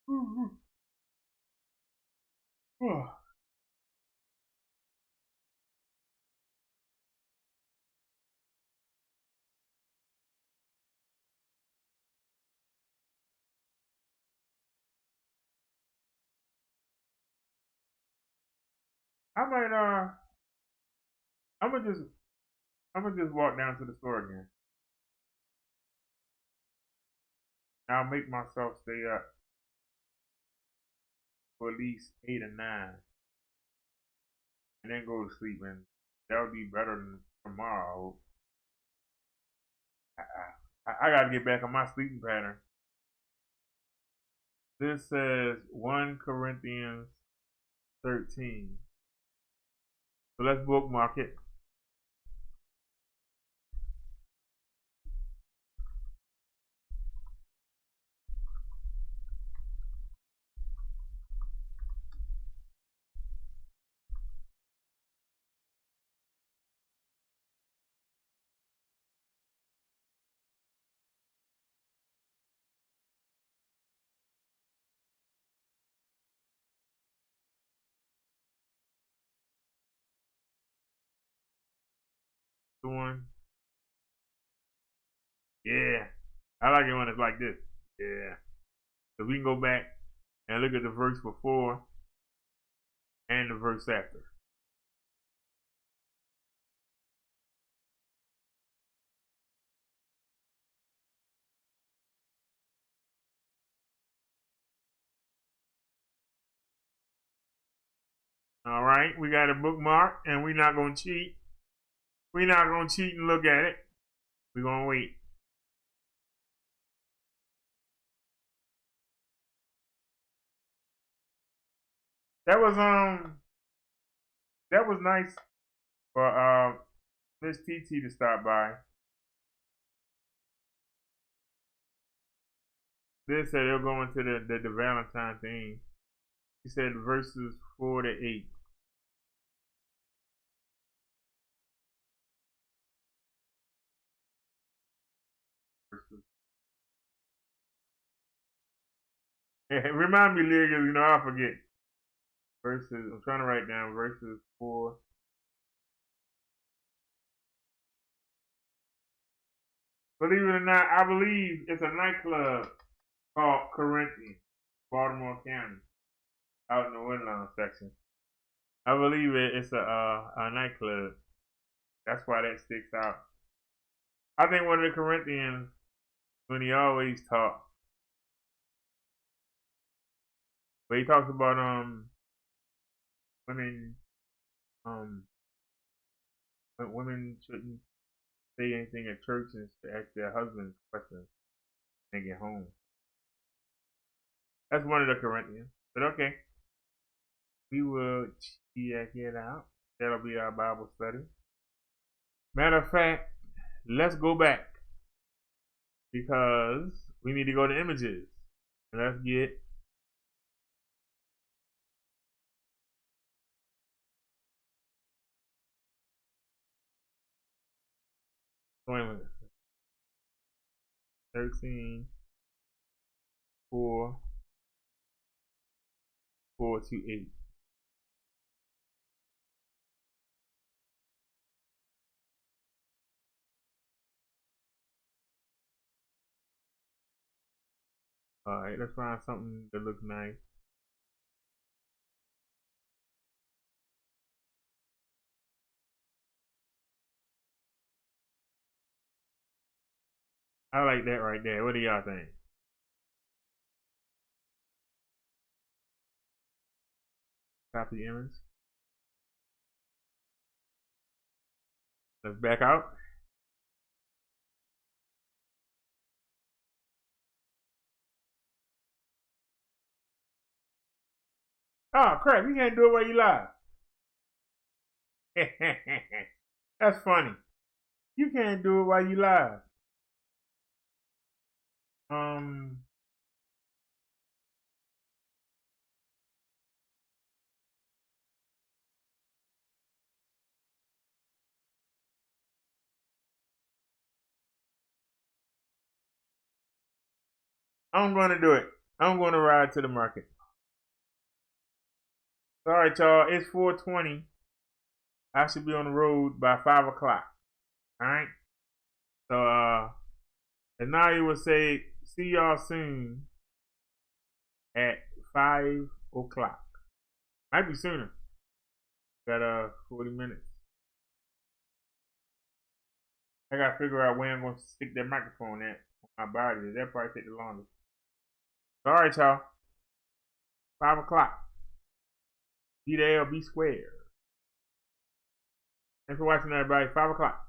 I might I'm gonna just walk down to the store again. I'll make myself stay up for at least 8 or 9, and then go to sleep, and that'll be better than tomorrow. I gotta get back on my sleeping pattern. This says 1 Corinthians 13. So let's bookmark it. The one. Yeah. I like it when it's like this. Yeah. So we can go back and look at the verse before and the verse after. All right, we got a bookmark, and we're not gonna cheat. We're not gonna cheat and look at it. We're gonna wait. That was nice for Miss TT to stop by. They said they'll go into the Valentine thing. He said verses 4 to 8. Remind me, Leah, you know I forget. Verses, I'm trying to write down verses 4. Believe it or not, I believe it's a nightclub called Corinthians, Baltimore County, out in the Woodlawn section. I believe it's a nightclub. That's why that sticks out. I think one of the Corinthians, when he always talks, but he talks about women women shouldn't say anything at church and ask their husbands questions when they get home. That's one of the Corinthians. But okay, we will check it out. That'll be our Bible study. Matter of fact, let's go back because we need to go to images. And let's get going with 13, 4, 4 to 8. Alright, let's find something that looks nice. I like that right there. What do y'all think? Copy image. Let's back out. Oh crap, you can't do it while you live. That's funny. You can't do it while you live. I'm gonna do it. I'm going to ride to the market. All right, y'all. It's 4:20. I should be on the road by 5 o'clock. All right. So, as Naya would say, see y'all soon at 5 o'clock. Might be sooner. Got 40 minutes. I gotta figure out where I'm gonna stick that microphone at on my body. That'll probably take the longest. All right, y'all. 5 o'clock. Be there or be square. Thanks for watching, everybody. 5 o'clock.